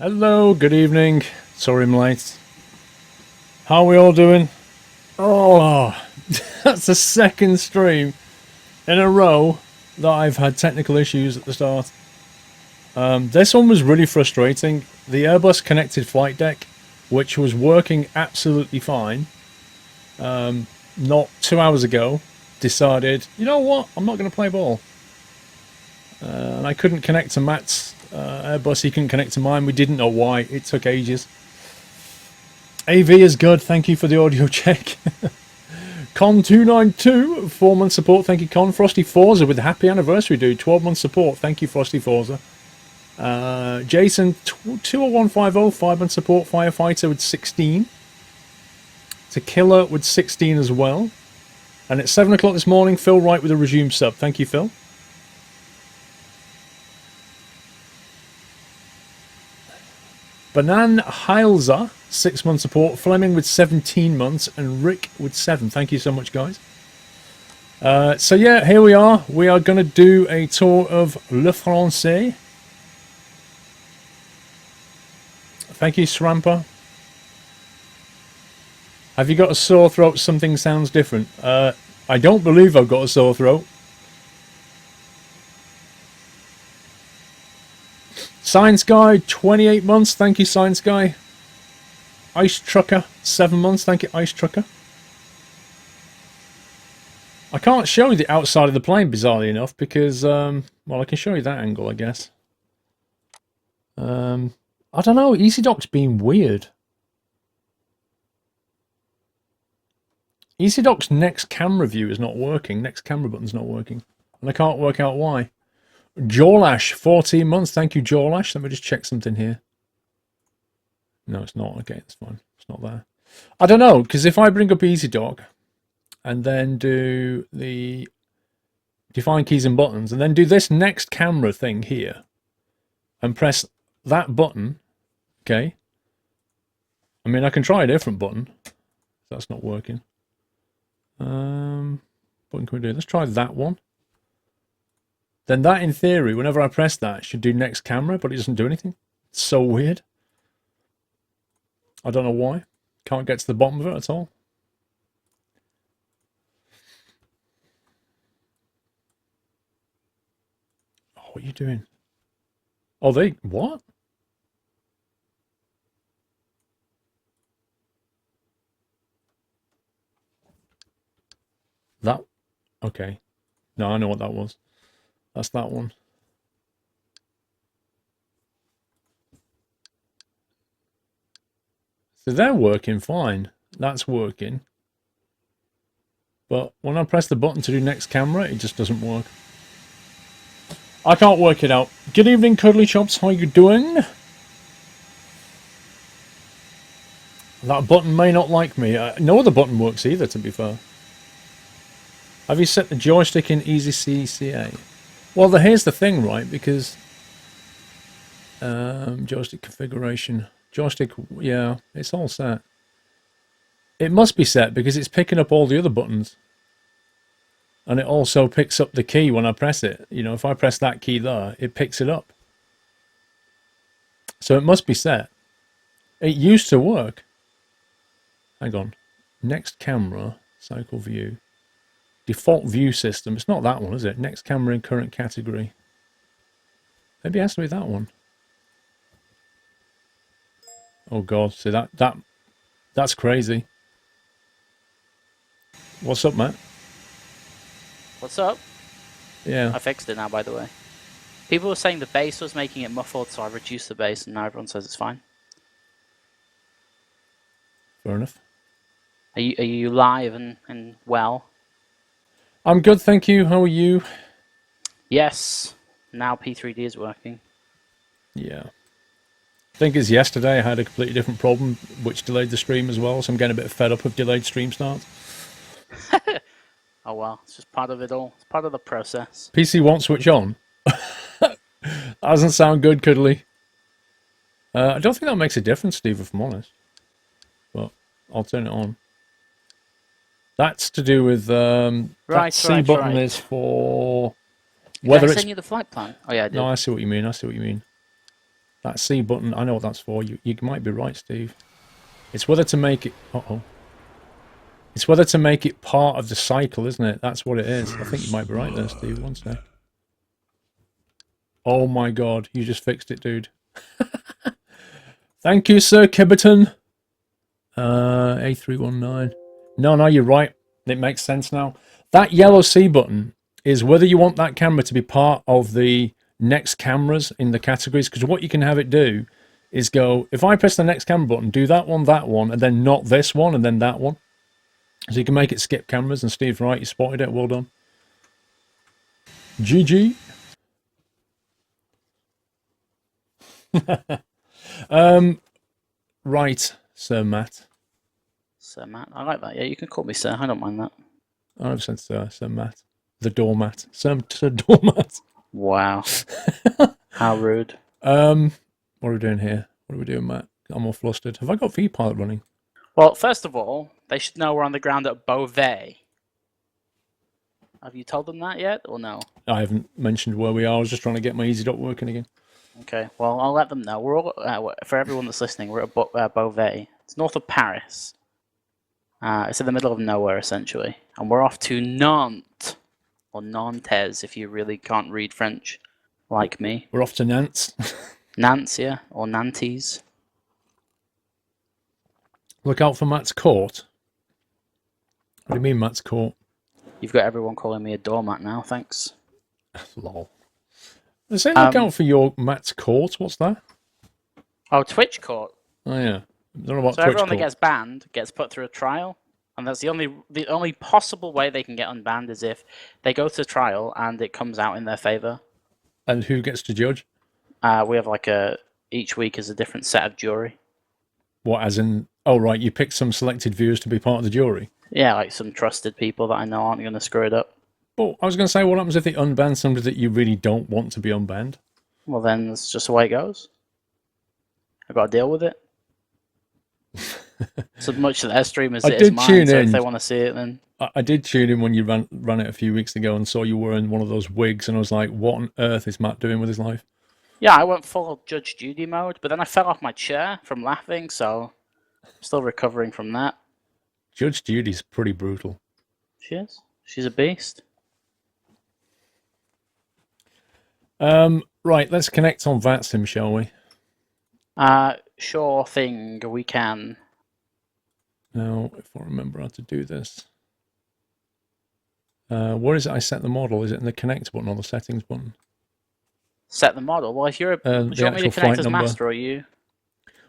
Hello, good evening. Sorry I'm late. How are we all doing? Oh, that's the second stream in a row that I've had technical issues at the start. This one was really frustrating. The Airbus connected flight deck, which was working absolutely fine, not 2 hours ago, decided, you know what, I'm not going to play ball. And I couldn't connect to Matt's Airbus, he couldn't connect to mine. We didn't know why. It took ages. AV is good. Thank you for the audio check. Con292, 4-month support. Thank you, Con. Frosty Forza with a happy anniversary, dude. 12-month support. Thank you, Frosty Forza. Jason, 20150, 5-month support. Firefighter with 16. Tequila with 16 as well. And it's 7 o'clock this morning. Phil Wright with a resume sub. Thank you, Phil. Banan Heilza, 6-month support. Fleming with 17 months. And Rick with 7. Thank you so much, guys. So yeah, here we are. We are going to do a tour of Le Français. Thank you, Srampa. Have you got a sore throat? Something sounds different. I don't believe I've got a sore throat. Science Guy, 28 months. Thank you, Science Guy. Ice Trucker, 7 months. Thank you, Ice Trucker. I can't show you the outside of the plane, bizarrely enough, because, well, I can show you that angle, I guess. I don't know. EasyDock's been weird. EasyDock's next camera view is not working. Next camera button's not working. And I can't work out why. Jorlash, 14 months. Thank you, Jorlash. Let me just check something here. No, it's not. Okay, it's fine. It's not there. I don't know, because if I bring up EasyDock and then do the define keys and buttons and then do this next camera thing here and press that button, okay? I mean, I can try a different button. That's not working. What can we do? Let's try that one. Then that, in theory, whenever I press that, should do next camera, but it doesn't do anything. It's so weird. I don't know why. Can't get to the bottom of it at all. Oh, what are you doing? Oh, what? That, okay. No, I know what that was. That's that one. So they're working fine. That's working. But when I press the button to do next camera, it just doesn't work. I can't work it out. Good evening, Cuddly Chops. How you doing? That button may not like me. No other button works either, to be fair. Have you set the joystick in Easy CCA? Well, here's the thing, right? Because joystick configuration, joystick, yeah, it's all set. It must be set because it's picking up all the other buttons, and it also picks up the key when I press it. You know, if I press that key there, it picks it up. So it must be set. It used to work. Hang on. Next camera, cycle view. Default view system. It's not that one, is it? Next camera in current category. Maybe it has to be that one. Oh god, see that's crazy. What's up, Matt? What's up? Yeah. I fixed it now, by the way. People were saying the bass was making it muffled, so I reduced the bass, and now everyone says it's fine. Fair enough. Are you live and well? I'm good, thank you. How are you? Yes. Now P3D is working. Yeah. I think it's yesterday I had a completely different problem, which delayed the stream as well, so I'm getting a bit fed up of delayed stream starts. Oh well, it's just part of it all. It's part of the process. PC won't switch on. That doesn't sound good, Cuddly. I don't think that makes a difference, Steve, if I'm honest. But I'll turn it on. That's to do with that C button is for whether Did I it's. send you the flight plan? Oh yeah, I did. No, I see what you mean. I see what you mean. That C button, I know what that's for. You might be right, Steve. It's whether to make it... Uh-oh. It's whether to make it part of the cycle, isn't it? That's what it is. I think you might be right there, Steve. One sec. Oh my god, you just fixed it, dude. Thank you, Sir Kibberton. A319. No, you're right. It makes sense now. That yellow C button is whether you want that camera to be part of the next cameras in the categories, because what you can have it do is go, if I press the next camera button, do that one, and then not this one, and then that one. So you can make it skip cameras, and Steve's right, you spotted it, well done. GG. Right, Sir Matt. Sir Matt, I like that. Yeah, you can call me Sir. I don't mind that. 100% Sir Matt. The doormat. Sir Doormat. Wow. How rude. What are we doing here? What are we doing, Matt? I'm all flustered. Have I got V-Pilot running? Well, first of all, they should know we're on the ground at Beauvais. Have you told them that yet, or no? I haven't mentioned where we are. I was just trying to get my EasyDock working again. Okay, well, I'll let them know. We're all, for everyone that's listening, we're at Beauvais. It's north of Paris. It's in the middle of nowhere, essentially. And we're off to Nantes, or Nantes, if you really can't read French, like me. We're off to Nantes. Nantes, yeah, or Nantes. Look out for Matt's court. What do you mean, Matt's court? You've got everyone calling me a doormat now, thanks. Lol. They say look out for your Matt's court. What's that? Oh, Twitch court. Oh yeah. I don't know about So Twitch everyone court. that gets banned gets put through a trial, and that's the only possible way they can get unbanned is if they go to trial and it comes out in their favor. And who gets to judge? We have like each week is a different set of jury. What, as in? Oh right, you pick some selected viewers to be part of the jury. Yeah, like some trusted people that I know aren't going to screw it up. Well, I was going to say, what happens if they unban somebody that you really don't want to be unbanned? Well, then that's just the way it goes. I've got to deal with it. So much of their stream as it is mine, so if they want to see it, then... I did tune in when you ran it a few weeks ago and saw you wearing one of those wigs, and I was like, what on earth is Matt doing with his life? Yeah, I went full Judge Judy mode, but then I fell off my chair from laughing, so I'm still recovering from that. Judge Judy's pretty brutal. She is. She's a beast. Right, let's connect on Vatsim, shall we? Sure thing, we can. Now, if I remember how to do this. Where is it I set the model? Is it in the connect button or the settings button? Set the model? Well, if you're do you want me to connect as master or you?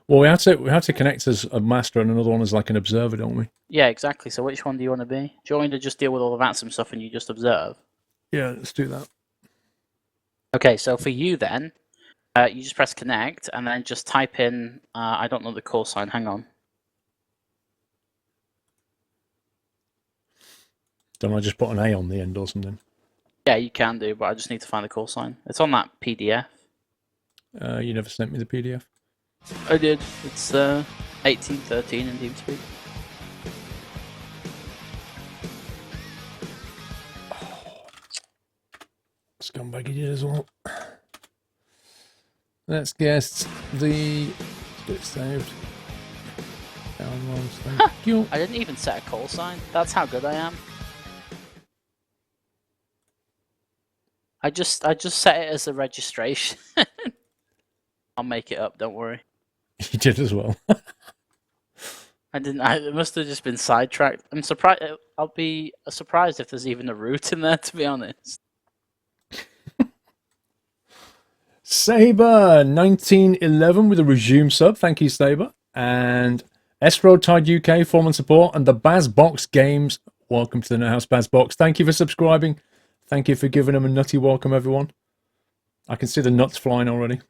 Well, we have to connect as a master and another one as like an observer, don't we? Yeah, exactly. So which one do you want to be? Do you want me to just deal with all the Vatsim stuff and you just observe? Yeah, let's do that. Okay, so for you then, you just press connect and then just type in, I don't know the call sign, hang on. Don't I just put an A on the end or something? Yeah, you can do, but I just need to find the call sign. It's on that PDF. You never sent me the PDF. I did. It's 1813 in TeamSpeak. Scumbag idiot as well. Let's guess the bit saved. Downloads, thank you. I didn't even set a call sign. That's how good I am. I just set it as a registration. I'll make it up, don't worry. You did as well. I didn't. It must have just been sidetracked. I'm surprised. I'll be surprised if there's even a root in there, to be honest. Saber 1911 with a resume sub. Thank you, Saber. And S-Road Tide UK, foreman support, and the Bazbox Games. Welcome to the No House Bazbox. Thank you for subscribing. Thank you for giving them a nutty welcome, everyone. I can see the nuts flying already.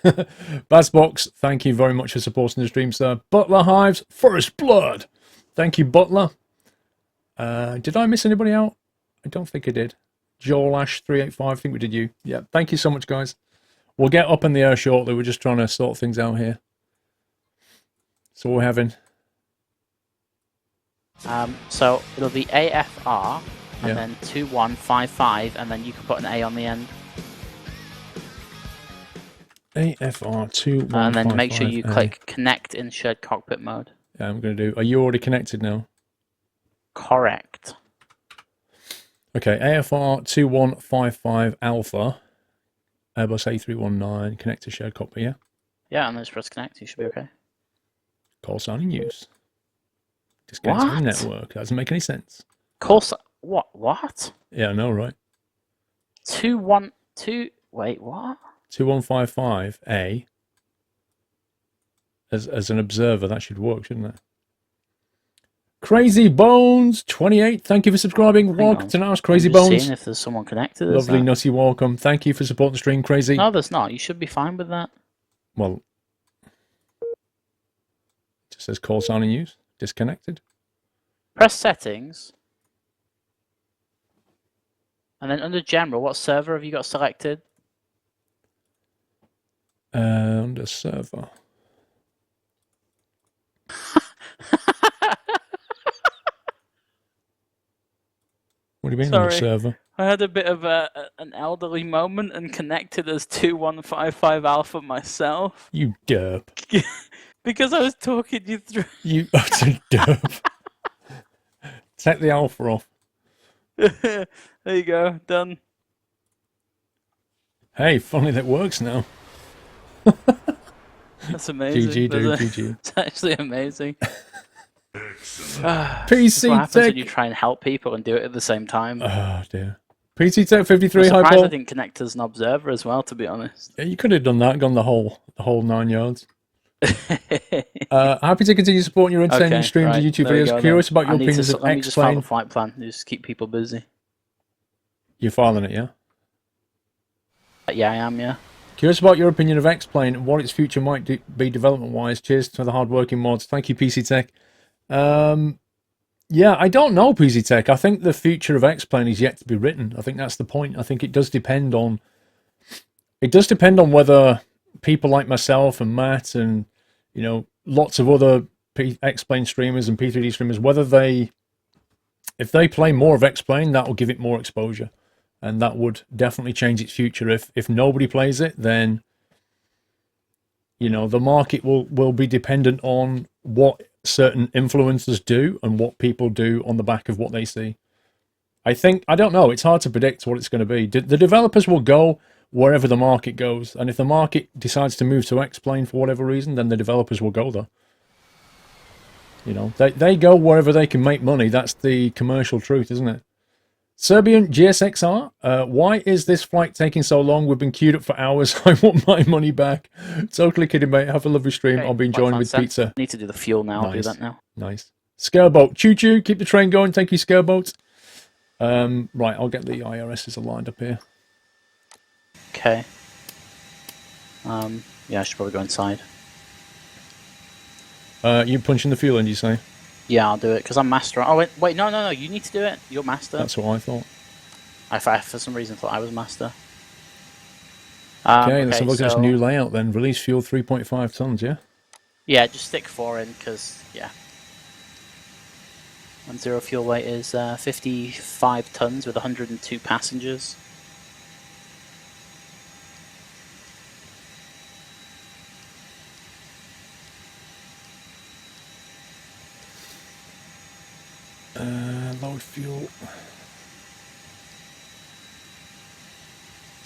Bazbox, thank you very much for supporting the stream, sir. Butler Hives, First Blood. Thank you, Butler. Did I miss anybody out? I don't think I did. Joel Ash 385, I think we did you. Yeah, thank you so much, guys. We'll get up in the air shortly. We're just trying to sort things out here. So we're having. So it'll be AFR and then 2155, and then you can put an A on the end. AFR2155A. And then make sure you click connect in shared cockpit mode. Yeah, I'm going to do... Are you already connected now? Correct. Okay, AFR2155 Alpha. Airbus A319. Connect to shared cockpit, yeah? Yeah, and then just press connect. You should be okay. Call sign in use. Disconnect from network. That doesn't make any sense. Call sign... What? Yeah, I know, right? 212... Wait, what? 2155A. As an observer, that should work, shouldn't it? Crazy Bones 28. Thank you for subscribing. Welcome to Now's Crazy Bones. Seeing if there's someone connected. Lovely, nutty welcome. Thank you for supporting the stream, Crazy. No, there's not. You should be fine with that. Well, it just says call sign in use. Disconnected. Press settings. And then under general, what server have you got selected? Under server. What do you mean? Sorry, on the server? I had a bit of an elderly moment and connected as 2155 Alpha myself. You derp. Because I was talking you through. You utter derp. Take the Alpha off. There you go, done. Hey, funny that works now. That's amazing. GG, dude, GG. It's actually amazing. PC what happens Tech. when you try and help people and do it at the same time. Oh dear. PC Tech 53. I'm Hi, surprised Paul. I didn't connect as an observer as well, to be honest. Yeah, you could have done that, gone the whole 9 yards. Happy to continue supporting your entertaining streams and YouTube videos. Curious about your opinions of Let me just file X-Plane. the flight plan. Just keep people busy. You're filing it, yeah? Yeah, I am, yeah. Curious about your opinion of X-Plane and what its future might be development-wise. Cheers to the hard-working mods. Thank you, PC Tech. Yeah, I don't know, PC Tech. I think the future of X-Plane is yet to be written. I think that's the point. I think it does depend on... It does depend on whether people like myself and Matt and, you know, lots of other X-Plane streamers and P3D streamers, whether they... If they play more of X-Plane, that will give it more exposure. And that would definitely change its future. If nobody plays it, then, you know, the market will be dependent on what certain influencers do and what people do on the back of what they see. I don't know, it's hard to predict what it's going to be. The developers will go wherever the market goes. And if the market decides to move to X-Plane for whatever reason, then the developers will go there. You know, they go wherever they can make money. That's the commercial truth, isn't it? Serbian GSXR, why is this flight taking so long? We've been queued up for hours. I want my money back. Totally kidding, mate. Have a lovely stream. Okay, I'll be enjoying with pizza. I need to do the fuel now. Nice. I'll do that now. Nice. Scareboat. Choo-choo. Keep the train going. Thank you, Scareboat. Right, I'll get the IRSs lined up here. Okay. Yeah, I should probably go inside. You punching the fuel in, you say? Yeah, I'll do it, because I'm master. Oh, wait, no, you need to do it. You're master. That's what I thought. I for some reason thought I was master. Okay, let's have a look at this new layout then. Release fuel 3.5 tons, yeah? Yeah, just stick 4 in, because, yeah. 1-0 fuel weight is 55 tons with 102 passengers. Load fuel.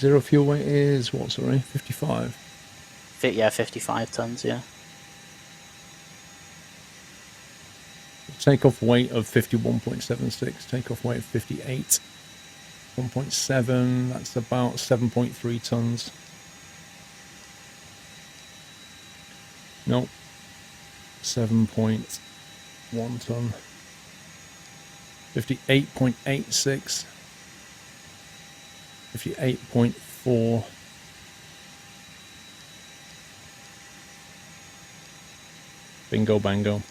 0 fuel weight is what, sorry? 55? Yeah, 55 tons, yeah. Takeoff weight of 51.76. Takeoff weight of 58. 1.7, that's about 7.3 tons. Nope. 7.1 ton. 58.86. 58.4. Bingo bango.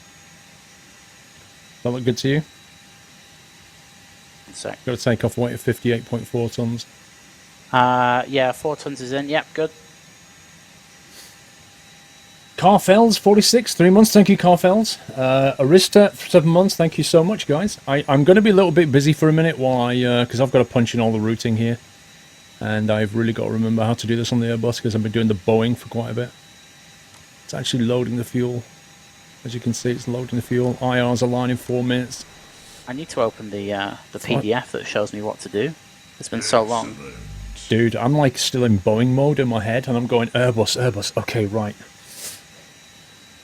That look good to you? Sorry. Got a takeoff weight of 58.4 tons. Yeah, 4 tons is in. Yep, good. Carfels 46, 3 months. Thank you, Carfels. Arista 7 months. Thank you so much, guys. I'm going to be a little bit busy for a minute while because I've got to punch in all the routing here. And I've really got to remember how to do this on the Airbus because I've been doing the Boeing for quite a bit. It's actually loading the fuel. As you can see, it's loading the fuel. IR's align in 4 minutes. I need to open the PDF that shows me what to do. It's been so long. Dude, I'm like still in Boeing mode in my head, and I'm going Airbus, Airbus. Okay, right.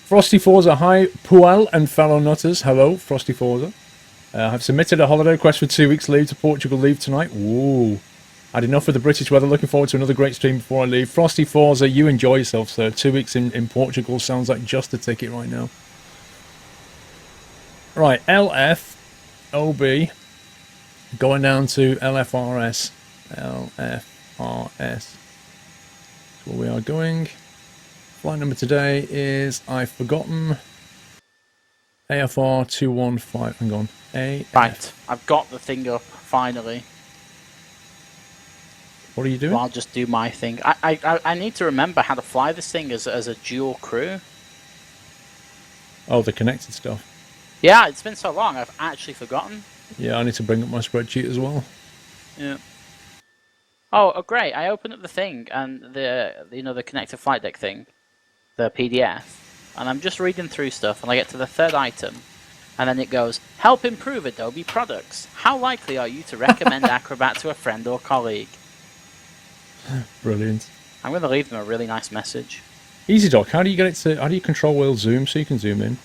Frosty Forza, hi, Puel and fellow nutters. Hello, Frosty Forza. I've submitted a holiday request for 2 weeks leave to Portugal leave tonight. Ooh. Had enough of the British weather. Looking forward to another great stream before I leave. Frosty Forza, you enjoy yourself, sir. 2 weeks in Portugal sounds like just a ticket right now. Right, LF, OB, going down to LFRS. LFRS. That's where we are going. Flight number today is, I've forgotten, AFR 215. Hang on. Right, I've got the thing up, finally. What are you doing? Well, I'll just do my thing. I need to remember how to fly this thing as a dual crew. Oh, the connected stuff. Yeah, it's been so long, I've actually forgotten. Yeah, I need to bring up my spreadsheet as well. Yeah. Oh, great! I opened up the thing and the connected flight deck thing, the PDF, and I'm just reading through stuff, and I get to the third item, and then it goes, "Help improve Adobe products. How likely are you to recommend Acrobat to a friend or colleague?" Brilliant. I'm going to leave them a really nice message. EasyDock, how do you get it to? How do you control wheel zoom so you can zoom in?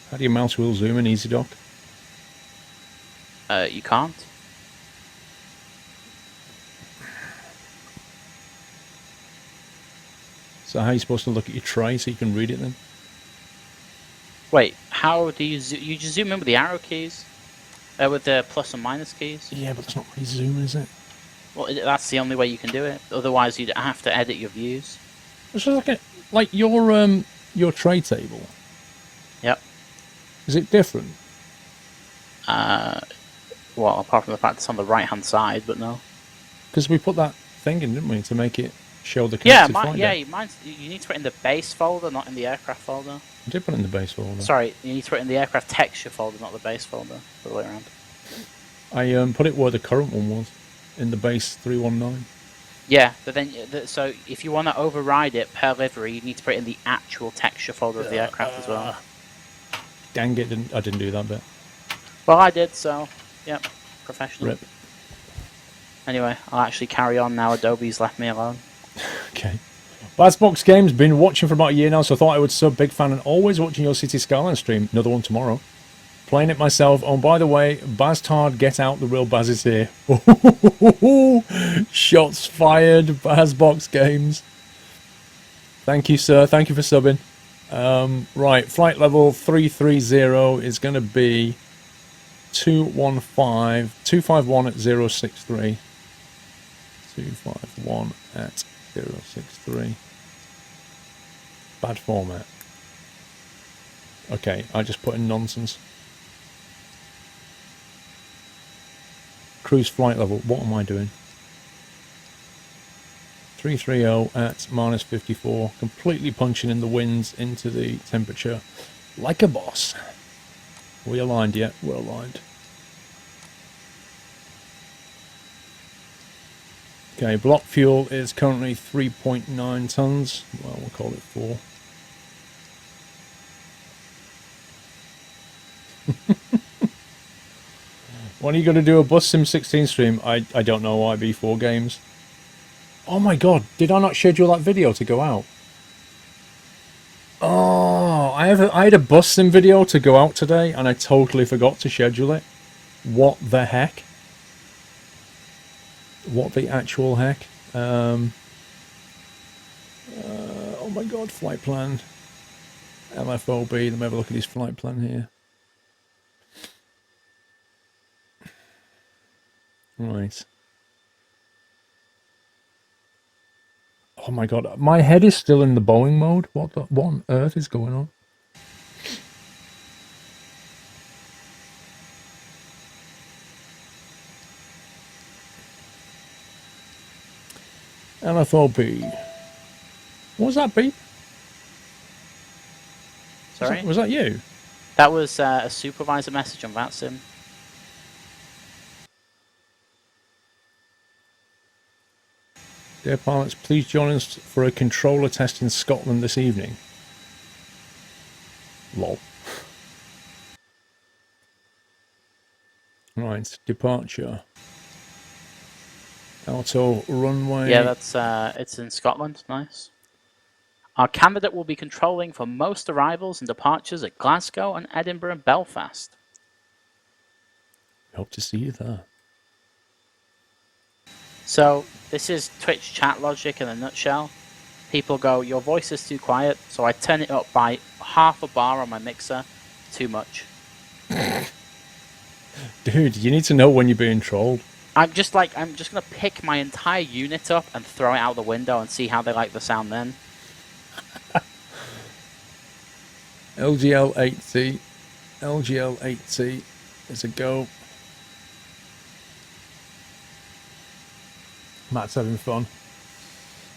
How do you mouse wheel zoom in EasyDock? You can't. So how are you supposed to look at your tray so you can read it then? Wait, how do you you just zoom in with the arrow keys? With the plus and minus keys? Yeah, but that's not really zoom, is it? Well, that's the only way you can do it. Otherwise, you'd have to edit your views. It's just like your tray table. Yep. Is it different? Well, apart from the fact it's on the right-hand side, but no. Because we put that thing in, didn't we, to make it show the Yeah, connected flight deck? you need to put it in the base folder, not in the aircraft folder. I did put it in the base folder. Sorry, you need to put it in the aircraft texture folder, not the base folder. The other way around. I put it where the current one was, in the base 319. Yeah, but then so if you want to override it per livery, you need to put it in the actual texture folder of the aircraft as well. Dang it! I didn't do that bit. Well, I did, so yep, professional. Rip. Anyway, I'll actually carry on now. Adobe's left me alone. Okay. Bazbox Games, been watching for about a year now, so I thought I would sub. Big fan and always watching your City Skyline stream. Another one tomorrow. Playing it myself. Oh, by the way, Baztard, get out. The real Baz is here. Shots fired. Bazbox Games. Thank you, sir. Thank you for subbing. Right, flight level 330 is going to be 251 at 063. 251 at 063. Bad format. Okay, I just put in nonsense. Cruise flight level, what am I doing? 330 at minus 54, completely punching in the winds into the temperature like a boss. We aligned yet? We're aligned. Okay, block fuel is currently 3.9 tons. Well, we'll call it 4. When are you going to do a Bus Sim 16 stream? I don't know, IB4 games. Oh my god, did I not schedule that video to go out? Oh, I had a Bus Sim video to go out today and I totally forgot to schedule it. What the heck? What the actual heck? Oh my god, flight plan. LFOB, let me have a look at his flight plan here. Right. Oh my god, my head is still in the Boeing mode. What on earth is going on? LFOB. What was that beep? Sorry? Was that you? That was a supervisor message on Vatsim. Dear pilots, please join us for a controller test in Scotland this evening. Lol. Right, departure. Auto runway. Yeah, that's it's in Scotland. Nice. Our candidate will be controlling for most arrivals and departures at Glasgow and Edinburgh and Belfast. Hope to see you there. So this is Twitch chat logic in a nutshell. People go, your voice is too quiet, so I turn it up by half a bar on my mixer. Too much. Dude, you need to know when you're being trolled. I'm just gonna pick my entire unit up and throw it out the window and see how they like the sound then. LGL8T. LGL8T is a go. Matt's having fun.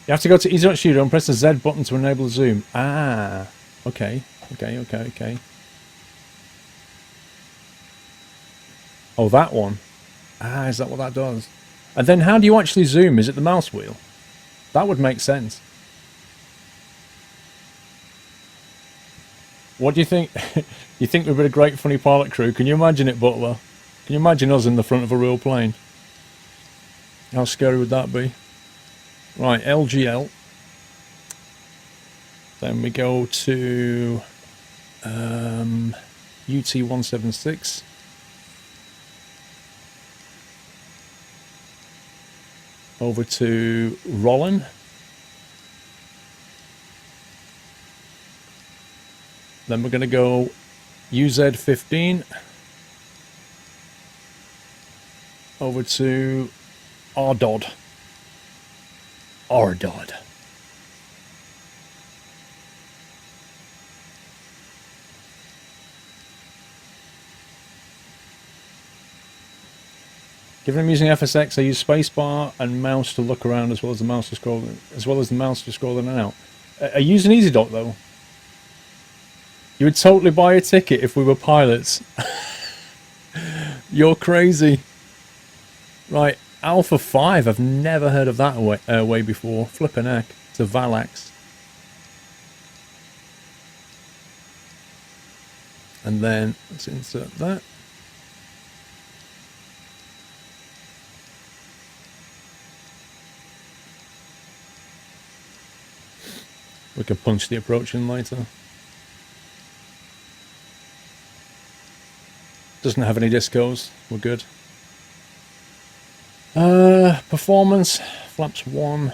You have to go to Easy Studio and press the Z button to enable zoom. Ah, okay. Oh, that one. Ah, is that what that does? And then how do you actually zoom? Is it the mouse wheel? That would make sense. What do you think? You think we've been a great funny pilot crew? Can you imagine it, Butler? Can you imagine us in the front of a real plane? How scary would that be? Right, LGL. Then we go to UT176. Over to Rollin. Then we're going to go UZ15. Over to Ardod. Ardod. Given I'm using FSX, I use spacebar and mouse to look around as well as the mouse to scroll in and out. I use an EasyDock though. You would totally buy a ticket if we were pilots. You're crazy. Right, Alpha 5. I've never heard of that way before. Flippin' heck. It's a Valax. And then let's insert that. We can punch the approach in later. Doesn't have any discos. We're good. Performance. Flaps 1.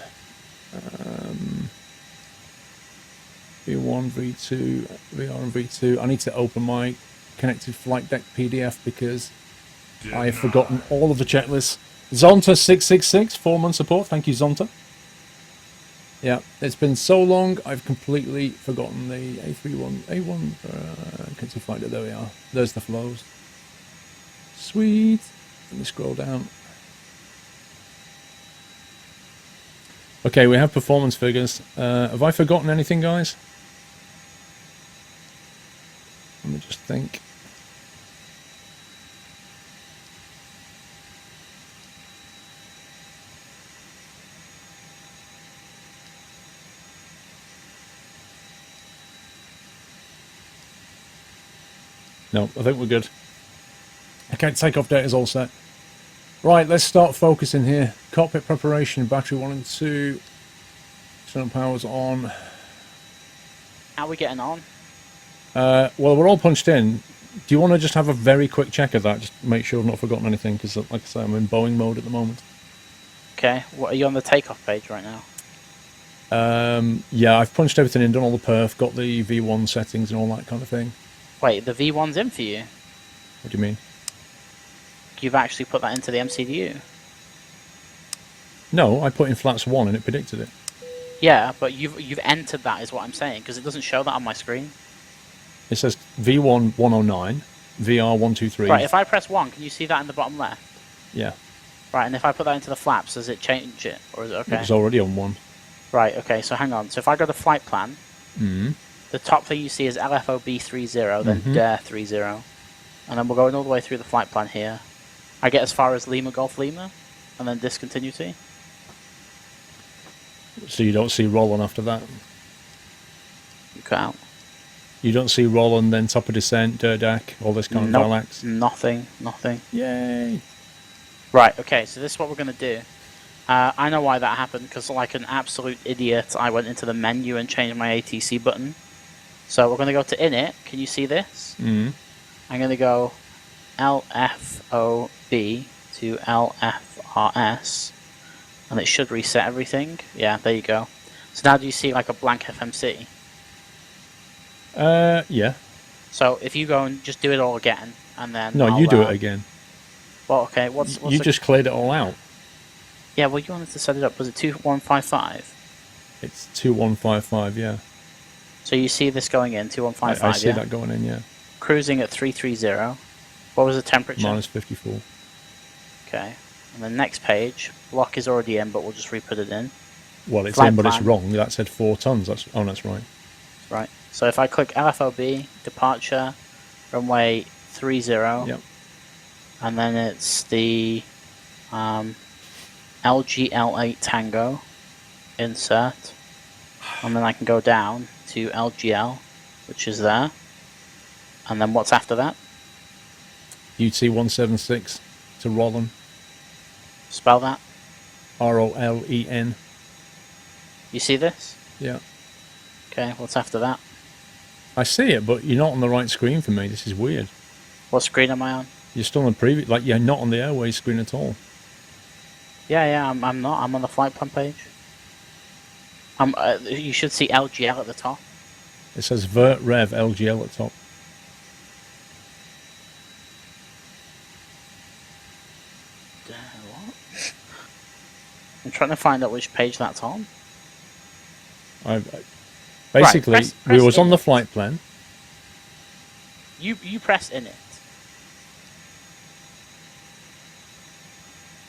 V1, V2, VR and V2. I need to open my connected flight deck PDF because I have forgotten all of the checklists. Zonta666, 4-month support. Thank you, Zonta. Yeah, it's been so long, I've completely forgotten the A31, A1, connected flight deck. There we are. There's the flows. Sweet. Let me scroll down. Okay, we have performance figures. Have I forgotten anything, guys? Let me just think. No, I think we're good. Okay, takeoff data is all set. Right, let's start focusing here. Cockpit preparation, battery 1 and 2. External power's on. How are we getting on? Well, we're all punched in. Do you want to just have a very quick check of that? Just make sure I've not forgotten anything, because like I say, I'm in Boeing mode at the moment. Okay, what are you on the takeoff page right now? Yeah, I've punched everything in, done all the perf, got the V1 settings and all that kind of thing. Wait, the V1's in for you? What do you mean? You've actually put that into the MCDU? No, I put in flaps 1 and it predicted it. Yeah, but you've entered that is what I'm saying, because it doesn't show that on my screen. It says V1 109, VR 123. Right, if I press 1, can you see that in the bottom left? Yeah. Right, and if I put that into the flaps, does it change it? Or is it okay? It was already on 1. Right, okay, so hang on. So if I go to flight plan, the top thing you see is LFO B30, then DARE 30. And then we're going all the way through the flight plan here. I get as far as Lima Golf Lima, and then discontinuity. So you don't see Roland after that. You cut out. You don't see Roland, then top of descent, dirt deck, all this kind of Nope. Valax. Nothing. Yay! Right, okay, so this is what we're going to do. I know why that happened, because like an absolute idiot, I went into the menu and changed my ATC button. So we're going to go to init. Can you see this? Mm. I'm going to go LFOB to LFRS, and it should reset everything. Yeah, there you go. So now do you see like a blank FMC? Yeah. So if you go and just do it all again, and then No, you do it again. Well, okay. What's you just cleared it all out. Yeah, well, you wanted to set it up. Was it 2155? It's 2155. Yeah. So you see this going in 2155. I see that going in. Yeah. Cruising at 330. What was the temperature? -54. Okay. And the next page, block is already in, but we'll just re-put it in. Well, it's Flight in, but it's plan. wrong. That said 4 tons. That's right. Right. So if I click LFOB, departure, runway 30, Yep. and then it's the LGL8 Tango, insert, and then I can go down to LGL, which is there, and then what's after that? UT 176 to Roland. Spell that. ROLEN. You see this? Yeah. Okay, what's after that? I see it, but you're not on the right screen for me. This is weird. What screen am I on? You're still on the previous, like you're not on the airways screen at all. Yeah, I'm not. I'm on the flight plan page. You should see LGL at the top. It says Vert Rev LGL at top. What? I'm trying to find out which page that's on. Basically, press we was in on the it. flight plan. You press in it.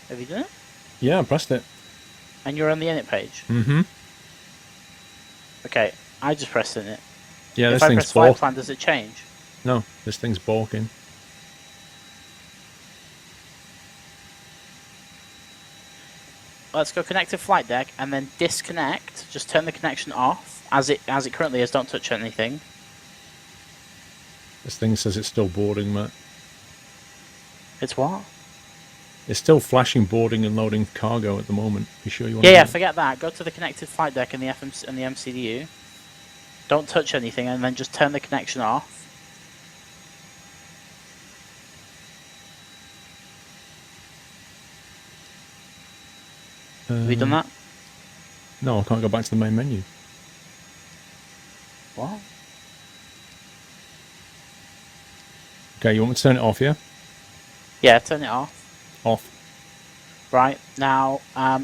Have you done it? Yeah, I pressed it. And you're on the init page. Mm-hmm. Okay, I just pressed in it. Yeah, If this I thing's press flight balking. plan, does it change? No, this thing's balking. Let's go connect to flight deck and then disconnect. Just turn the connection off as it currently is. Don't touch anything. This thing says it's still boarding, Matt. It's what? It's still flashing boarding and loading cargo at the moment. You sure you want Yeah, to forget that. Go to the connected flight deck and the FMC and the MCDU. Don't touch anything and then just turn the connection off. Have you done that? No, I can't go back to the main menu. What? Okay, you want me to turn it off, yeah? Yeah, turn it off. Off. Right, now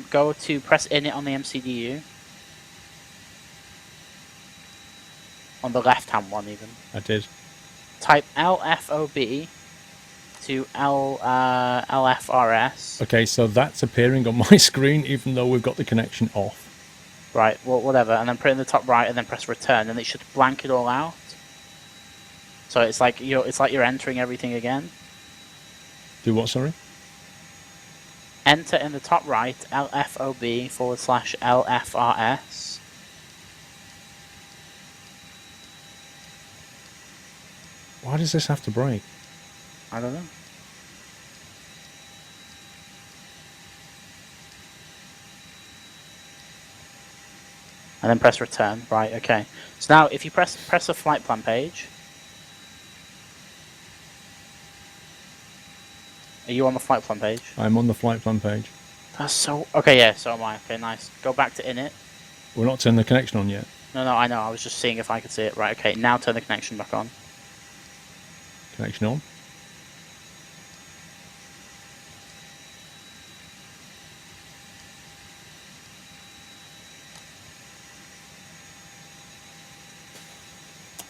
go to press init on the MCDU. On the left hand one even. I did. Type LFOB to LFRS. Okay, so that's appearing on my screen even though we've got the connection off. Right, well, whatever, and then put it in the top right and then press return and it should blank it all out. So it's like you're entering everything again. Do what, sorry? Enter in the top right LFOB/LFRS. Why does this have to break? I don't know. And then press return. Right, okay. So now if you press the flight plan page. Are you on the flight plan page? I'm on the flight plan page. That's so... Okay, yeah, so am I. Okay, nice. Go back to init. We're not turning the connection on yet. No, I know. I was just seeing if I could see it. Right, okay. Now turn the connection back on. Connection on.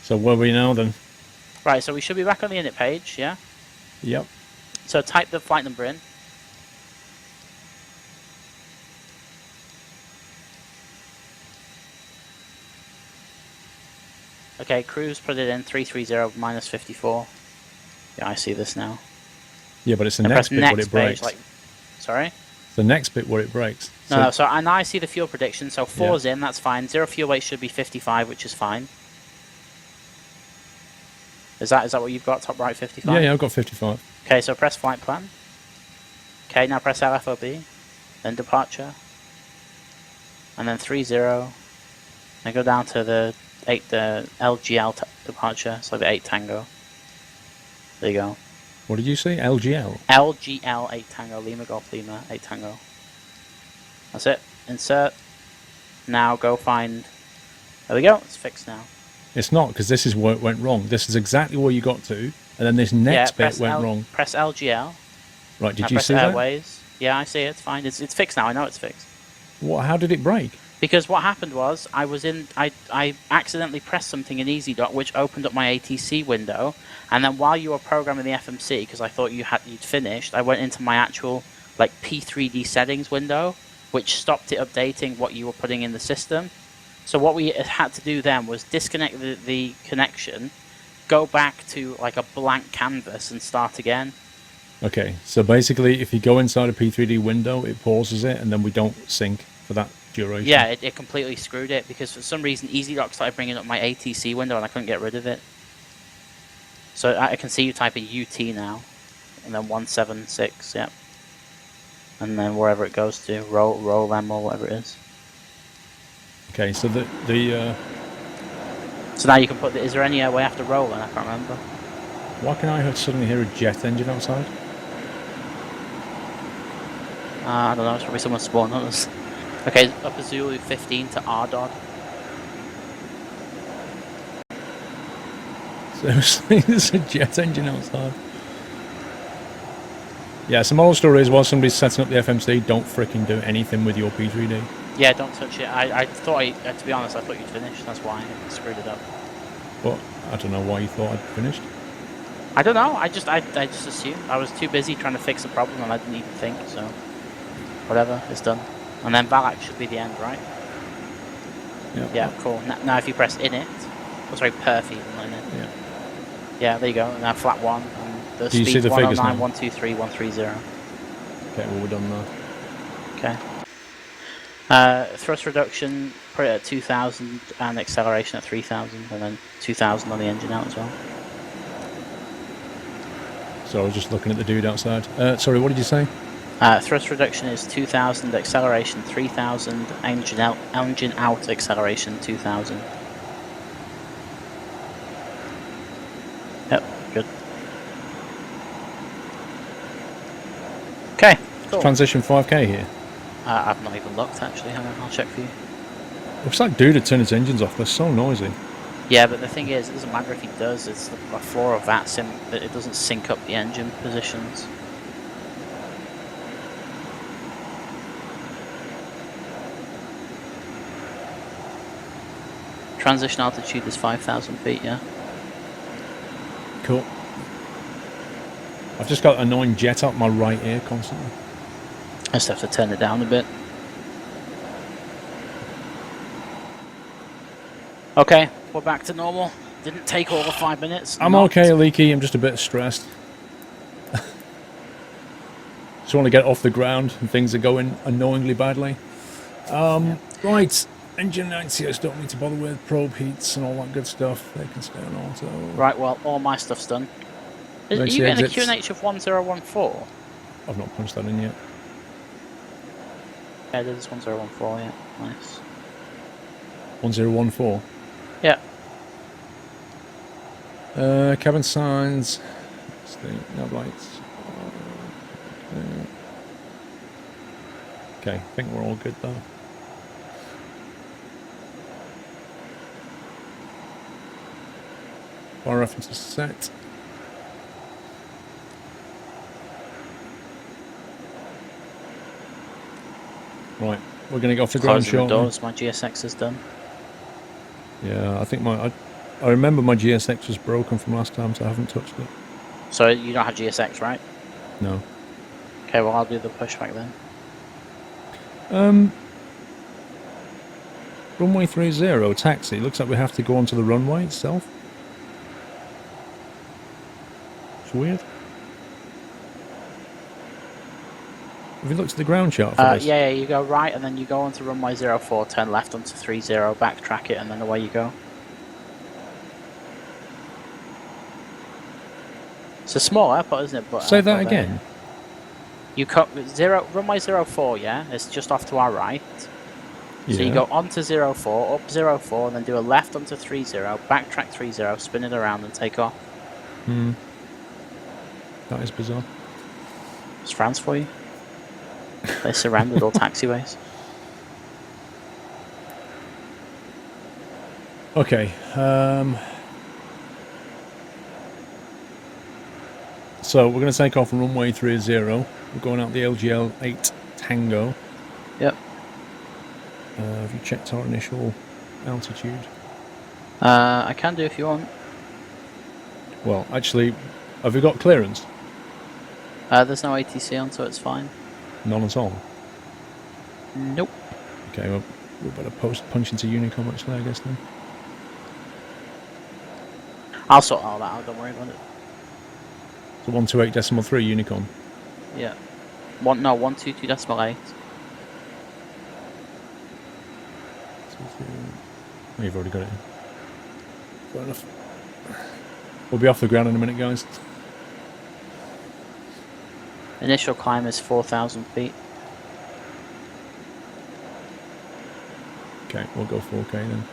So where are we now then? Right, so we should be back on the init page, yeah? Yep. So type the flight number in. Okay, cruise, put it in 330 minus 54. Yeah, I see this now. Yeah, but it's the And next press bit when next it breaks. page. Like, sorry? the next bit where it breaks. No, so and I see the fuel prediction. So 4's in, that's fine. 0 fuel weight should be 55, which is fine. Is that what you've got? Top right 55. Yeah, I've got 55. Okay, so press flight plan. Okay, now press LFOB, then departure, and then 30. Then go down to the LGL departure, so the 8 Tango. There you go. What did you say? LGL? LGL 8 Tango, Lima Golf Lima 8 Tango. That's it. Insert. Now go find. There we go. It's fixed now. It's not, because this is where it went wrong. This is exactly where you got to, and then this next bit went wrong. Press LGL. Right, did now you see that? Airways. Yeah, I see it. It's fine. It's fixed now. I know it's fixed. What? How did it break? Because what happened was I accidentally pressed something in EasyDock which opened up my ATC window, and then while you were programming the FMC, because I thought you'd finished, I went into my actual like P3D settings window, which stopped it updating what you were putting in the system. So what we had to do then was disconnect the connection, go back to like a blank canvas and start again. Okay, so basically if you go inside a P3D window, it pauses it, and then we don't sync for that duration. Yeah, it completely screwed it, because for some reason EasyDock started bringing up my ATC window and I couldn't get rid of it. So I can see you type a UT now, and then 176, yep. And then wherever it goes to, roll them or whatever it is. Okay, so So now you can put is there any way after rolling? I can't remember. Why can I suddenly hear a jet engine outside? I don't know, it's probably someone spawned on us. Okay, Upper Zulu 15 to RDOD. Seriously, there's a jet engine outside. Yeah, so moral story is, while somebody's setting up the FMC, don't freaking do anything with your P3D. Yeah, don't touch it. I thought, to be honest, I thought you'd finished. That's why I screwed it up. But I don't know why you thought I'd finished. I don't know. I just assumed. I was too busy trying to fix the problem and I didn't even think. So whatever, it's done. And then Valak should be the end, right? Yeah. Yeah, cool. Now if you press init, oh sorry, perf even, not init. Yeah. Yeah, there you go. Now flat 1. And the Do you speed see the figures 109, now? 123, 130. Okay, well, we're done now. Okay. Thrust reduction, put it at 2000 and acceleration at 3000, and then 2000 on the engine out as well. So I was just looking at the dude outside. Sorry, what did you say? Thrust reduction is 2000, acceleration 3000, engine out acceleration 2000. Yep, good. Okay, cool. Transition 5k here. I've not even looked actually, hang on, I'll check for you. Looks like dude had turned his engines off, they're so noisy. Yeah, but the thing is, it doesn't matter if he does, it's a flaw of Vatsim that it doesn't sync up the engine positions. Transition altitude is 5,000 feet, yeah? Cool. I've just got an annoying jet up my right ear constantly. I just have to turn it down a bit. Okay, we're back to normal. Didn't take all the 5 minutes. I'm okay, Leaky, I'm just a bit stressed. Just want to get off the ground and things are going annoyingly badly. Right, engine ICS don't need to bother with, probe heats and all that good stuff. They can stay on auto. Right, well, all my stuff's done. Are you getting a QNH of 1014? I've not punched that in yet. Yeah, it is 1014, yeah. Nice. 1014? Yeah. Cabin signs. Nav lights. Okay, I think we're all good though. Bar references set. Right, we're going to go off the ground shortly. Doors, my GSX is done. Yeah, I think I remember my GSX was broken from last time, so I haven't touched it. So you don't have GSX, right? No. Okay, well I'll do the pushback then. Runway 30, taxi. Looks like we have to go onto the runway itself. It's weird. Have you looked at the ground chart for this? Yeah, you go right and then you go onto runway 04, turn left onto 30, backtrack it, and then away you go. It's a small airport, isn't it? But Say that again. You cut runway 04, yeah? It's just off to our right. So you go onto 04, up 04, and then do a left onto 30, backtrack 30, spin it around and take off. Hmm. That is bizarre. It's France for you. They surrounded all taxiways. Okay. So we're going to take off on runway 30. We're going out the LGL 8 Tango. Yep. Have you checked our initial altitude? I can do if you want. Well, actually, have we got clearance? There's no ATC on, so it's fine. None at all. Nope. Okay, well, we better punch into Unicom actually, I guess then. I'll sort all that out, don't worry about it. So 128.3 Unicom. Yeah. 122.8. Oh, you've already got it in. Fair enough. We'll be off the ground in a minute, guys. Initial climb is 4,000 feet. Okay, we'll go 4K then.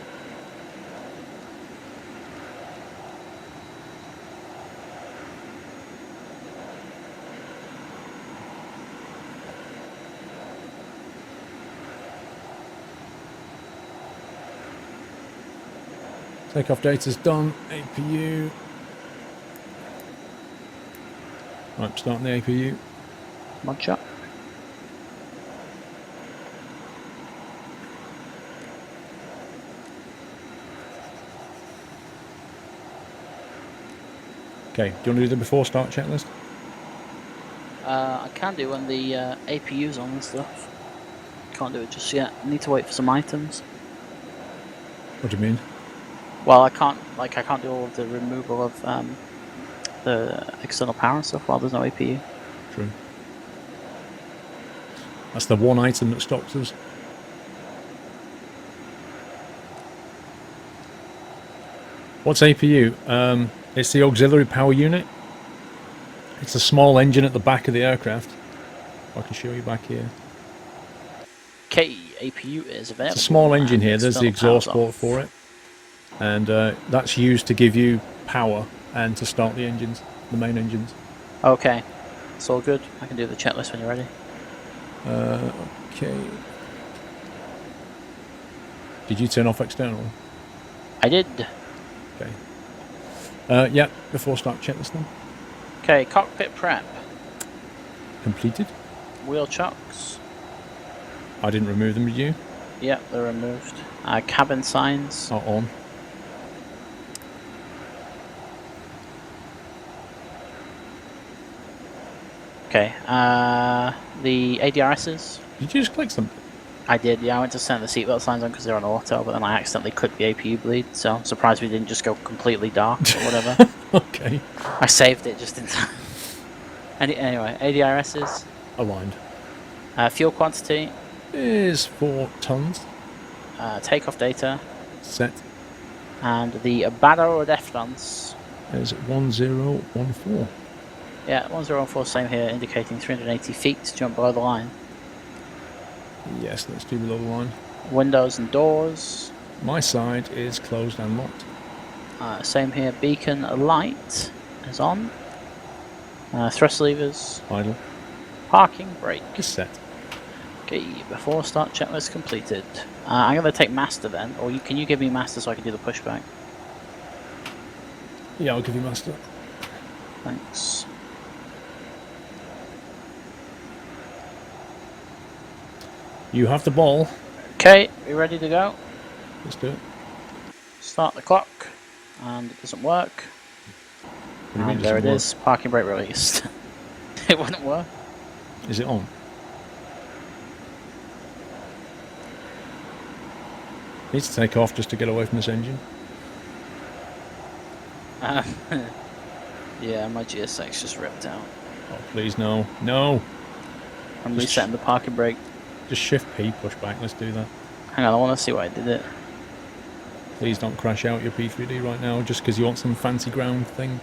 Takeoff data's done. APU. Right, starting the APU. Mod shot. Okay, do you want to do the before start checklist? I can do when the APU's on and stuff. Can't do it just yet. Need to wait for some items. What do you mean? Well, I can't do all of the removal of the external power and stuff while there's no APU. True. That's the one item that stops us. What's APU? It's the auxiliary power unit. It's a small engine at the back of the aircraft. I can show you back here. Okay, APU is available. It's a small engine here. There's the External exhaust power's port for it. And that's used to give you power and to start the engines, the main engines. off. Okay, it's all good. I can do the checklist when you're ready. Okay. Did you turn off external? I did. Okay. Yeah, before start checklist then. Okay, cockpit prep. Completed. Wheel chocks. I didn't remove them, did you? Yep, they're removed. Cabin signs. Are on. Okay, the ADRSs. Did you just click something? I did, yeah. I went to turn the seatbelt signs on because they're on auto, but then I accidentally clicked the APU bleed, so I'm surprised we didn't just go completely dark or whatever. Okay. I saved it just in time. Anyway, ADRSs. Aligned. Fuel quantity. Is 4 tons. Takeoff data. Set. And the banter or defrance. Is 1014. Yeah, 1014, same here, indicating 380 feet to jump below the line. Yes, let's do below the line. Windows and doors. My side is closed and locked. Same here, beacon light is on. Thrust levers. Idle. Parking brake. Is set. Okay, before start checklist completed. I'm going to take master then, or can you give me master so I can do the pushback? Yeah, I'll give you master. Thanks. You have the ball. Okay, we ready to go? Let's do it. Start the clock, and it doesn't work. What do you mean And there it doesn't is, parking brake released. It wouldn't work. work? Is it on? Needs to take off just to get away from this engine. Yeah, my GSX just ripped out. Oh, please, no. No! I'm resetting the parking brake. Just shift P, pushback. Let's do that. Hang on, I want to see why I did it. Please don't crash out your P3D right now just because you want some fancy ground thing.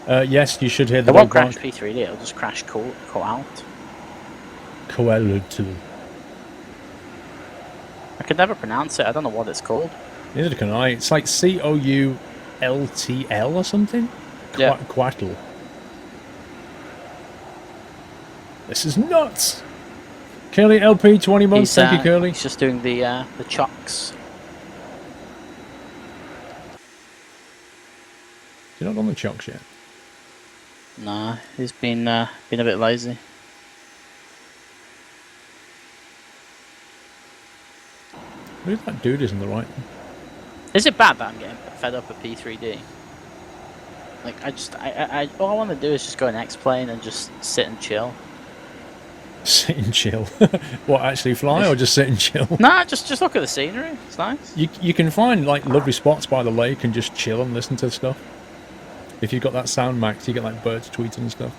Yes, you should hear the It won't dog crash bark. P3D, it'll just crash call out. Coelto. I could never pronounce it, I don't know what it's called. Neither can I. It's like Coultl or something? Yeah. Quattle. This is nuts! Curly LP, 20 months. Thank you, Curly. He's just doing the chocks. You're not on the chocks yet. Nah, he's been a bit lazy. Maybe that dude isn't the right one. Is it bad that I'm getting fed up with P3D? Like, all I want to do is just go in X-Plane and just sit and chill. Sit and chill. What, actually fly or just sit and chill? Nah, just look at the scenery. It's nice. You can find like lovely spots by the lake and just chill and listen to stuff. If you've got that sound max, you get like birds tweeting and stuff.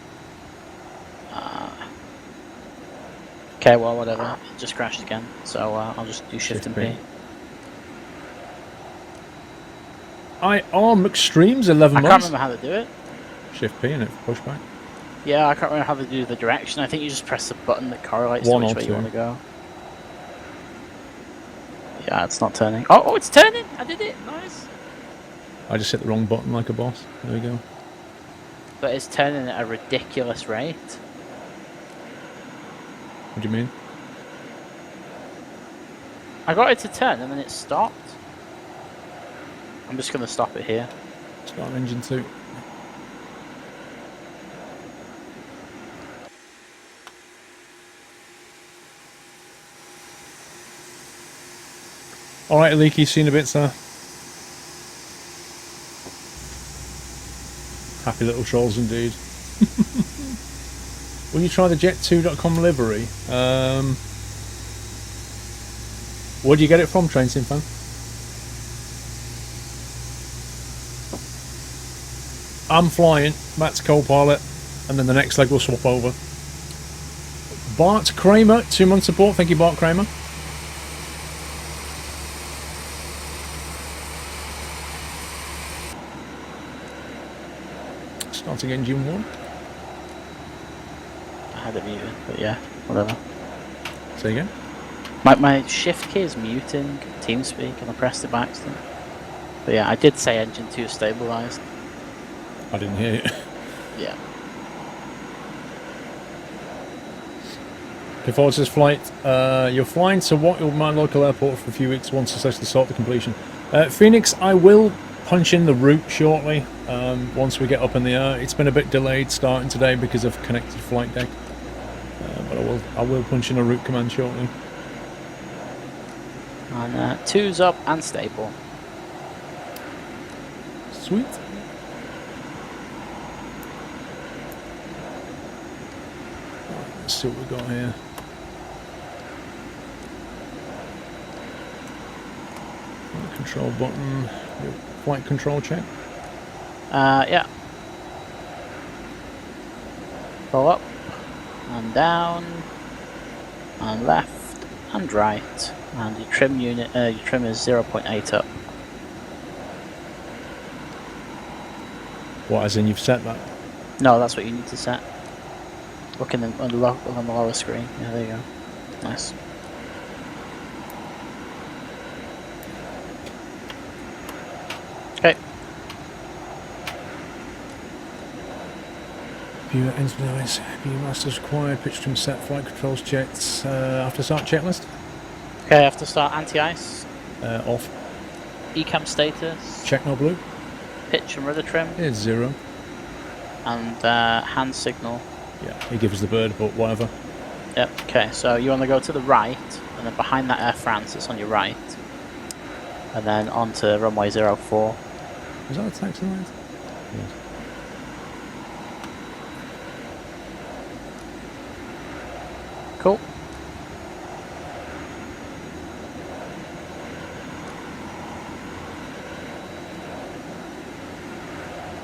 Okay, well, whatever. It just crashed again, so I'll just do Shift and P. Extremes 11 I months. can't remember how to do it. Shift P and it pushback. Yeah, I can't remember how to do the direction. I think you just press the button that correlates One to or which way two. you want to go. Yeah, it's not turning. Oh, it's turning! I did it! Nice! I just hit the wrong button like a boss. There we go. But it's turning at a ridiculous rate. What do you mean? I got it to turn and then it stopped. I'm just going to stop it here. Start engine 2. Alright, Leaky, seen a bit, sir. Happy little trolls indeed. Will you try the jet2.com livery? Where do you get it from, Train Sim fan? I'm flying, Matt's co-pilot, and then the next leg will swap over. Bart Kramer, 2 month support. Thank you, Bart Kramer. Starting engine 1. I had it muted, but yeah, whatever. Say again? My shift key is muting TeamSpeak and I pressed it by accident. But yeah, I did say engine 2 is stabilised. I didn't hear it. Yeah. Before it says flight, you're flying to my local airport for a few weeks once successfully sort the completion. Phoenix, I will punch in the route shortly once we get up in the air. It's been a bit delayed starting today because of connected flight deck, but I will punch in a route command shortly. And 2's up and stable. Sweet. Let's see what we got here. Flight control button. Flight control check. Yeah. Go up and down and left and right, and your trim unit, your trim is 0.8 up. What, as in you've set that? No, that's what you need to set. Look on the lower screen. Yeah, there you go. Nice. Okay. View engine device. View masters required. Pitch trim set. Flight controls checked. After start checklist. Okay, I have to start anti-ice. Off. Ecam status. Check no blue. Pitch and rudder trim. It's 0. And hand signal. Yeah, he gives the bird, but whatever. Yep, okay, so you want to go to the right, and then behind that Air France, it's on your right. And then onto runway 04. Is that a taxi light? Yes. Cool.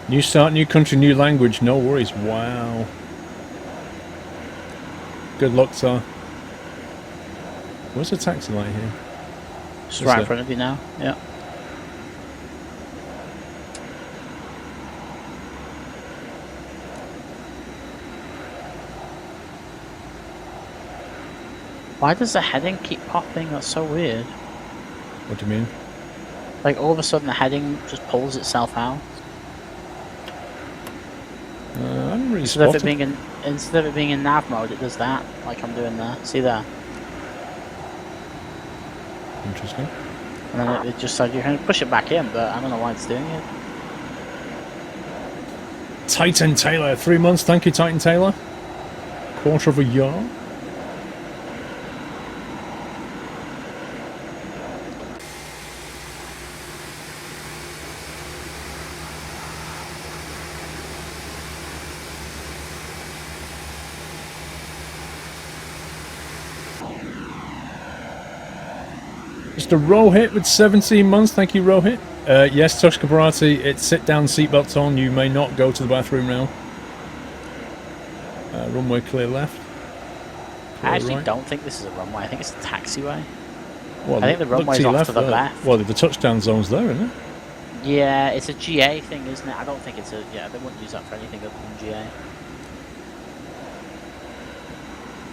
New start, new country, new language. No worries. Wow. Good luck, sir. Where's the taxi light here? Just Is right in it? front of you now. Yeah. Why does the heading keep popping? That's so weird. What do you mean? Like all of a sudden the heading just pulls itself out. I haven't really Instead of spotted. it being in nav mode, it does that, like I'm doing there. See there? Interesting. And then it just said you can push it back in, but I don't know why it's doing it. Titan Taylor, 3 months. Thank you, Titan Taylor. Quarter of a year. Mr. Rohit with 17 months. Thank you, Rohit. Yes, Tushka Parati, it's sit-down seatbelts on. You may not go to the bathroom now. Runway clear left. Clear I actually right. don't think this is a runway. I think it's a taxiway. Well, I think the look runway's to your off to the there. left. Well, the touchdown zone's there, isn't it? Yeah, it's a GA thing, isn't it? I don't think it's a... Yeah, they wouldn't use that for anything other than GA.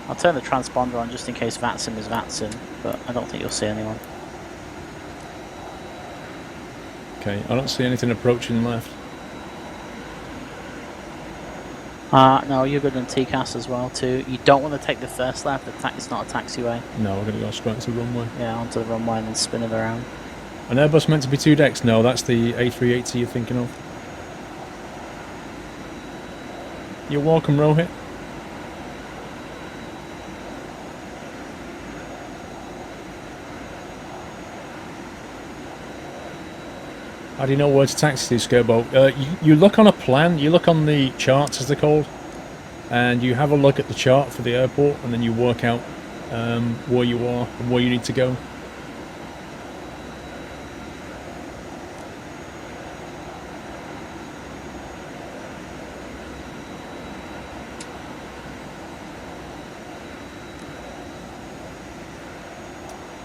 I'll turn the transponder on just in case Vatsim is Vatsim, but I don't think you'll see anyone. Okay, I don't see anything approaching left. No, you're good on TCAS as well too. You don't want to take the first left, it's not a taxiway. No, we're going to go straight to the runway. Yeah, onto the runway and then spin it around. An Airbus meant to be 2 decks? No, that's the A380 you're thinking of. You're welcome, Rohit. How do you know where to taxi to, Scareboat? You look on a plan, you look on the charts as they're called, and you have a look at the chart for the airport, and then you work out where you are and where you need to go.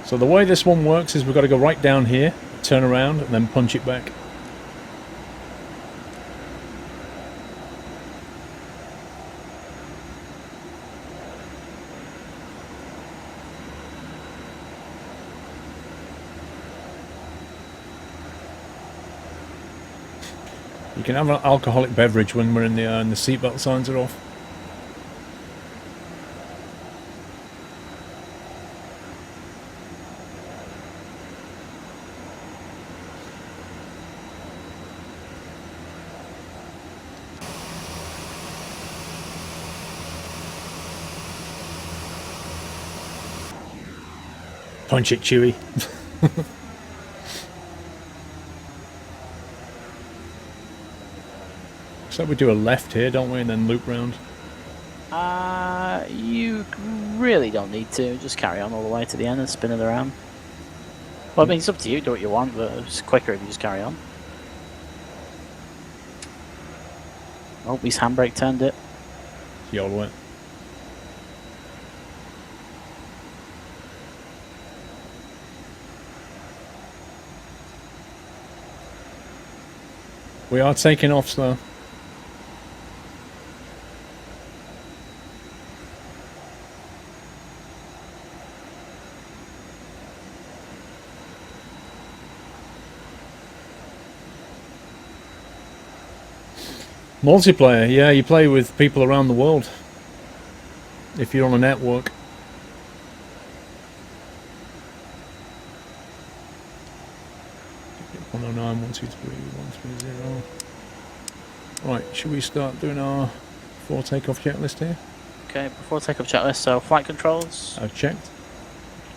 So the way this one works is we've got to go right down here, turn around, and then punch it back. You can have an alcoholic beverage when we're in the air and the seatbelt signs are off. Punch it, Chewie. So we do a left here, don't we, and then loop round. You really don't need to. Just carry on all the way to the end and spin it around. Well, I mean, it's up to you. Do what you want, but it's quicker if you just carry on. Oh, his handbrake turned it. The old way. We are taking off, sir. Multiplayer, yeah, you play with people around the world. If you're on a network. One 109, 123, 130. Right, should we start doing our before takeoff checklist here? Okay, before takeoff checklist, so flight controls. I've checked.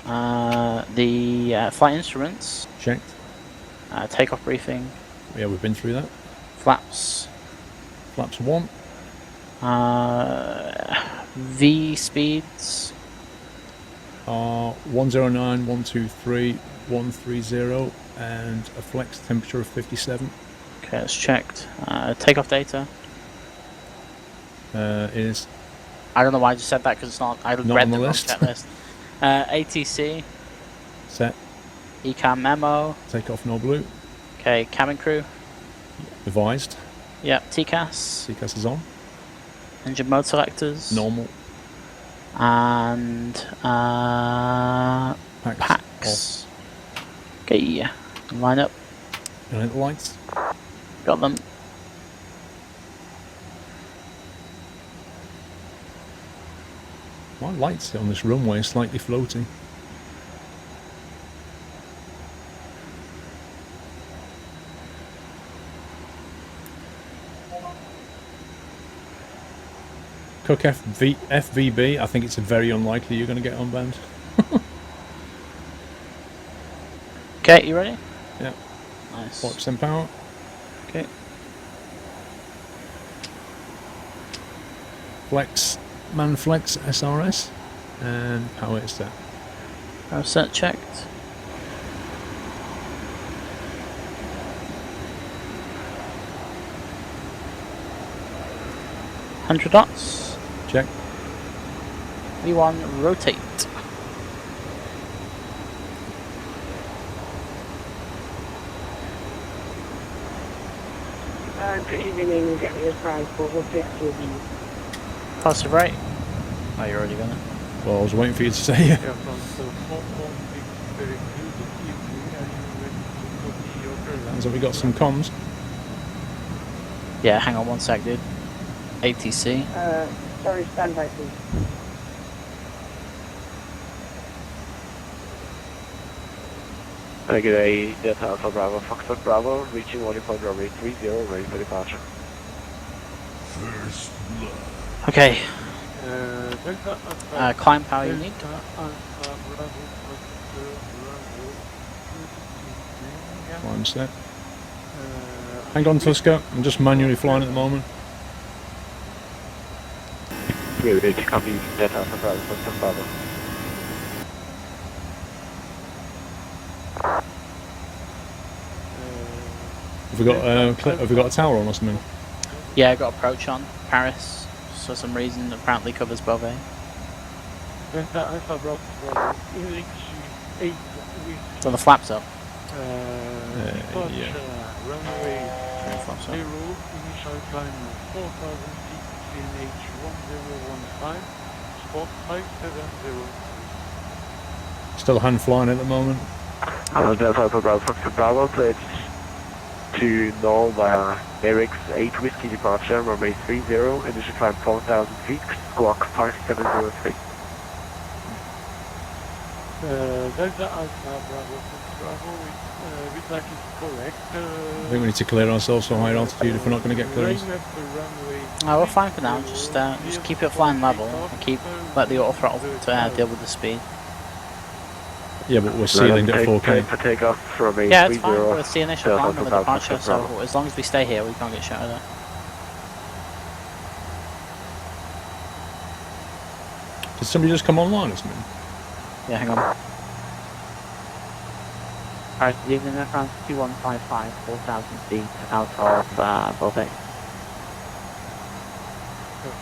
The flight instruments. Checked. Takeoff briefing. Yeah, we've been through that. Flaps. Flaps 1. V speeds. 109, 123, 130, and a flex temperature of 57. Okay, that's checked. Takeoff data. Is I don't know why I just said that because it's not. I Not read on the the wrong list. checklist. ATC. set. Ecam memo. Takeoff no blue. Okay, cabin crew. Advised. Yep, TCAS. TCAS is on. Engine mode selectors. Normal. And Packs. packs. Okay, line up. And lights. Got them. My lights on this runway are slightly floaty. Cook FVB, I think it's very unlikely you're going to get unbanned. Okay, you ready? Yeah. Nice. 40% power. Okay. Flex, man flex SRS. And power is set. Power set checked. $100 knots. Check. V1 rotate. Good evening, get me a prize for 150 of you. Positive right. Oh, you're already gonna. Well, I was waiting for you to say it. Yeah, from the 4.6 very good evening, are you ready to copy your program? So we got some comms. Yeah, hang on one sec, dude. ATC. Sorry, stand by please. Good day, Delta Alpha Bravo, Foxtrot Bravo, reaching Wallipod runway 30, ready for departure. Okay. Delta Alpha, Climb power you need. Delta Alpha Bravo, Foxtrot Bravo, yeah. One set. Hang on, Tusker. I'm just manually flying at the moment. Ready to copy Delta Alpha Bravo, Foxtrot Bravo. Have we got a tower on or something? Yeah, I got approach on. Paris. For some reason, apparently covers Beauvais. Delta Alpha Bravo, Bravo, English 8 with So the flaps up. departure, yeah. runway Flaps up. 0, initial climb 4000 feet, CNH 1015, spot 570. Still hand flying at the moment. Delta Alpha Bravo, Foxtrot Bravo, pledge to null via Mailbox 8 Whiskey departure, runway 30, initial climb 4000 feet, clock 5703. Delta Alpha Bravo, Bravo, we'd like it correct. I think we need to clear ourselves for higher altitude if we're not going to get clearance. Line up the runway. We're fine for now. Just keep it flying level and let the auto throttle to deal with the speed. Yeah, but we're sealing at 4K. For takeoff from a Yeah, it's fine. It's the initial Delta climb and the Alpha departure, Bravo. so as long as we stay here, we can't get shot at. Did somebody just come online or something? Yeah, hang on. Alright, good evening, Air France 2155, 4,000 feet out of Beauvais.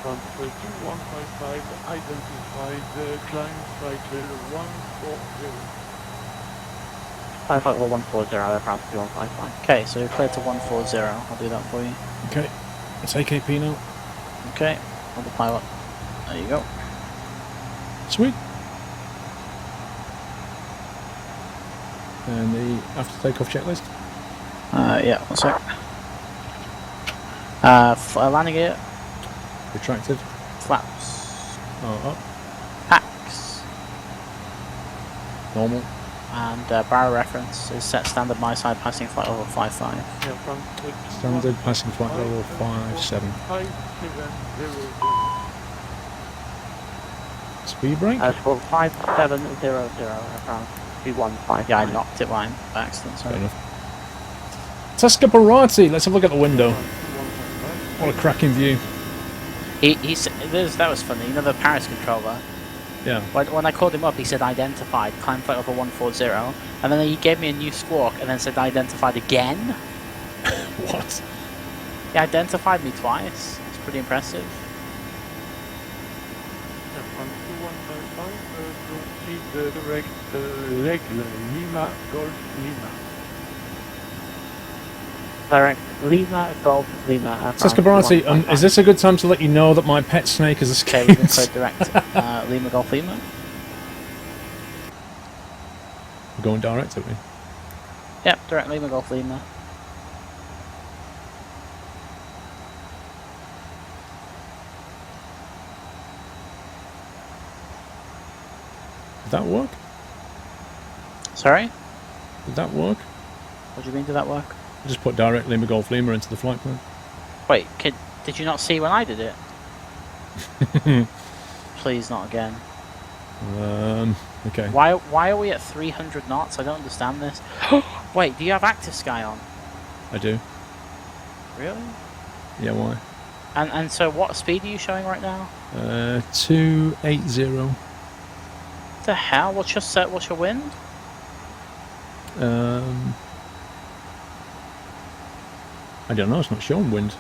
Front 2155, identified climb cycle 140. 55140, Air France 2155. Okay, so you're clear to 140. I'll do that for you. Okay, it's AKP now. Okay, autopilot. There you go. Sweet. And the after takeoff checklist. Yeah, one sec. Landing gear, Retracted. flaps, Oh, up. packs, Normal. and barrel reference is set standard my side passing flight level 55. Yeah, front Standard passing flight level 57. 5700. Speed brake. For 5700, Air France 2155. Yeah, I knocked it by accident, Fair sorry. enough. Tascaparati. Let's have a look at the window. What a cracking view. That was funny. You know the Paris controller? Yeah. When I called him up, he said identified, climb flight level 140, and then he gave me a new squawk and then said identified again. What? He identified me twice. It's pretty impressive. Air France 2155, proceed direct regular Lima Golf Lima. Direct Lima, Golf, Lima. Air France Says Cabrati, 2155. is this a good time to let you know that my pet snake has Okay, we've been escaped? cleared direct. Lima Golf Lima. We're going direct, are we? Yep, direct Lima Golf Lima. Did that work? Sorry? Did that work? What do you mean, did that work? I just put direct Lima Golf Lima into the flight plan. Wait, kid, did you not see when I did it? Please, not again. Okay. Why are we at 300 knots? I don't understand this. Wait, do you have Active Sky on? I do. Really? Yeah, why? And so what speed are you showing right now? 280. What the hell? What's your set? What's your wind? I don't know, it's not showing wind.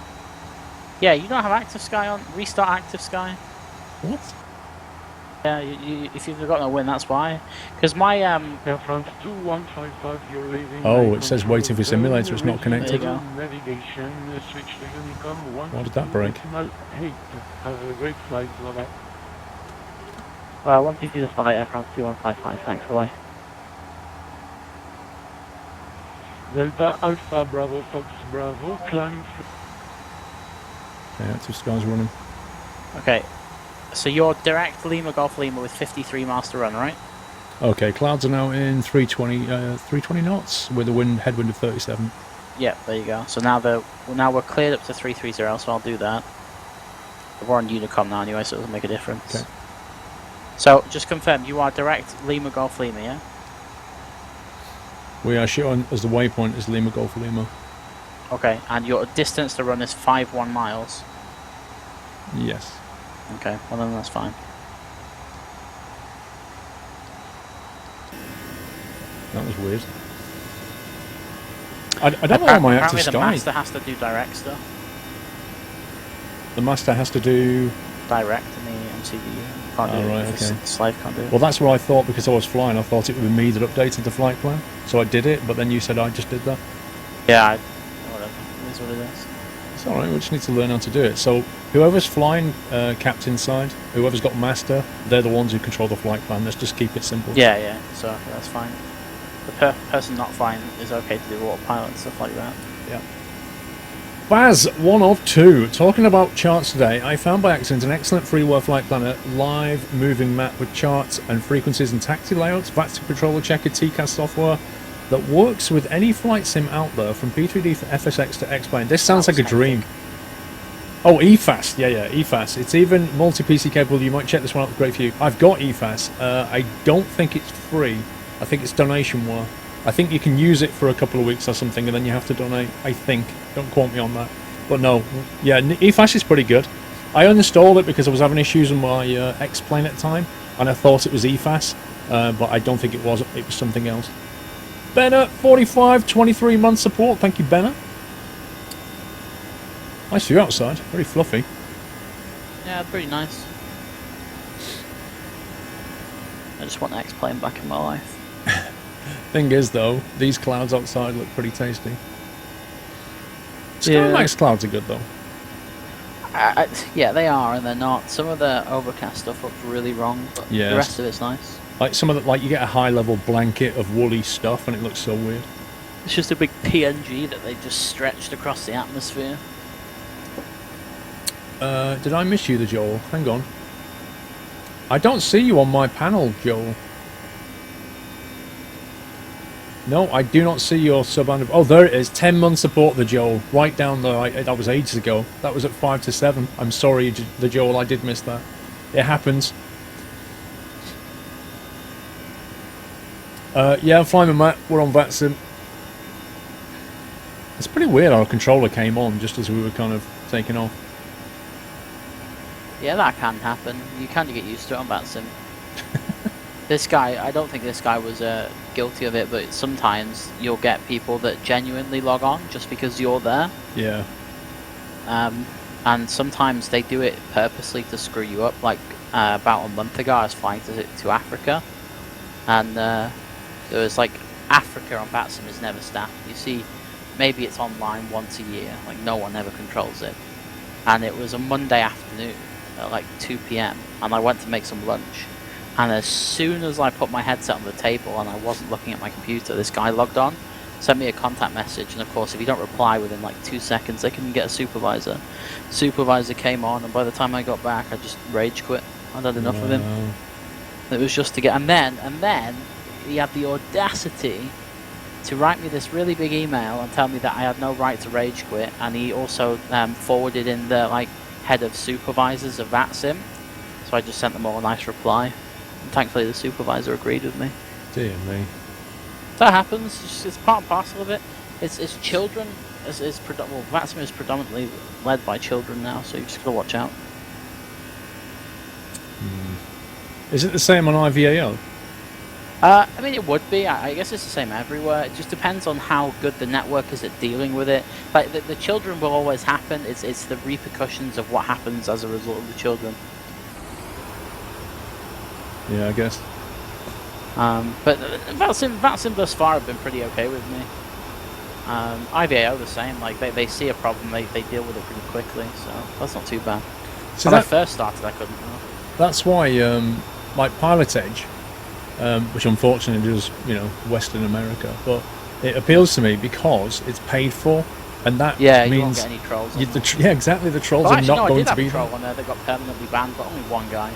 Yeah, you don't have Active Sky on. Restart Active Sky. What? Yeah, if you've got no wind, that's why. Because my Air France 2155, you're leaving. Oh, it says waiting for simulator, it's not connected. There you go. Navigation, switch to Unicom 1. Why did that break? 8. Have a great flight, bye-bye. Well, 150 to flight, Air France 2155. Thanks, bye. Delta Alpha Bravo Fox Bravo, climb. Okay, Active Sky's running. okay. So you're direct Lima Golf Lima with 53 miles to run, right? Okay, clouds are now in 320 knots with a headwind of 37. Yep, there you go. So now we're cleared up to 330, so I'll do that. We're on Unicom now anyway, so it doesn't make a difference. Okay. So just confirm, you are direct Lima Golf Lima, yeah? We are showing as the waypoint is Lima Golf Lima. Okay, and your distance to run is 51 miles. Yes. Okay, well then that's fine. That was weird. I don't know how my Active Apparently the Sky... master has to do direct stuff. The master has to do... Direct in the MCD. Can't do Oh, it. right, If okay. the slave can't do it. Well, that's what I thought because I was flying. I thought it would be me that updated the flight plan. So I did it, but then you said I just did that. Yeah, whatever. It is what it is. It's alright, we just need to learn how to do it. So whoever's flying captain side, whoever's got master, they're the ones who control the flight plan. Let's just keep it simple. Yeah, yeah. So that's fine. The person not flying is okay to do autopilot and stuff like that. Yeah. Baz, one of two. Talking about charts today, I found by accident an excellent freeware flight planner live moving map with charts and frequencies and taxi layouts, Vatsim controller checker, TCAS software that works with any flight sim out there from P3D for FSX to X-Plane. This sounds like a dream. Oh, EFAS. Yeah, EFAS. It's even multi-PC capable. You might check this one out. Great for you. I've got EFAS. I don't think it's free. I think it's donation-ware. I think you can use it for a couple of weeks or something, and then you have to donate. I think. Don't quote me on that. But no. Yeah, EFAS is pretty good. I uninstalled it because I was having issues on my X-Plane at the time, and I thought it was EFAS, but I don't think it was. It was something else. Benner, 45, 23 month support. Thank you, Benner. Nice view outside. Very fluffy. Yeah, pretty nice. I just want X-Plane back in my life. Thing is, though, these clouds outside look pretty tasty. Skymax clouds are good, though. Yeah, they are and they're not. Some of the overcast stuff looks really wrong, but Yes. the rest of it's nice. Like some of the, like you get a high-level blanket of woolly stuff, and it looks so weird. It's just a big PNG that they just stretched across the atmosphere. Did I miss you, the Joel? Hang on. I don't see you on my panel, Joel. No, I do not see your sub. Oh, there it is. 10-month support, the Joel. Right down there. That was ages ago. That was at 5 to 7. I'm sorry, the Joel. I did miss that. It happens. Yeah, I'm flying with Matt. We're on Vatsim. It's pretty weird our controller came on just as we were kind of taking off. Yeah, that can happen. You kind of get used to it on Vatsim. This guy, I don't think this guy was guilty of it, but sometimes you'll get people that genuinely log on just because you're there. Yeah. And sometimes they do it purposely to screw you up. Like about a month ago, I was flying to Africa, and there was like Africa on Vatsim is never staffed. You see, maybe it's online once a year. Like no one ever controls it. And it was a Monday afternoon at like 2 p.m. and I went to make some lunch. And as soon as I put my headset on the table and I wasn't looking at my computer, this guy logged on, sent me a contact message, and of course if you don't reply within like 2 seconds, they can get a supervisor. Supervisor came on, and by the time I got back, I just rage quit. I'd had enough of him. It was just to get, and then he had the audacity to write me this really big email and tell me that I had no right to rage quit, and he also forwarded in the like head of supervisors of Vatsim, so I just sent them all a nice reply. And thankfully the supervisor agreed with me. Dear me. That happens. It's part and parcel of it. It's children. Well, Vatsim is predominantly led by children now, so you just gotta watch out. Is it the same on IVAO? I mean, it would be. I guess it's the same everywhere. It just depends on how good the network is at dealing with it. Like the children will always happen. It's the repercussions of what happens as a result of the children. Yeah, I guess. But Vatsim thus far have been pretty okay with me. IVAO the same. Like they see a problem, they deal with it pretty quickly. So that's not too bad. So when I first started, I couldn't. That's why, like Pilot Edge, which unfortunately is, Western America, but it appeals to me because it's paid for, and that you won't means get any trolls. yeah, exactly. The trolls are not going to be I did have a troll on there that got permanently banned, but only one guy.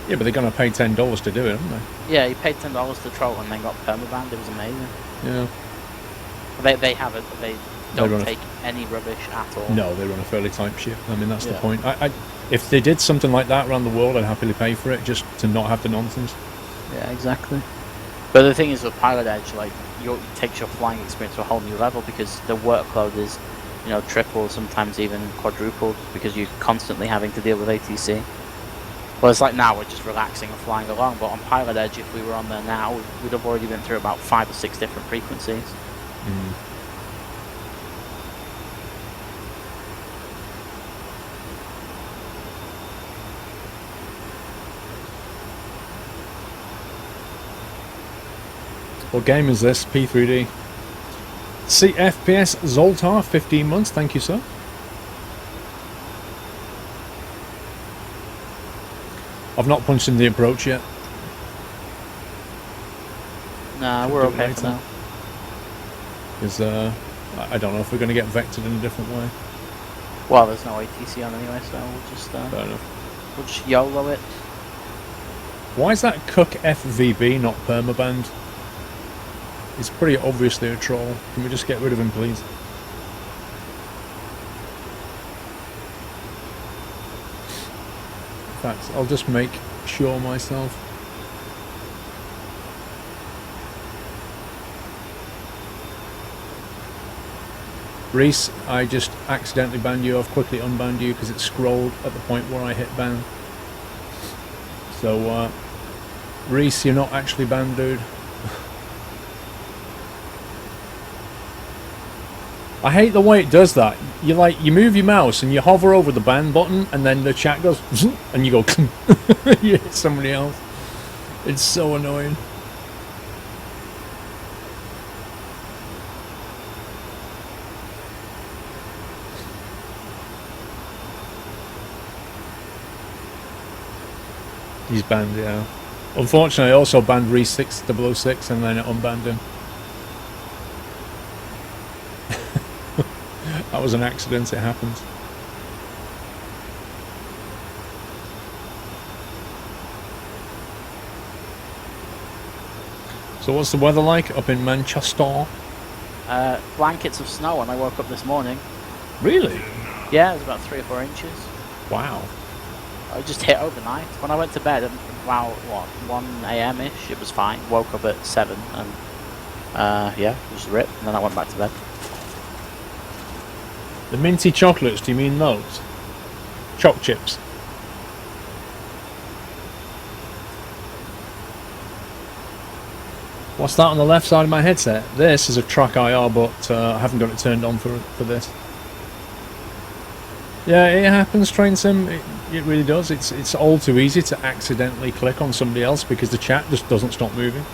Yeah, but they're going to pay $10 to do it, aren't they? Yeah, he paid $10 to troll and then got permabanned. It was amazing. Yeah. They don't take any rubbish at all. No, they run a fairly tight ship. I mean, that's the Yeah. point. If they did something like that around the world, I'd happily pay for it, just to not have the nonsense. Yeah, exactly. But the thing is with Pilot Edge, like, it takes your flying experience to a whole new level because the workload is, triple, sometimes even quadrupled, because you're constantly having to deal with ATC. Well, it's like now we're just relaxing and flying along, but on Pilot Edge, if we were on there now, we'd have already been through about 5 or 6 different frequencies. What game is this? P3D. CFPS Zoltar, 15 months. Thank you, sir. I've not punched in the approach yet. Nah, we're okay for now. Because I don't know if we're going to get vectored in a different way. Well, there's no ATC on anyway, so we'll just Fair enough. we'll just YOLO it. Why is that Cook FVB not permabanned? He's pretty obviously a troll. Can we just get rid of him, please? In fact, I'll just make sure myself. Reese, I just accidentally banned you. I've quickly unbanned you because it scrolled at the point where I hit ban. So, Reese, you're not actually banned, dude. I hate the way it does that. You move your mouse and you hover over the ban button, and then the chat goes, and you go, you hit somebody else. It's so annoying. He's banned, yeah. Unfortunately, I also banned Re6 and then it unbanned him. That was an accident, it happens. So what's the weather like up in Manchester? Blankets of snow when I woke up this morning. Really? Yeah, it was about 3 or 4 inches. Wow. I just hit overnight. When I went to bed at about, 1 a.m.-ish, it was fine. Woke up at 7 and, yeah, just ripped, and then I went back to bed. The minty chocolates, do you mean those? Choc chips. What's that on the left side of my headset? This is a track IR, but I haven't got it turned on for this. Yeah, it happens, Train Sim. It really does. It's all too easy to accidentally click on somebody else because the chat just doesn't stop moving.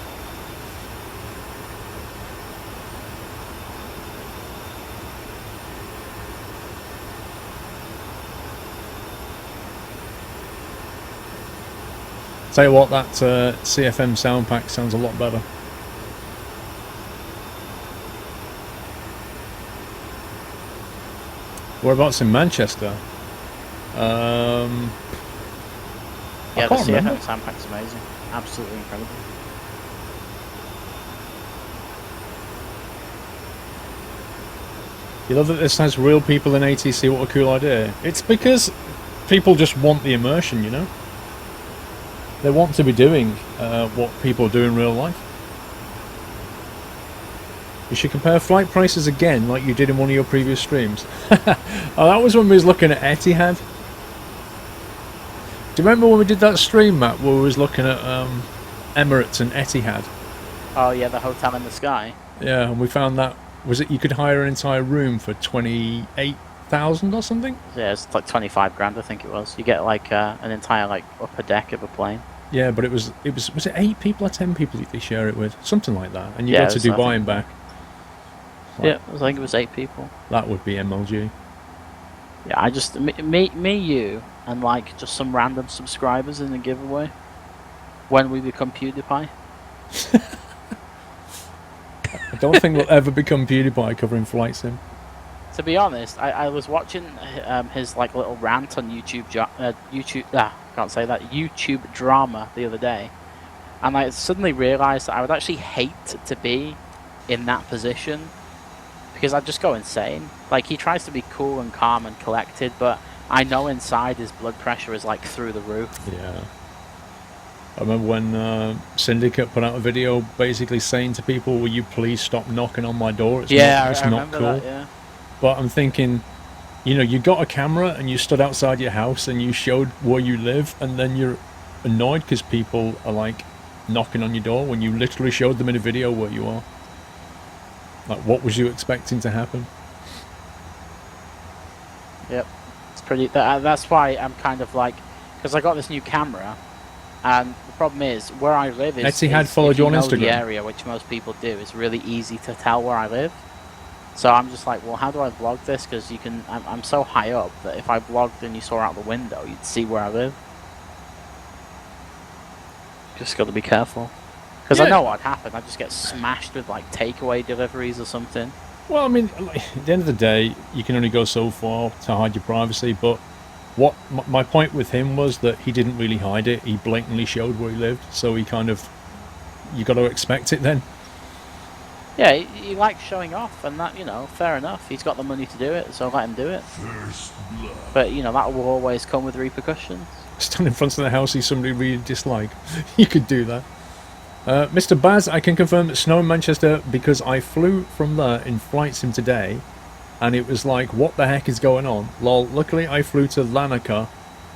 Tell you what, that CFM sound pack sounds a lot better. Whereabouts in Manchester? Yeah, I the can't remember. CFM sound pack's amazing. Absolutely incredible. You love that this has real people in ATC. What a cool idea. It's because people just want the immersion, you know? They want to be doing what people do in real life. You should compare flight prices again like you did in one of your previous streams. Oh, that was when we was looking at Etihad. Do you remember when we did that stream, Matt, where we was looking at Emirates and Etihad? Oh yeah, the hotel in the sky. Yeah, and we found that, was it you could hire an entire room for 28,000 or something? Yeah, it's like 25 grand, I think it was. You get like an entire like upper deck of a plane. Yeah, but was it 8 people or 10 people that they share it with? Something like that. And you Yeah, go to it was, I Dubai think, and back. Yeah, I think it was 8 people. That would be MLG. Yeah, I just me, you, and like just some random subscribers in the giveaway when we become PewDiePie. I don't think we'll ever become PewDiePie covering flight sim. To be honest, I was watching his like little rant on YouTube can't say that, YouTube drama the other day, and I suddenly realised that I would actually hate to be in that position because I'd just go insane. Like, he tries to be cool and calm and collected, but I know inside his blood pressure is like through the roof. Yeah. I remember when Syndicate put out a video basically saying to people, will you please stop knocking on my door? It's I not remember cool. that, yeah. But I'm thinking, you know, you got a camera and you stood outside your house and you showed where you live, and then you're annoyed because people are like knocking on your door when you literally showed them in a video where you are. Like, what was you expecting to happen? Yep, it's pretty. That's why I'm kind of like, because I got this new camera, and the problem is where I live is. Etihad followed you on Instagram. The area, which most people do, it's really easy to tell where I live. So I'm just like, well, how do I vlog this? Because you can. I'm so high up that if I vlogged and you saw out the window, you'd see where I live. Just got to be careful. Because I know what'd happen. I'd just get smashed with like takeaway deliveries or something. Well, I mean, like, at the end of the day, you can only go so far to hide your privacy, but what my point with him was that he didn't really hide it. He blatantly showed where he lived, so he kind of, you got to expect it then. Yeah, he likes showing off, and that, you know, fair enough. He's got the money to do it, so let him do it. But, you know, that will always come with repercussions. Stand in front of the house, see somebody really dislike. You could do that. Mr. Baz, I can confirm that snow in Manchester because I flew from there in flight sim today, and it was like, what the heck is going on? Lol, luckily I flew to Lanarka,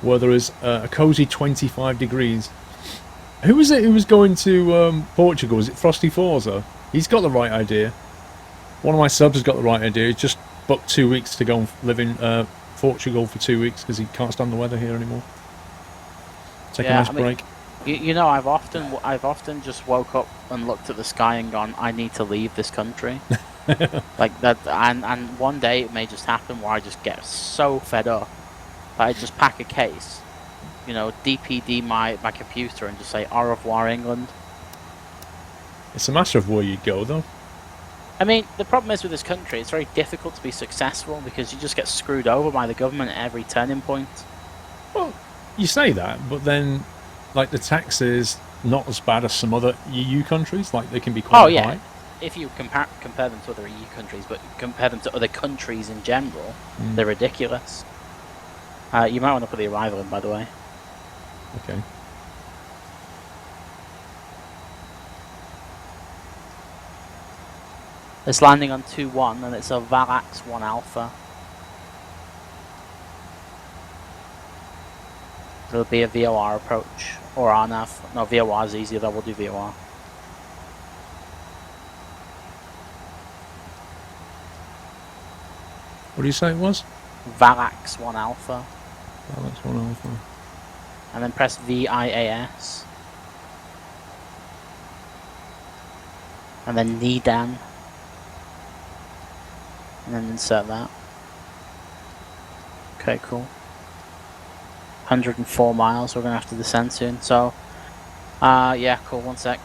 where there is a cozy 25 degrees. Who was it who was going to Portugal? Was it Frosty Forza? He's got the right idea. One of my subs has got the right idea. He's just booked 2 weeks to go and live in Portugal for 2 weeks because he can't stand the weather here anymore. Take a nice break. You know, I've often just woke up and looked at the sky and gone, I need to leave this country. Like that, and one day it may just happen where I just get so fed up that I just pack a case, you know, DPD my computer and just say au revoir England. It's a matter of where you go, though. I mean, the problem is with this country, it's very difficult to be successful because you just get screwed over by the government at every turning point. Well, you say that, but then, like, the tax is not as bad as some other EU countries. Like, they can be quite high. If you compare them to other EU countries, but compare them to other countries in general, they're ridiculous. You might want to put the arrival in, by the way. Okay. It's landing on 2-1, and it's a Valax 1 Alpha. It'll be a VOR approach, or RNAV. No, VOR is easier, though we'll do VOR. What do you say it was? Valax 1 Alpha. Oh, that's 1 alpha. And then press VIAS. And then Nidan. And then insert that. Okay, cool. 104 miles we're going to have to descend soon. So, yeah, cool. 1 sec.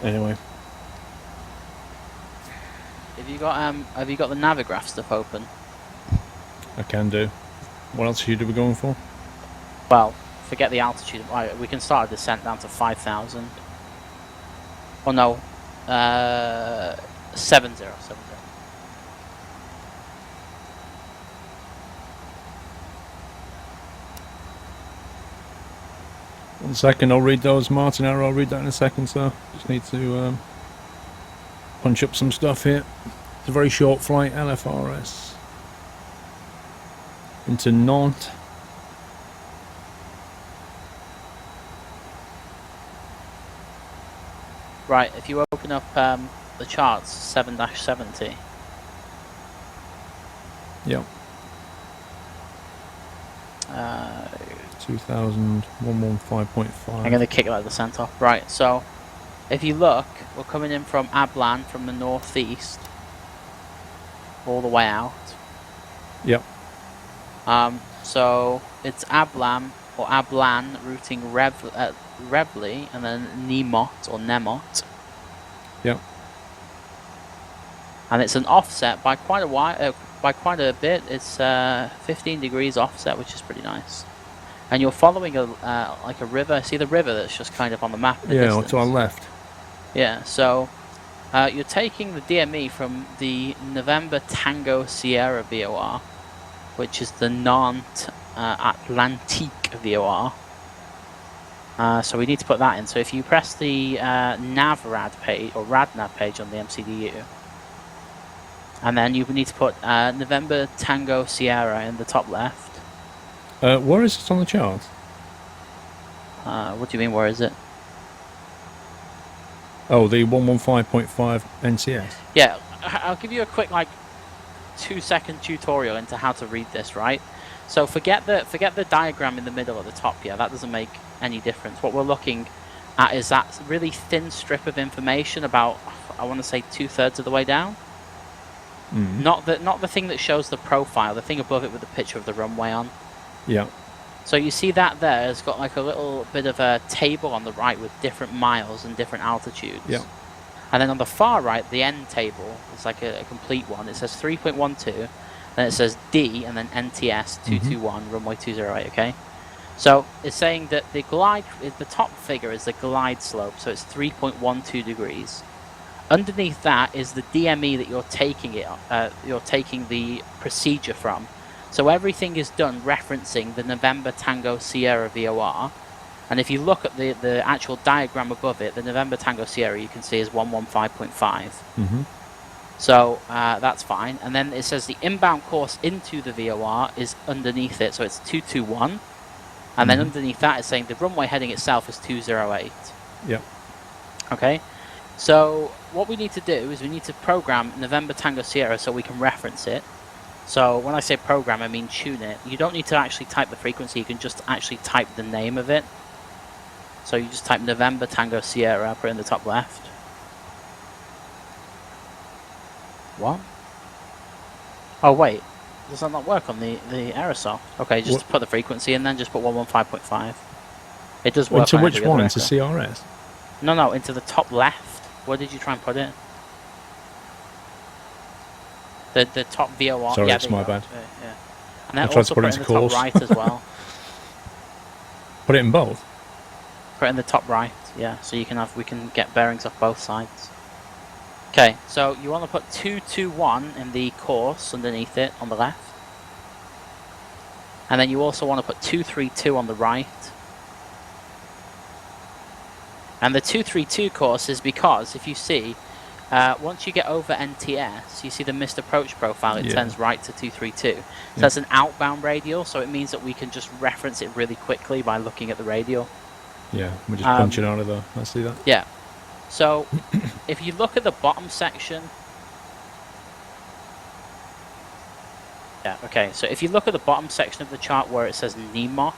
Anyway. Have you got the Navigraph stuff open? I can do. What altitude are we going for? Well, forget the altitude. Right, we can start a descent down to 5,000. Oh no, 70. One second, I'll read those, Martin. I'll read that in a second, sir. Just need to punch up some stuff here. It's a very short flight, LFRS. Into Nantes. Right, if you open up the charts, 7-70. Yep. 2115.5. I'm going to kick that descent off. Right, so if you look, we're coming in from Ablan from the northeast all the way out. Yep. So it's Ablam or Ablan routing Revly and then Nemot or Nemot. Yep. And it's an offset by quite a while, by quite a bit. It's 15 degrees offset, which is pretty nice. And you're following a like a river. See the river that's just kind of on the map in the Yeah, distance? to our left. Yeah, so you're taking the DME from the November Tango Sierra VOR, which is the Nantes Atlantique VOR. So we need to put that in. So if you press the NavRad page or RadNav page on the MCDU, and then you need to put November Tango Sierra in the top left. Where is it on the chart? What do you mean, where is it? Oh, the 115.5 NCS. Yeah, I'll give you a quick 2-second tutorial into how to read this, right? So forget the diagram in the middle at the top here. That doesn't make any difference. What we're looking at is that really thin strip of information about, I want to say 2/3 of the way down. Mm. Not the thing that shows the profile, the thing above it with the picture of the runway on. Yeah. So you see that there has got like a little bit of a table on the right with different miles and different altitudes. Yeah. And then on the far right, the end table is like a complete one. It says 3.12, then it says D, and then NTS 221, runway 208, okay? So it's saying that the top figure is the glide slope, so it's 3.12 degrees. Underneath that is the DME that you're taking the procedure from. So everything is done referencing the November Tango Sierra VOR. And if you look at the actual diagram above it, the November Tango Sierra you can see is 115.5. Mm-hmm. So that's fine. And then it says the inbound course into the VOR is underneath it, so it's 221. And then underneath that it's saying the runway heading itself is 208. Yep. Okay. So what we need to do is we need to program November Tango Sierra so we can reference it. So when I say program, I mean tune it. You don't need to actually type the frequency, you can just actually type the name of it. So you just type November Tango Sierra, put it in the top left. What? Oh wait, does that not work on the aerosol? Okay, just put the frequency and then just put 115.5. It does work. Into which one? Into CRS? No, into the top left. Where did you try and put it? The top VOR. Sorry, yeah, it's my bad. Yeah. And then I tried also to put it in into the course. top right as well. Put it in both? Put it in the top right, yeah, so we can get bearings off both sides. Okay, so you want to put 221 in the course underneath it on the left. And then you also want to put 232 on the right. And the 232 course is because, if you see, once you get over NTS, you see the missed approach profile, it turns right to 232. So that's an outbound radial, so it means that we can just reference it really quickly by looking at the radial. Yeah, we're just punching out of there. I see that. Yeah. So, if you look at the bottom section... Yeah, okay, so if you look at the bottom section of the chart where it says NEMOT...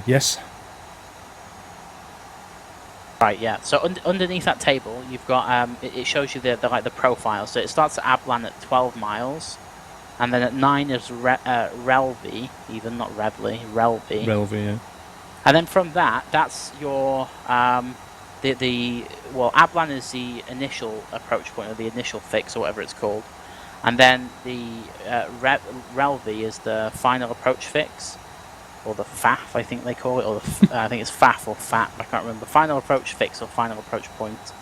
Yes. Right, yeah. So underneath that table, you've got it shows you the profile. So it starts at Ablan at 12 miles, and then at 9 is Relvi, even not Revly, Relvi. Relvi, yeah. And then from that, that's your well, Ablan is the initial approach point or the initial fix or whatever it's called, and then the Relvi is the final approach fix. Or the FAF, I think they call it, or I think it's FAF or FAP, I can't remember. Final approach fix or final approach point.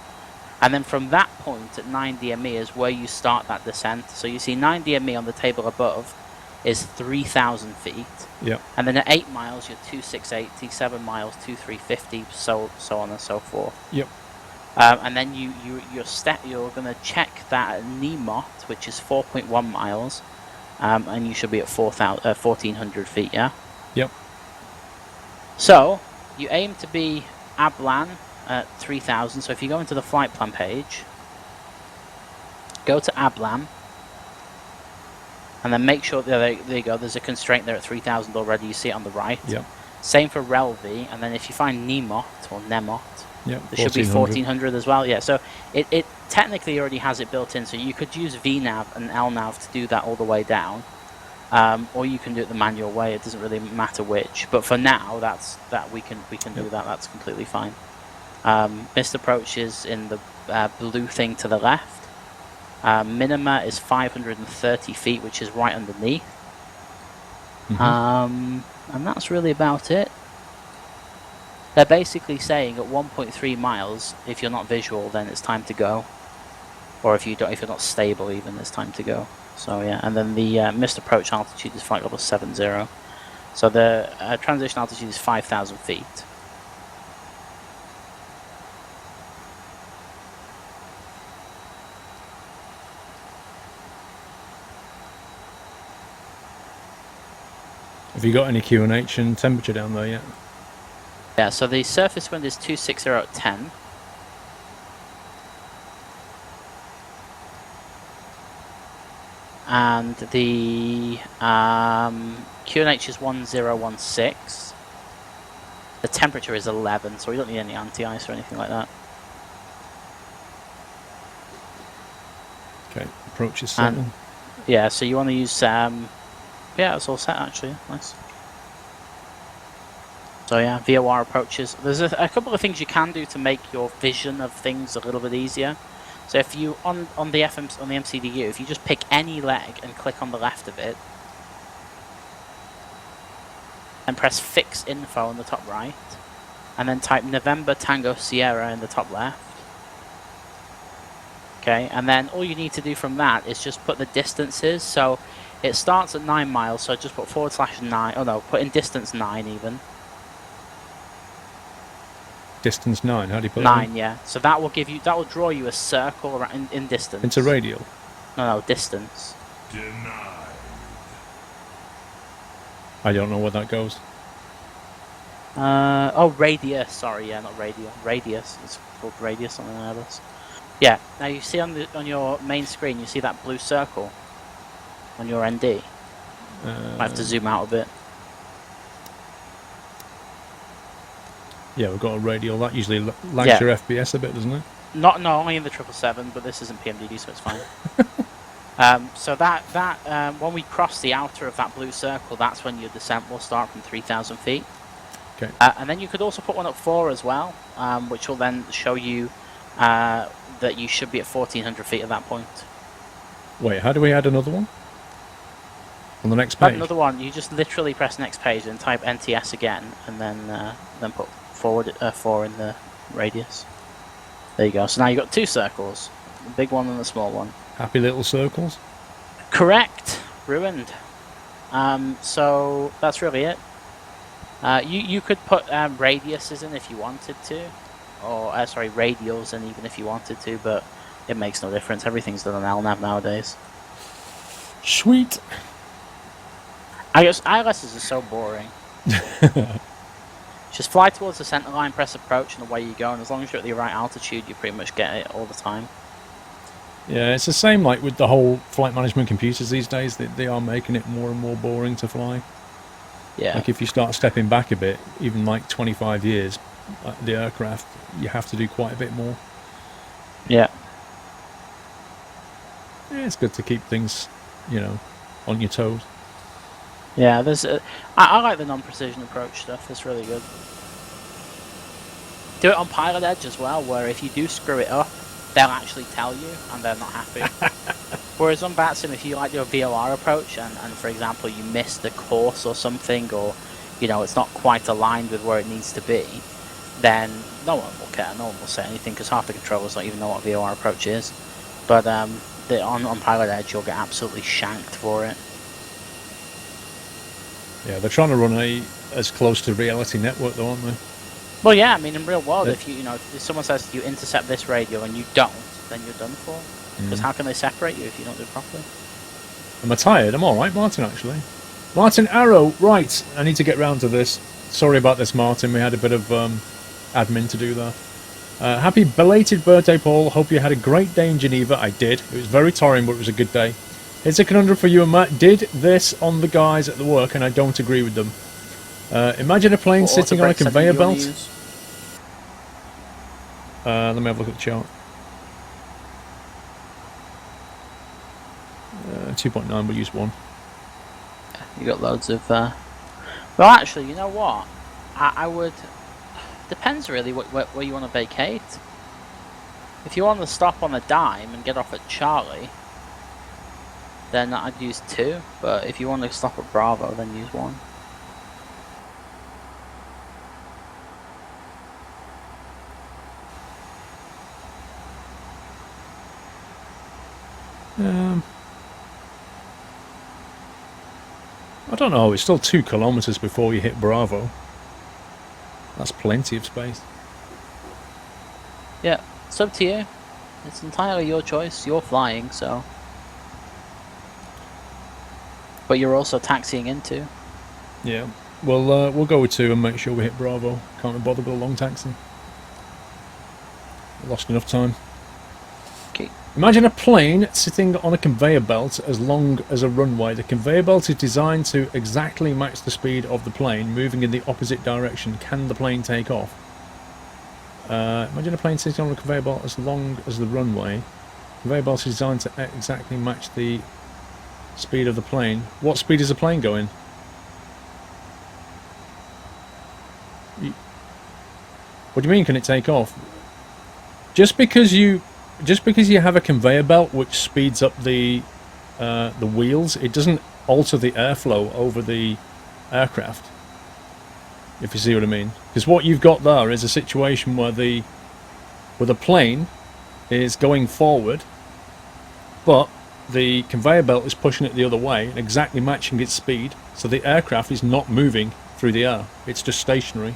And then from that point at 9 DME is where you start that descent. So you see 9 DME on the table above is 3,000 feet. Yeah. And then at 8 miles, you're 2,680, 7 miles, 2,350, so on and so forth. Yep. And then you're going to check that at NEMOT, which is 4.1 miles, and you should be at 1,400 feet, yeah? Yep. So, you aim to be Ablan at 3,000. So if you go into the flight plan page, go to Ablan, and then make sure, there you go, there's a constraint there at 3,000 already, you see it on the right. Yep. Same for Relvi, and then if you find NEMOT, or NEMOT, yep. there should be 1,400 as well. Yeah, so it technically already has it built in, so you could use VNAV and LNAV to do that all the way down. Or you can do it the manual way. It doesn't really matter which. But for now, we can do that. That's completely fine. Missed approach is in the blue thing to the left. Minima is 530 feet, which is right underneath. And that's really about it. They're basically saying at 1.3 miles, if you're not visual, then it's time to go. Or if you're not stable, even, it's time to go. So yeah, and then the missed approach altitude is flight level 70. So the transition altitude is 5,000 feet. Have you got any QNH and temperature down there yet? Yeah, so the surface wind is 260 at 10. And the QNH is 1016. The temperature is 11, so we don't need any anti-ice or anything like that. Okay, approach is set. Yeah, so you want to use yeah, it's all set actually. Nice. So yeah, VOR approaches. There's a couple of things you can do to make your vision of things a little bit easier. So if you on the MCDU, if you just pick any leg and click on the left of it, and press Fix Info in the top right, and then type November Tango Sierra in the top left. Okay, and then all you need to do from that is just put the distances. So it starts at 9 miles, so just put /9. Oh no, put in distance 9 even. Distance 9. How do you put 9, that? yeah. So that will draw you a circle around in distance. It's a radial. No, distance. Denied. I don't know where that goes. Oh, radius. Sorry, yeah, not radial. Radius. It's called radius on an Airbus. Yeah. Now you see on your main screen, you see that blue circle on your ND. Might have to zoom out a bit. Yeah, we've got a radial. That usually lags your FPS a bit, doesn't it? No, only in the 777, but this isn't PMDD, so it's fine. So that when we cross the outer of that blue circle, that's when your descent will start from 3,000 feet. Okay. And then you could also put one at 4 as well, which will then show you that you should be at 1,400 feet at that point. Wait, how do we add another one? On the next page? Another one, you just literally press next page and type NTS again, and then put forward 4 in the radius. There you go. So now you've got 2 circles, the big one and the small one. Happy little circles? Correct. Ruined. So that's really it. You could put radiuses in if you wanted to, or sorry, radials in even if you wanted to, but it makes no difference. Everything's done on LNAV nowadays. Sweet. I guess ILSs are so boring. Just fly towards the center line, press approach, and away you go. And as long as you're at the right altitude, you pretty much get it all the time. Yeah, it's the same like with the whole flight management computers these days. They are making it more and more boring to fly. Yeah. Like if you start stepping back a bit, even like 25 years, the aircraft, you have to do quite a bit more. Yeah. Yeah, it's good to keep things, you know, on your toes. Yeah, I like the non-precision approach stuff. It's really good. Do it on Pilot Edge as well, where if you do screw it up, they'll actually tell you, and they're not happy. Whereas on Vatsim, if you like your VOR approach, and for example you miss the course or something, or you know it's not quite aligned with where it needs to be, then no one will care, no one will say anything, because half the controllers don't even know what VOR approach is. But on Pilot Edge, you'll get absolutely shanked for it. Yeah, they're trying to run as close to reality network though, aren't they? Well, yeah, I mean, in real world, Yeah. if if someone says you intercept this radio and you don't, then you're done for. Because how can they separate you if you don't do it properly? Am I tired? I'm alright, Martin, actually. Martin Arrow, right, I need to get round to this. Sorry about this, Martin, we had a bit of admin to do there. Happy belated birthday, Paul. Hope you had a great day in Geneva. I did. It was very tiring, but it was a good day. Here's a conundrum for you and Matt. Did this on the guys at the work, and I don't agree with them. Imagine a plane sitting on a conveyor belt. Let me have a look at the chart. 2.9, we'll use 1. You got loads of. Well, actually, you know what? I would. Depends really where you want to vacate. If you want to stop on a dime and get off at Charlie, then I'd use 2. But if you want to stop at Bravo, then use 1. I don't know, it's still 2 kilometers before you hit Bravo. That's plenty of space. Yeah, it's up to you. It's entirely your choice. You're flying, so. But you're also taxiing into. Yeah, we'll go with 2 and make sure we hit Bravo. Can't be bothered with a long taxi. Lost enough time. Okay. Imagine a plane sitting on a conveyor belt as long as a runway. The conveyor belt is designed to exactly match the speed of the plane, moving in the opposite direction. Can the plane take off? Imagine a plane sitting on a conveyor belt as long as the runway. The conveyor belt is designed to exactly match the speed of the plane. What speed is the plane going? What do you mean, can it take off? Just because you have a conveyor belt which speeds up the wheels, it doesn't alter the airflow over the aircraft. If you see what I mean, because what you've got there is a situation where the plane is going forward, but the conveyor belt is pushing it the other way and exactly matching its speed, so the aircraft is not moving through the air; it's just stationary.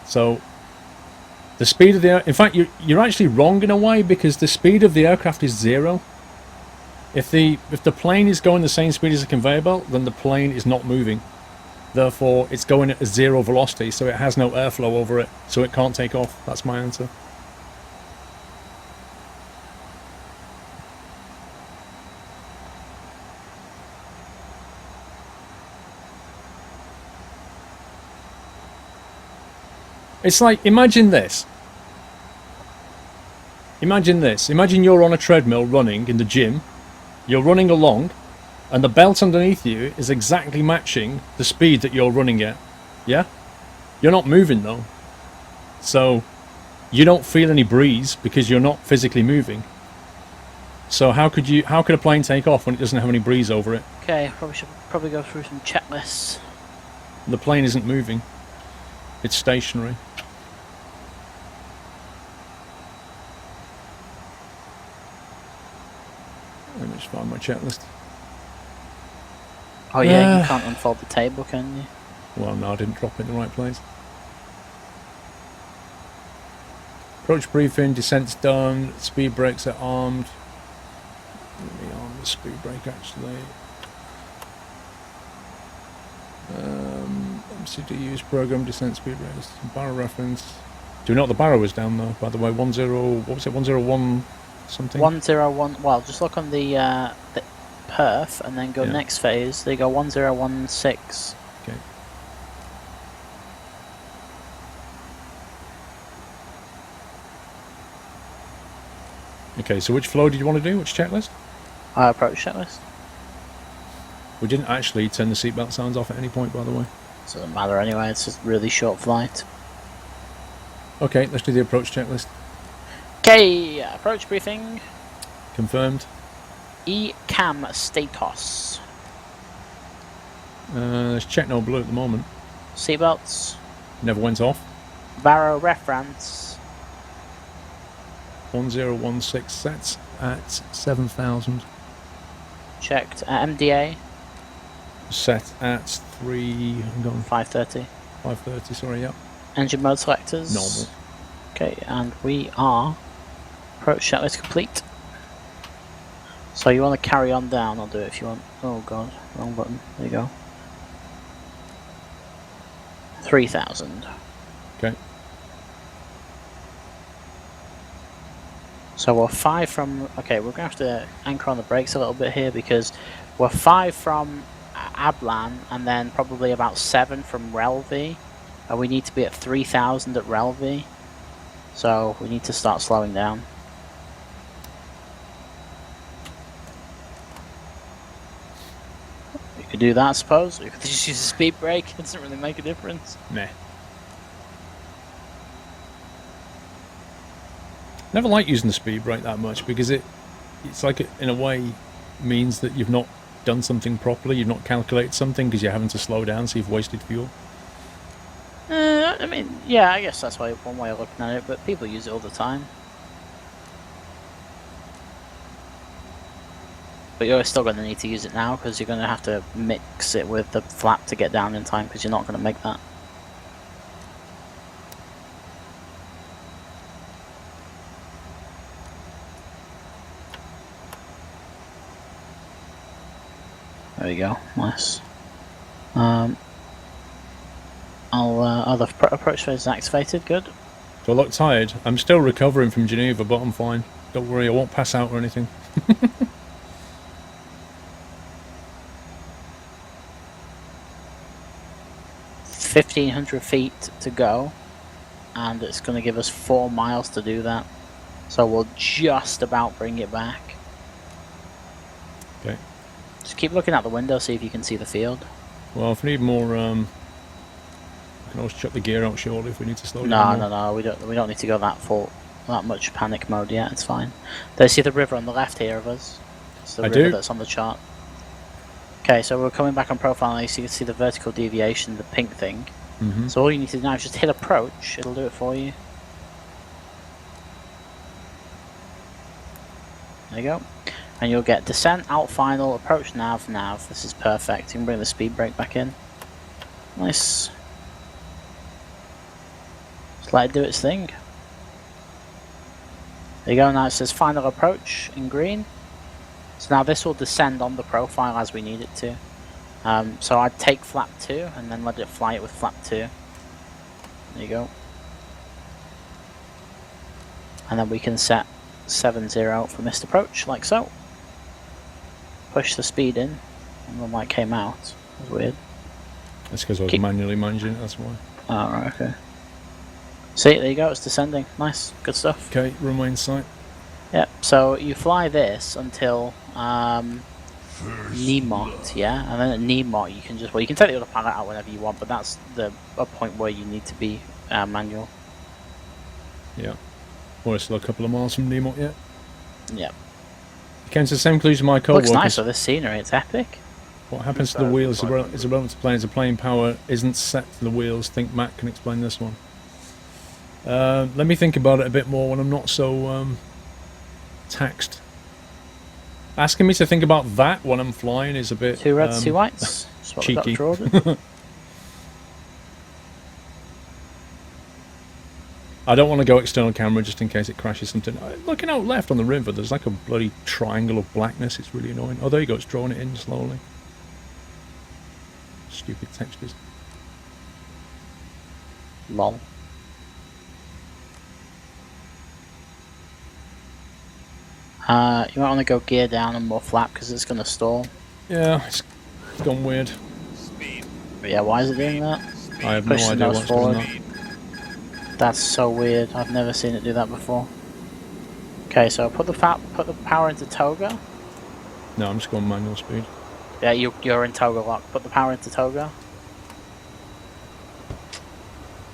So the speed of the in fact, you're actually wrong in a way, because the speed of the aircraft is 0. If the plane is going the same speed as a conveyor belt, then the plane is not moving. Therefore, it's going at a 0 velocity, so it has no airflow over it, so it can't take off. That's my answer. It's like, imagine this. Imagine this. Imagine you're on a treadmill running in the gym. You're running along, and the belt underneath you is exactly matching the speed that you're running at. Yeah? You're not moving though. So you don't feel any breeze because you're not physically moving. So how could a plane take off when it doesn't have any breeze over it? Okay, should probably go through some checklists. The plane isn't moving. It's stationary. Let me just find my checklist. Oh yeah, you can't unfold the table, can you? Well, no, I didn't drop it in the right place. Approach briefing, descent's done, speed brakes are armed. Let me arm the speed brake actually. MCD use program, descent speed brakes, barrel reference. Do you know what the barrel was down though, by the way? 10, what was it, 101 something? 101, well, just look on the perf and then go Yeah. next phase. They go 1016. Okay. Okay, so which flow did you want to do? Which checklist? Approach checklist. We didn't actually turn the seatbelt sounds off at any point, by the way. Doesn't matter anyway, it's a really short flight. Okay, let's do the approach checklist. Okay, approach briefing. Confirmed. E-cam status. Let's check no blue at the moment. Seatbelts. Never went off. Varo reference. 1016 sets at 7,000. Checked. MDA. Set at 530. 530, sorry, yep. Engine mode selectors. Normal. Okay, and we are approach checklist complete. So you want to carry on down, I'll do it if you want. Oh god, wrong button. There you go. 3,000. Okay. So we're 5 from... Okay, we're going to have to anchor on the brakes a little bit here because we're 5 from Ablan and then probably about 7 from Relv. And we need to be at 3,000 at Relv. So we need to start slowing down. You could do that, I suppose. Or you could just use a speed brake. It doesn't really make a difference. Meh. Never like using the speed brake that much because it's like it, in a way, means that you've not done something properly, you've not calculated something because you're having to slow down, so you've wasted fuel. I mean, yeah, I guess that's one way of looking at it, but people use it all the time. But you're still going to need to use it now because you're going to have to mix it with the flap to get down in time because you're not going to make that. There we go, nice. The approach phase is activated, good. Do I look tired? I'm still recovering from Geneva, but I'm fine. Don't worry, I won't pass out or anything. 1,500 feet to go, and it's going to give us 4 miles to do that. So we'll just about bring it back. Okay. Just keep looking out the window, see if you can see the field. Well, if we need more, I can always chuck the gear out shortly if we need to slow No, down. no, we don't need to go that much panic mode yet. It's fine. Do you see the river on the left here of us? It's the I river do. that's on the chart. Okay, so we're coming back on profile now, so you can see the vertical deviation, the pink thing. Mm-hmm. So all you need to do now is just hit approach. It'll do it for you. There you go. And you'll get descent, out final, approach nav, nav. This is perfect. You can bring the speed brake back in. Nice. Just let it do its thing. There you go, now it says final approach in green. So now this will descend on the profile as we need it to. So I'd take flap 2 and then let it fly it with flap 2. There you go. And then we can set 7-0 for missed approach, like so. Push the speed in, and then that came out. That was weird. That's because I was manually managing it, that's why. Oh, right, okay. See, there you go, it's descending. Nice, good stuff. Okay, runway in sight. Yep, so you fly this until Nemot, yeah? And then at Nemot you can just, well, you can take the autopilot out whenever you want, but that's a point where you need to be manual. Yeah. We're still a couple of miles from Nemot yet. Yep. Again, it's the same clues to my co-workers. Looks nice with this scenery, it's epic. What happens to the wheels is irrelevant to planes. The plane power isn't set to the wheels. Think Matt can explain this one. Let me think about it a bit more when I'm not so taxed. Asking me to think about that when I'm flying is a bit 2 reds, 2 whites. Just what we got cheeky. ordered. I don't want to go external camera just in case it crashes something. Looking out left on the river, there's like a bloody triangle of blackness. It's really annoying. Oh, there you go. It's drawing it in slowly. Stupid textures. Lol. You might want to go gear down and more flap because it's going to stall. Yeah, it's gone weird. But yeah, why is it doing that? I have no Push the idea nose what's doing forward. that. That's so weird. I've never seen it do that before. Okay, so put the power into toga. No, I'm just going manual speed. Yeah, you're in toga lock. Put the power into toga.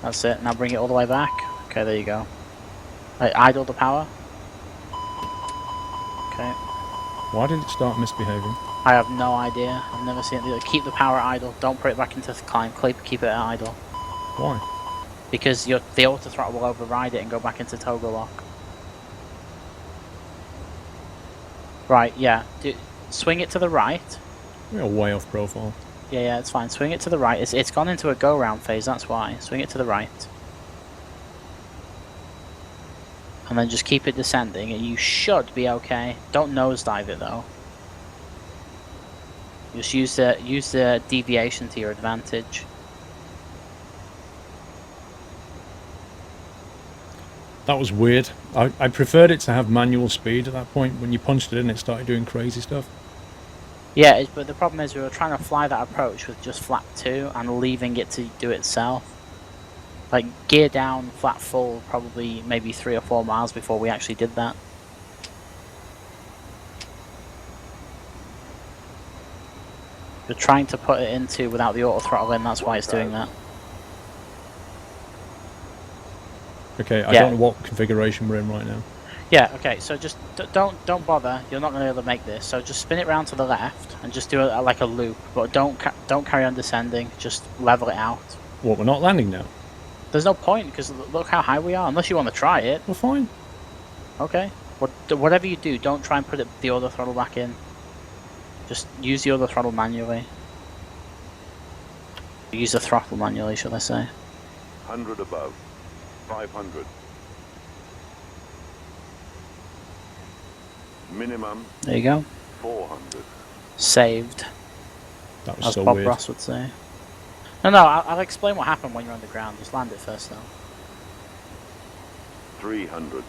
That's it. Now bring it all the way back. Okay, there you go. Right, idle the power. Okay. Why did it start misbehaving? I have no idea. I've never seen it do that. Keep the power idle. Don't put it back into the climb. Keep it at idle. Why? Because the auto throttle will override it and go back into toga lock. Right, yeah. Swing it to the right. We're way off profile. Yeah, it's fine. Swing it to the right. It's gone into a go-round phase, that's why. Swing it to the right. And then just keep it descending, and you should be okay. Don't nosedive it, though. Just use the deviation to your advantage. That was weird. I preferred it to have manual speed at that point. When you punched it in, it started doing crazy stuff. Yeah, but the problem is we were trying to fly that approach with just flap 2 and leaving it to do it itself. Like, gear down, flat full, probably maybe 3 or 4 miles before we actually did that. You're trying to put it into without the auto throttle in, that's why it's doing that. Okay, I Yeah. don't know what configuration we're in right now. Yeah, okay, so just don't bother. You're not going to be able to make this. So just spin it round to the left and just do it like a loop, but don't carry on descending. Just level it out. What, we're not landing now? There's no point because look how high we are. Unless you want to try it. We're fine. Okay. Whatever you do, don't try and put the other throttle back in. Just use the other throttle manually. Use the throttle manually, should I say? 100 above. 500. Minimum There you go. 400. Saved, That was as so Bob weird. Ross would say. No, I'll explain what happened when you're on the ground. Just land it first, though. 300.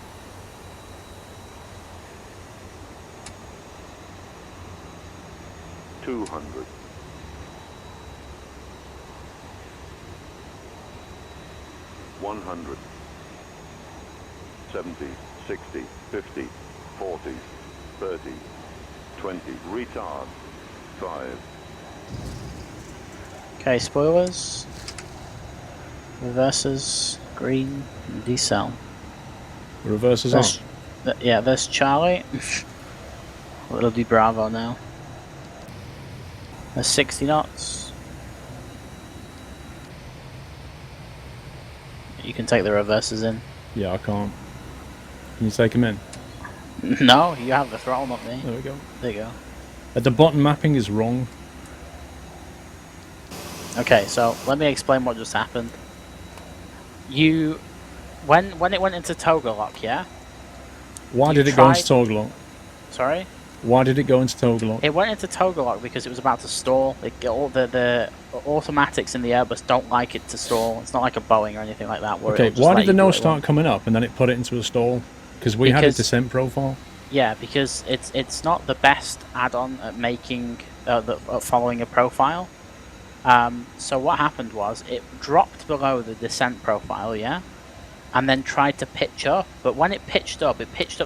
200. 100. 70, 60, 50, 40, 30, 20. Retard. 5. Okay, spoilers. Reverses, green, and decel. Reverses on. Yeah, there's Charlie. It'll be Bravo now. There's 60 knots. You can take the reverses in. Yeah, I can't. Can you take him in? No, you have the throttle, not me. There we go. There you go. The button mapping is wrong. Okay, so let me explain what just happened. When it went into toga lock, yeah? Why You did it go into tried- toggle lock? Sorry? Why did it go into toggle lock? It went into toga lock because it was about to stall. All the automatics in the Airbus don't like it to stall. It's not like a Boeing or anything like that. Where Okay, it'll just why let did the you do nose what it start wants. coming up and then it put it into a stall? Because we had a Because- descent profile. Yeah, because it's not the best add-on at making at following a profile. So what happened was it dropped below the descent profile, yeah, and then tried to pitch up. But when it pitched up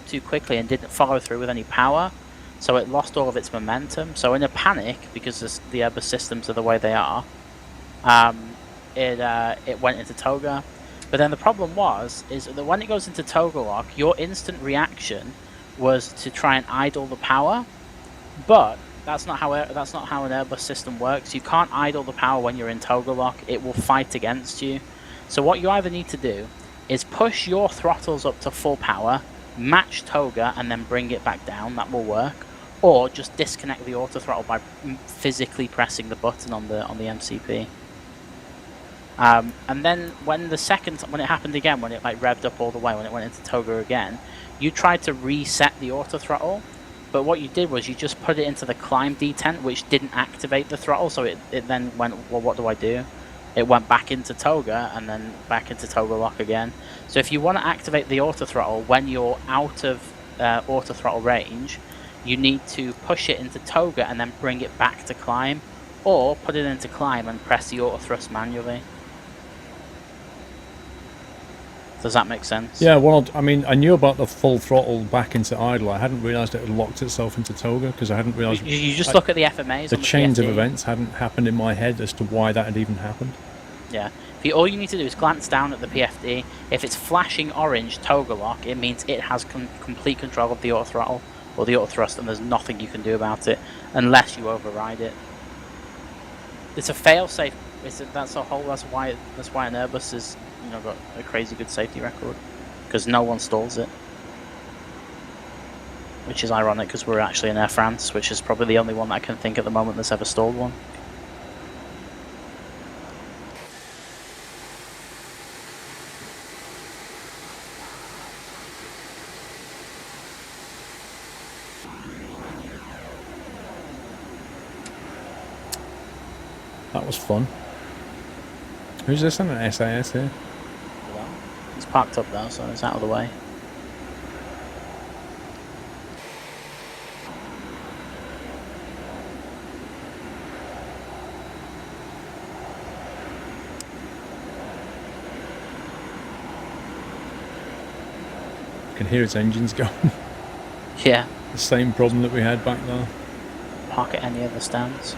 too quickly and didn't follow through with any power, so it lost all of its momentum. So in a panic, because the Airbus systems are the way they are, it went into toga. But then the problem is that when it goes into toga lock, your instant reaction was to try and idle the power, but that's not how an Airbus system works. You can't idle the power when you're in toga lock. It will fight against you. So what you either need to do is push your throttles up to full power, match toga, and then bring it back down. That will work. Or just disconnect the auto throttle by physically pressing the button on the MCP. And then when it happened again, when it like revved up all the way, when it went into toga again, you tried to reset the auto throttle, but what you did was you just put it into the climb detent, which didn't activate the throttle, so it then went, well, what do I do? It went back into toga and then back into toga lock again. So if you want to activate the auto throttle when you're out of auto throttle range, you need to push it into toga and then bring it back to climb, or put it into climb and press the auto thrust manually. Does that make sense? Yeah, well, I mean, I knew about the full throttle back into idle. I hadn't realised it had locked itself into toga, because I hadn't realised... You just look at the FMAs. The on chains of PFD. events hadn't happened in my head as to why that had even happened. Yeah. All you need to do is glance down at the PFD. If it's flashing orange toga lock, it means it has complete control of the auto throttle or the auto thrust, and there's nothing you can do about it unless you override it. It's a fail-safe. That's why an Airbus is, got a crazy good safety record, because no one stalls it. Which is ironic, because we're actually in Air France, which is probably the only one that I can think at the moment that's ever stalled one. That was fun. Who's this in an SAS here? He's parked up though, so it's out of the way. I can hear its engines going. Yeah. The same problem that we had back there. Park at any other stands.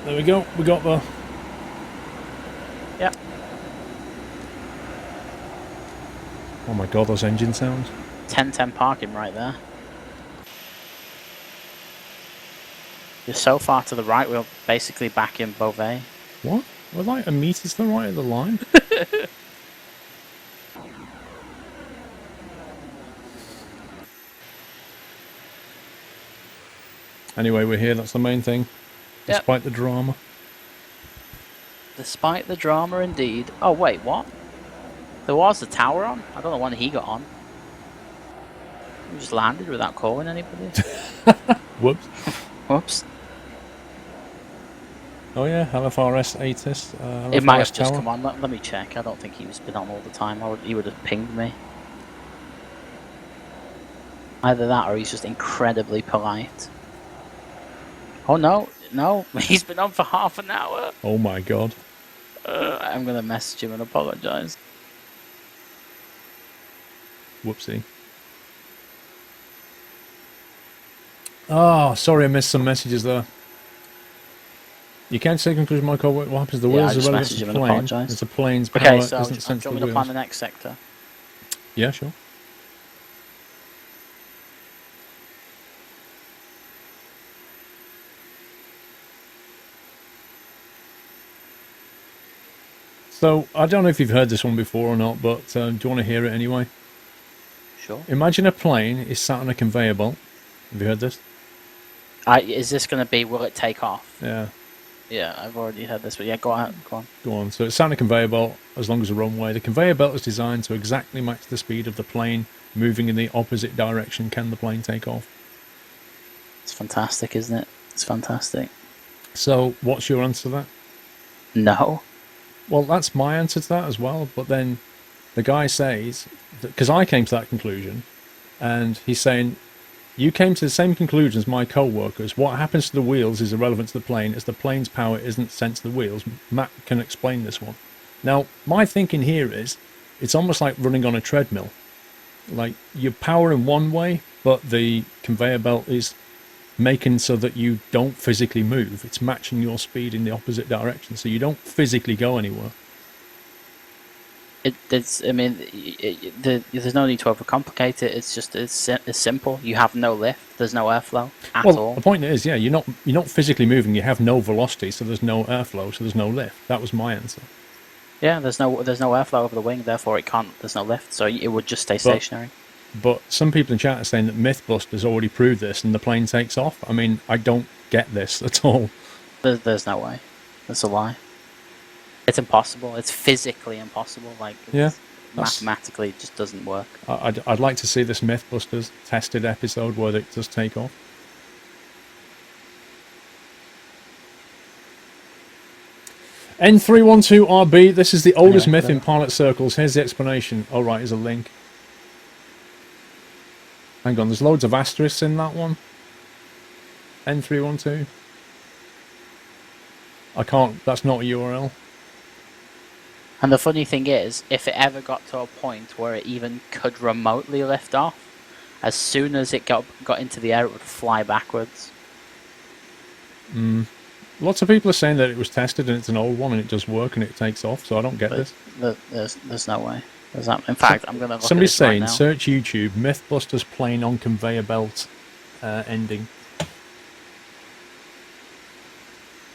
There we go, we got the... Yep. Oh my god, those engine sounds. 10-10 parking right there. You're so far to the right, we're basically back in Beauvais. What? We're like a metre to the right of the line? Anyway, we're here, that's the main thing. Yep. Despite the drama. Despite the drama, indeed. Oh, wait, what? There was the tower on? I don't know when he got on. He just landed without calling anybody. Whoops. Whoops. Oh yeah, LFRS ATIS. It might have LFRS just tower. come on. Let me check. I don't think he's been on all the time. He would have pinged me. Either that or he's just incredibly polite. Oh no, no, he's been on for half an hour. Oh my god. I'm gonna message him and apologise. Whoopsie. Oh, sorry, I missed some messages there. You can't say conclusion, Michael. What happens to the Yeah, I wheels? just Irrelevant messaged to him the and plane. apologised. It's a plane's power. Okay, so Doesn't do sense you the want me to plan wheels. the next sector? Yeah, sure. So, I don't know if you've heard this one before or not, but do you want to hear it anyway? Sure. Imagine a plane is sat on a conveyor belt. Have you heard this? Is this going to be, will it take off? Yeah. Yeah, I've already heard this, but yeah, go on. Go on. Go on. So it's sat on a conveyor belt as long as the runway. The conveyor belt is designed to exactly match the speed of the plane moving in the opposite direction. Can the plane take off? It's fantastic, isn't it? It's fantastic. So what's your answer to that? No. Well, that's my answer to that as well. But then the guy says, because I came to that conclusion, and he's saying, you came to the same conclusion as my co-workers. What happens to the wheels is irrelevant to the plane, as the plane's power isn't sent to the wheels. Matt can explain this one. Now, my thinking here is, it's almost like running on a treadmill. Like, you're powering one way, but the conveyor belt is making so that you don't physically move. It's matching your speed in the opposite direction, so you don't physically go anywhere. There's no need to overcomplicate it. It's just it's simple. You have no lift. There's no airflow at all. The point is, yeah, you're not physically moving. You have no velocity, so there's no airflow, so there's no lift. That was my answer. Yeah, there's no airflow over the wing, therefore it can't. There's no lift, so it would just stay stationary. But some people in chat are saying that Mythbusters already proved this, and the plane takes off. I mean, I don't get this at all. There's no way. That's a lie. It's impossible. It's physically impossible. Like, mathematically, it just doesn't work. I'd like to see this Mythbusters tested episode where it does take off. N312RB, this is the oldest myth in pilot circles. Here's the explanation. Oh, right, here's a link. Hang on, there's loads of asterisks in that one. N312. I can't, that's not a URL. And the funny thing is, if it ever got to a point where it even could remotely lift off, as soon as it got into the air, it would fly backwards. Lots of people are saying that it was tested and it's an old one and it does work and it takes off, so I don't get this. There's no way. In fact, I'm going to look Somebody's at this saying, right now. search YouTube, Mythbusters plane on conveyor belt ending.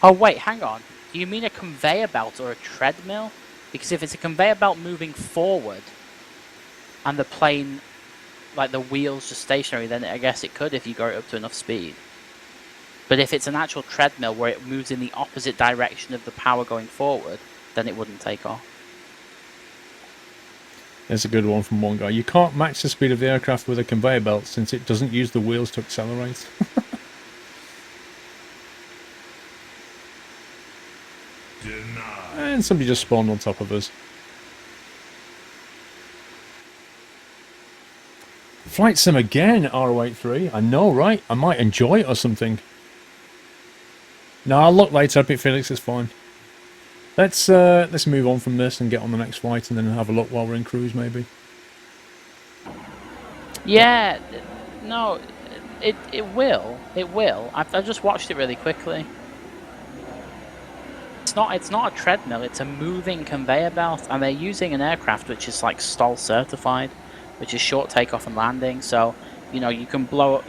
Oh, wait, hang on. Do you mean a conveyor belt or a treadmill? Because if it's a conveyor belt moving forward and the plane, like the wheels just stationary, then I guess it could if you go it up to enough speed. But if it's an actual treadmill where it moves in the opposite direction of the power going forward, then it wouldn't take off. There's a good one from one guy. You can't match the speed of the aircraft with a conveyor belt since it doesn't use the wheels to accelerate. And somebody just spawned on top of us. Flight sim again, R083. I know, right? I might enjoy it or something. No, I'll look later. Epic Felix is fine. Let's move on from this and get on the next flight and then have a look while we're in cruise, maybe. Yeah, no, it will. It will. I just watched it really quickly. It's not a treadmill. It's a moving conveyor belt, and they're using an aircraft which is like STOL certified, which is short takeoff and landing. So you know you can blow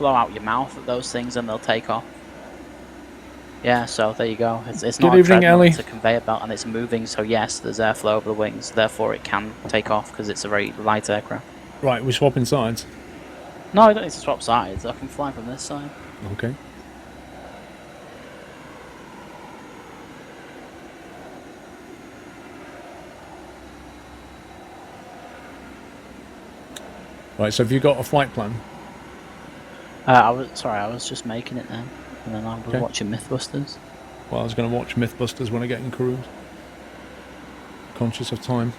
out your mouth at those things and they'll take off. Yeah, so there you go. It's not a treadmill, it's a conveyor belt, and it's moving. So yes, there's airflow over the wings. Therefore, it can take off because it's a very light aircraft. Right, we're swapping sides. No, I don't need to swap sides. I can fly from this side. Okay. Right, so have you got a flight plan? I was just making it then, and then I was watching Mythbusters. Well, I was going to watch Mythbusters when I get in cruise. Conscious of time.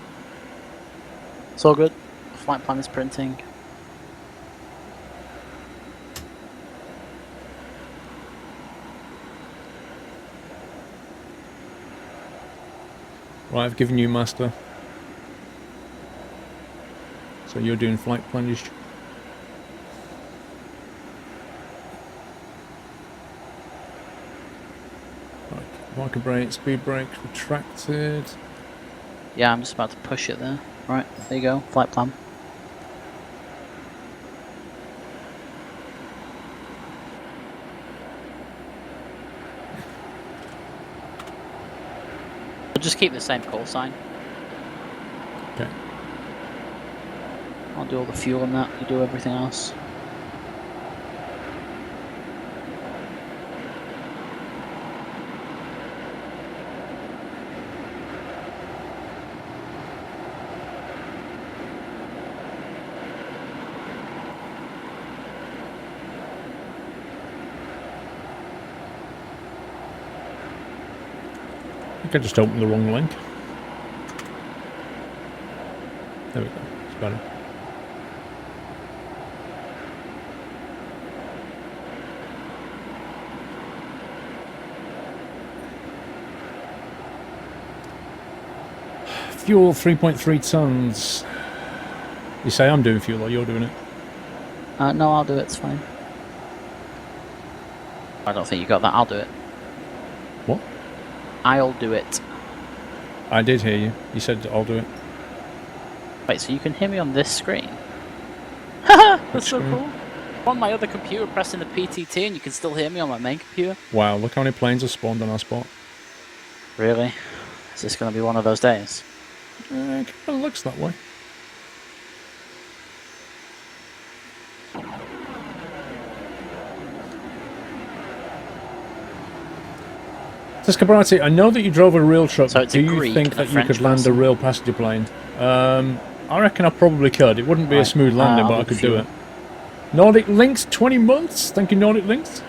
It's all good. Flight plan is printing. Right, I've given you master. So you're doing flight planish. Right, marker brake, speed brake, retracted. Yeah, I'm just about to push it there. Right, there you go, flight plan. We'll just keep the same call sign. Okay. I'll do all the fuel and that, you do everything else. I think I just opened the wrong link. There we go, it's better. Fuel 3.3 tons. You say I'm doing fuel or you're doing it? No, I'll do it, it's fine. I don't think you got that. I'll do it. What? I'll do it. I did hear you. You said I'll do it. Wait, so you can hear me on this screen? Haha, that's so screen? cool. On my other computer, pressing the PTT, and you can still hear me on my main computer. Wow, look how many planes have spawned on our spot. Really? Is this going to be one of those days? It kind of looks that way. Tiscabrati, I know that you drove a real truck. So it's Do a you Greek think and a that you French could land a person. real passenger plane? I reckon I probably could. It wouldn't be a Right, smooth landing, I'll but I do could the do fuel. it. Nordic Links, 20 months. Thank you, Nordic Links.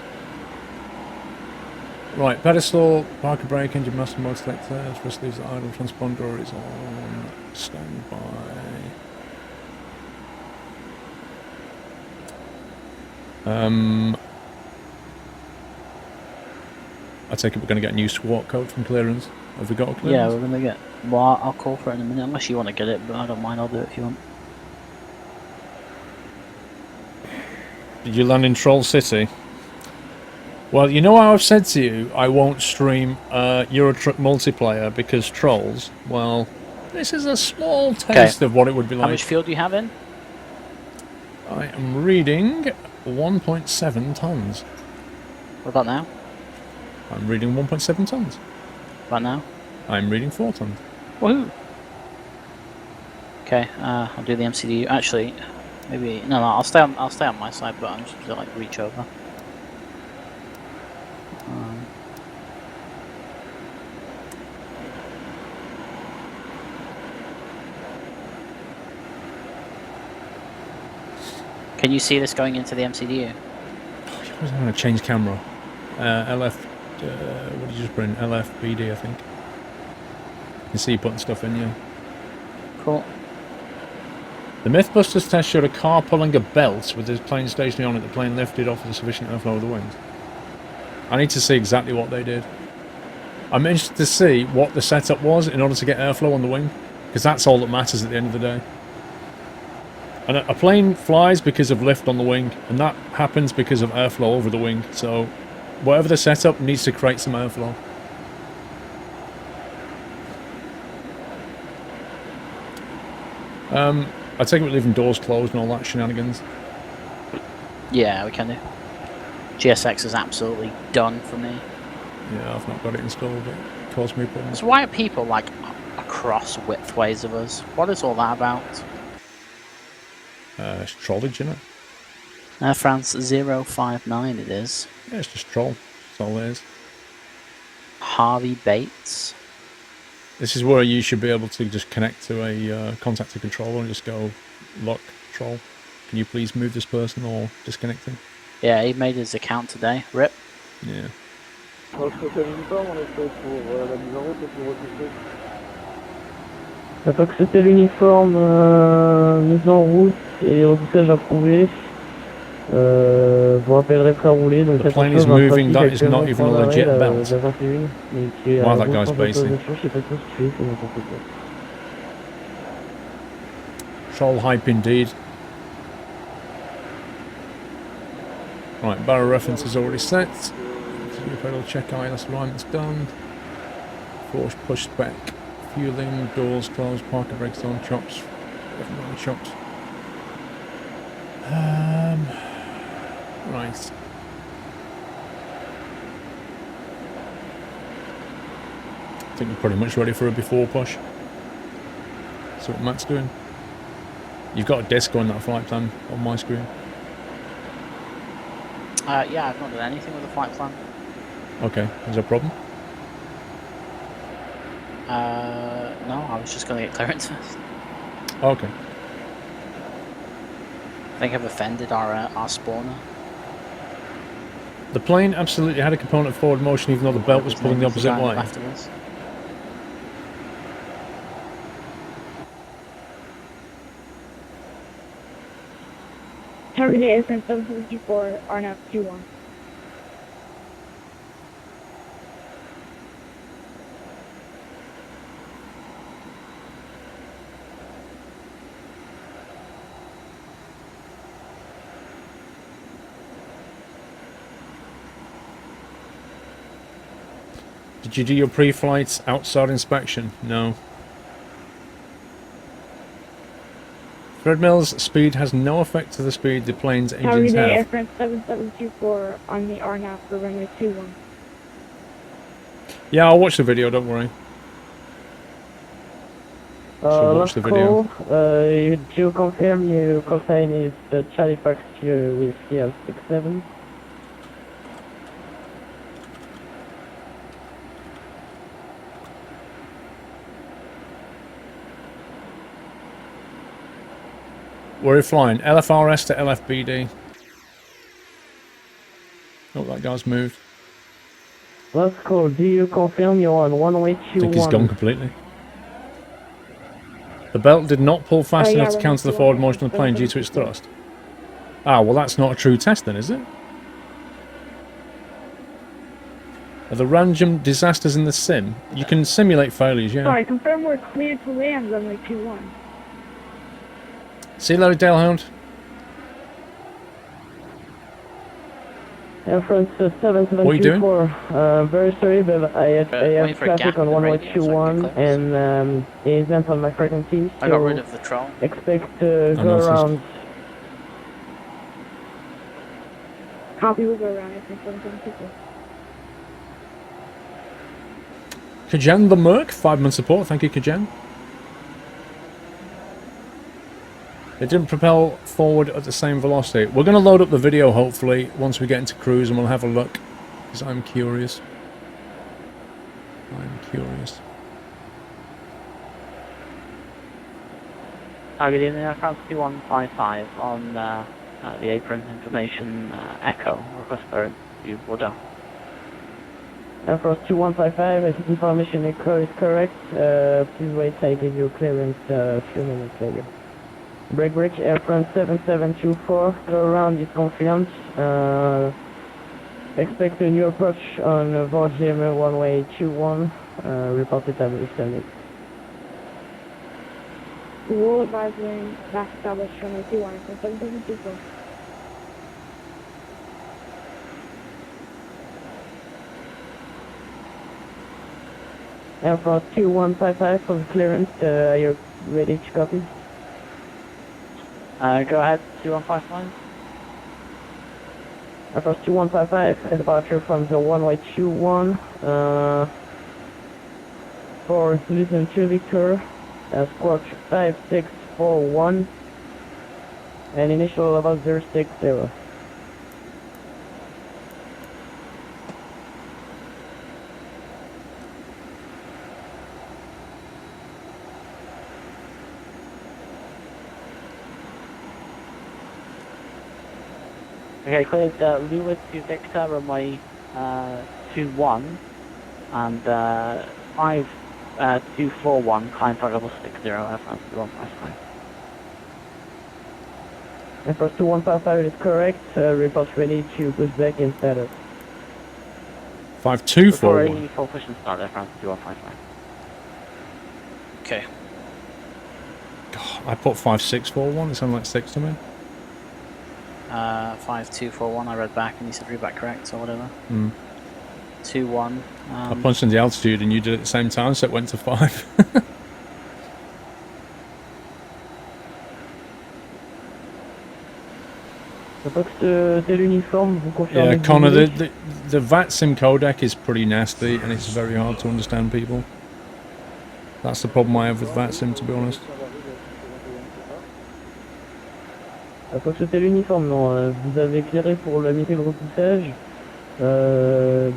Right, pedestal, parker brake, engine master mode selector, first leaves the idle, transponder is on standby. I take it we're going to get a new SWAT code from clearance. Have we got a Yeah, clearance? we're going to get... Well, I'll call for it in a minute, unless you want to get it, but I don't mind, I'll do it if you want. Did you land in Troll City? Well, you know how I've said to you, I won't stream Euro Truck multiplayer because trolls. Well, this is a small taste of what it would be How like. much fuel do you have in? I am reading 1.7 tons. What about now? I'm reading 1.7 tons. About now? I'm reading 4 tons. Woohoo! Okay, I'll do the MCDU. Actually, maybe no, I'll stay on my side, but I'm just gonna like reach over. Can you see this going into the MCDU? I was going to change camera. LF, what did you just put in? LFBD, I think. You can see you putting stuff in, yeah. Cool. The Mythbusters test showed a car pulling a belt with the plane stationary on it. The plane lifted off with sufficient airflow of the wings. I need to see exactly what they did. I'm interested to see what the setup was in order to get airflow on the wing, because that's all that matters at the end of the day. And a plane flies because of lift on the wing, and that happens because of airflow over the wing. So whatever the setup needs to create some airflow. I take it we're leaving doors closed and all that shenanigans. Yeah, we can do. GSX is absolutely done for me. Yeah, I've not got it installed, but it caused me problems. So why are people like across widthways of us? What is all that about? It's trollage, isn't it? Air France 059 it is. Yeah, it's just troll. That's all it is. Harvey Bates. This is where you should be able to just connect to a contactor controller and just go, look, troll, can you please move this person or disconnect him? Yeah, he made his account today. Rip. Yeah. La fois que c'était l'uniforme mis en route et repoussage approuvé, vous rappellerez prêt à rouler. Donc The plane is moving, that is not even a legit belt. Wow, that guy's basic. Troll hype indeed. Right, barrel reference is already set. Pedal check ILS alignment's done. Force pushed back. Fueling, doors closed, parker brakes on, chops. Everyone chops. Right. I think we're pretty much ready for a before push. See what Matt's doing. You've got a disc on that flight plan on my screen. Yeah, I've not done anything with the flight plan. Okay, is there a problem? No, I was just going to get clearance first. Okay. I think I've offended our spawner. The plane absolutely had a component of forward motion even though the belt was His pulling the name is opposite guy on the way. left of us. Harry Air France 754 RNAV 21. Did you do your pre-flight outside inspection? No. Threadmill's speed has no effect to the speed the plane's engines Tower Air have. France 7724 on the RNAV for runway 21. Yeah, I'll watch the video, don't worry. Shall watch the video. To confirm, your call sign is Charlie Foxtrot with CL67. Where are you flying? LFRS to LFBD. Oh, that guy's moved. Last call, do you confirm you're on one-way I think he's 21? gone completely. The belt did not pull fast Oh, yeah, enough to we're counter the not forward doing motion of the plane due to its thrust. Ah, well that's not a true test then, is it? Are the random disasters in the sim? You can simulate failures, yeah. Sorry, confirm we're cleared to land runway 21. See you later, Dalehound. Air France What are you doing? 7724. Very sorry, but I have waiting for a traffic gap on in the one-way radio so I can 21 be close. and it isn't on my frequency, I got so rid of the troll. expect to I go noticed. around. Copy, we'll go around Air France 7724. Kajan the Merc, 5-month support. Thank you, Kajan. It didn't propel forward at the same velocity. We're going to load up the video, hopefully, once we get into cruise, and we'll have a look. Because I'm curious. I'm curious. Target in Air France 2155 on the apron information echo. Request for you, Bordeaux. Air France 2155, I think information echo is correct. Please wait, I give you clearance a few minutes later. Break, Air France 7724, go around is confirmed. Expect a new approach on Vorgem one-way 21, report establishment. We'll advise when back established runway 21 Air France 7724. Air France 2155 for the clearance, are you ready to copy? Go ahead, 2155. Air France 2155, departure from the one-way 21, for Listen to Victor, squawk 5641, and initial level 060. Okay, cleared Lewis to Victor, runway 21, and 5241, climb for level 60, Air France 2155. Air France 2155 is correct, report ready to push back in status. 5241. Full push and start, Air France 2155. Okay. God, I put 5641. It sounded like 6 to me. 5241, I read back and you said read back correct or whatever. 21. I punched in the altitude and you did it at the same time, so it went to 5. Yeah, Connor, the Vatsim codec is pretty nasty and it's very hard to understand people. That's the problem I have with Vatsim, to be honest. Fox Hotel uniforme, non, vous avez éclairé pour la unité de repoussage.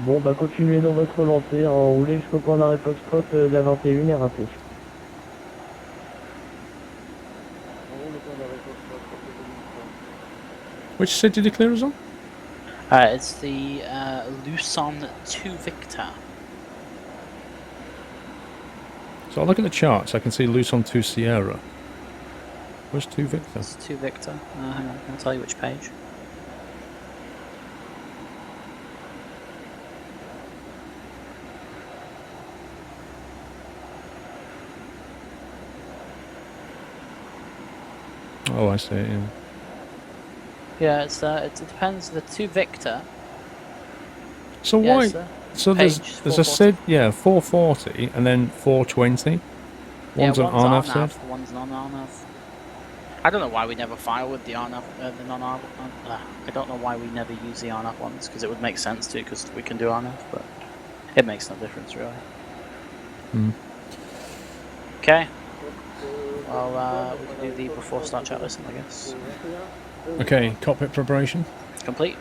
Bon, bah continuez dans votre lancée, enroulez jusqu'au point d'arrêt Foxtrot de la 21 et rappelez. Which city did clear us on? It's the Luzon 2 Victor. So I look at the charts, I can see Luzon 2 Sierra. Where's 2 Victor? It's 2 Victor. Hang on, I'll tell you which page. Oh, I see it, yeah. Yeah, it's it depends. The 2 Victor. So Yeah, why it's, So Page there's a 440. SID, yeah, 440 and then 420. One's Yeah, an one's RNAV RNAV, SID. one's non-RNAV. I don't know why we never file with the RNAV, the non-RNAV. I don't know why we never use the RNAV ones, because it would make sense to, because we can do RNAV, but it makes no difference really. Hmm. Okay. Well, we can do the before start chat listen, I guess. Okay, cockpit preparation. Complete.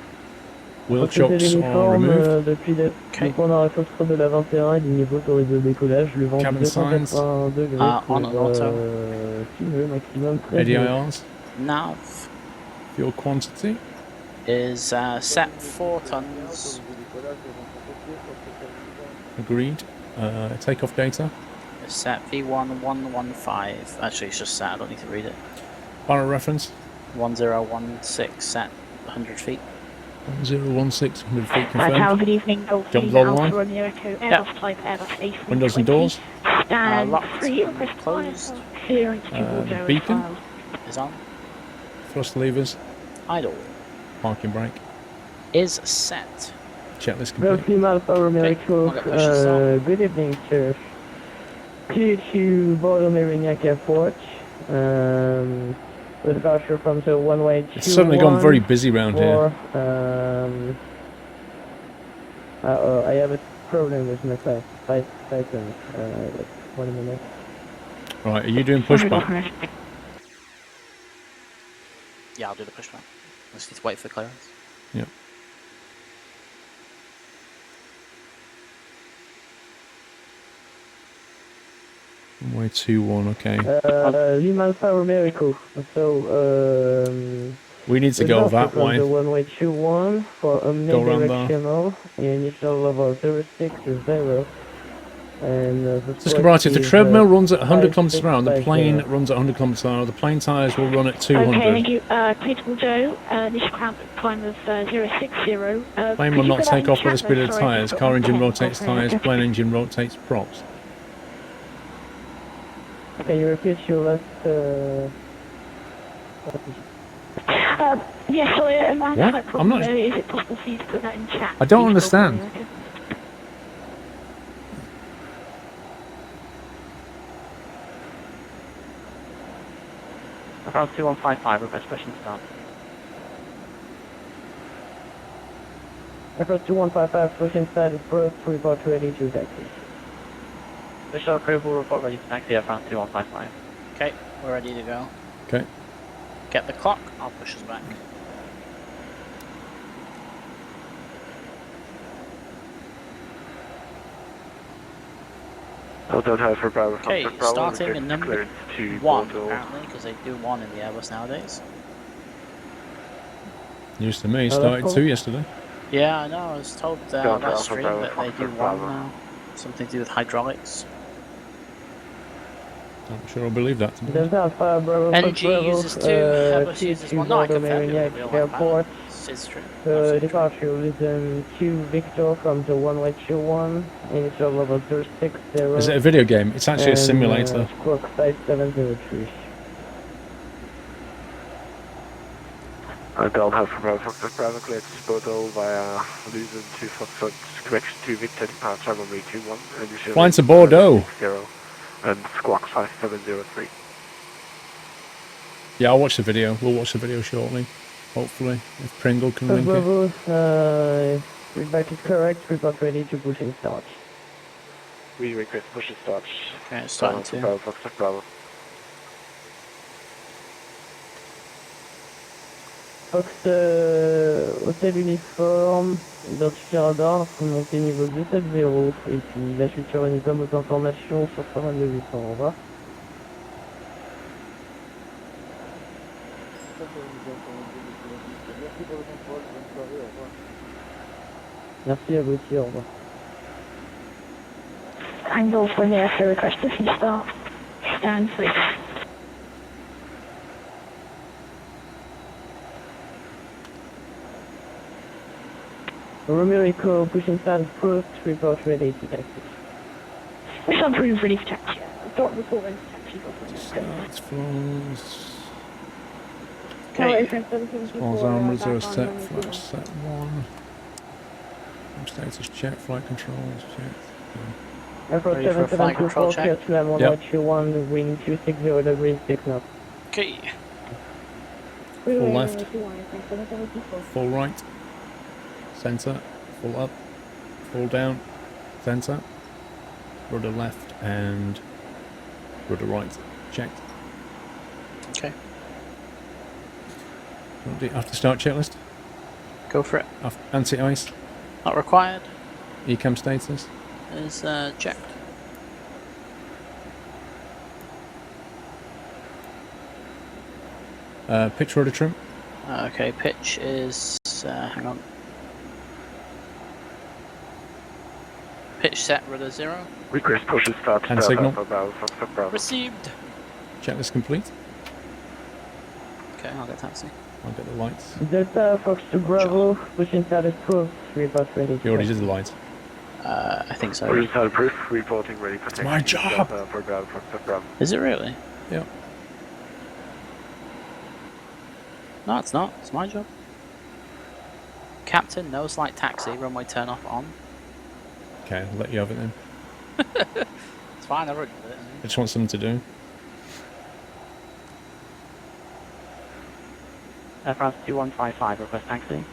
Wheel Parce que c'est chocks are l'uniforme removed. depuis Okay. donc on a la foxtrot de la 21 et du niveau autorisé au décollage, le vent Cabin du signs. 280 degrés pour On and auto. 6 nœuds, maximum 13 nœuds. ADIRs. Nav Fuel quantity. is set 4 tons. Agreed. Takeoff data. It's set V1115. Actually, it's just set. I don't need to read it. Barrel reference. 1016 set 100 feet. 1016, 100 feet Tower, confirmed. good evening, Golf Jump Team, level Alpha one. Romeo Echo, Yeah. Airbus type, Airbus A320. Windows and doors. Stand Locked. 3, request Closed. clearance to Bordeaux beacon. filed. Is on. Thrust levers. Idle. Parking brake. Is set. Checklist complete. Team Alpha Romeo Okay, Echo, I'll get pushes on. good evening, sir. To Bordeaux Mérignac Airport, with departure from the one-way It's suddenly gone very busy round here. I have a problem with my Python. 1 minute. Right, are you doing pushback? Yeah, I'll do the pushback. I just need to wait for clearance. Yeah. Runway 21, okay. Lima Alpha Romeo Echo. So, We need to go that from way. the one-way 21 for a Go around there. directional, initial level 060. And Just Gibraltar, if the treadmill runs at 100 kilometers per hour, the 5650. plane runs at 100 kilometers per hour, the plane tyres will run at Okay, 200. thank you. Critical Joe, initial climb of 060. Plane will not take off with the speed of the tyres. Car engine rotates tyres, plane engine rotates props. Can you repeat your last Yes, sorry, I might What? have a I'm problem. not- Is it possible for you to put that in chat? I don't please, understand. Golf Romeo Echo? France 2155, request pushing start. Aircraft 2155, pushing start is broke, report ready to taxi. Visual approval, report ready to taxi, Air France 2155. Okay, we're ready to go. Okay. Get the clock, I'll push us back. Hotel Tower for Bravo. Okay, Foxtrot Bravo, starting return in number clearance to 1, Bordeaux. apparently, because they do 1 in the Airbus nowadays. News to me, that's started cool. 2 yesterday. Yeah, I know, I was told Delta last Alpha stream Bravo, that they do Foxtrot 1 Bravo. now. Something to do with hydraulics. I'm sure I'll believe that. To be honest. Delta Alpha Bravo, NG Bravo, uses 2, Airbus to uses 1. No, I Bordeaux confirmed it Mérignac in real life. Airport. It's true. Absolutely true. Departure listen to Victor from the one-way 21, initial level 060. Is it a video game? It's actually a simulator. Squawk 5703. Delta Alpha Bravo, Foxtrot Bravo, cleared to Bordeaux via Luzon to Foxtrot, correction to Victor, departure runway 21, initial Flying to level Bordeaux. 060, and Squawk 5703. Yeah, I'll watch the video. We'll watch the video shortly. Hopefully, if Pringle can link it. Bravo, feedback is correct, report ready to pushing start. We request push and start. Okay, it's starting Alpha to. Bravo, Foxtrot Bravo. Fox, hôtel uniforme, identifié radar, faut monter niveau 270, et puis la chute sur Unicom aux informations sur 122 800, au revoir. Merci à vous aussi, au revoir. And Golf Romeo Echo, request pushing start. Stand 3. Romeo Echo, pushing start approved, report ready to taxi. Wish I'm approved ready for taxi. Start report ready for taxi. Golf Romeo Echo. Starts, flows. Okay, Falls armors are set, flaps set 1. status check, flight controls check. Airport Ready for a flight control 772 check? clear to land Yep. 1021, wind 260 degrees 6 knots. Okay. Freeway left. runway 21, 774. Full right, centre, full up, full down, centre, rudder left and rudder right. Checked. Okay. After start checklist, Go for it. anti-ice, Not required. ECAM status, Is checked. pitch rudder trim, Okay, pitch is hang on. Pitch set rudder 0. Request push start. Hand signal. Received. checklist complete. Okay, I'll get taxi. I'll get the lights. Delta Fox to Bravo, pushing status proof, report ready. You already did the lights. I think so. Push start proof, reporting ready for taxi. my job. Delta for ground Fox to Bravo. Is it really? Yeah. No, it's not. It's my job. Captain, no slight taxi, runway turn off on. Okay, I'll let you have it then. It's fine, I've already did it. I just want something to do. Air France 2155, request taxi.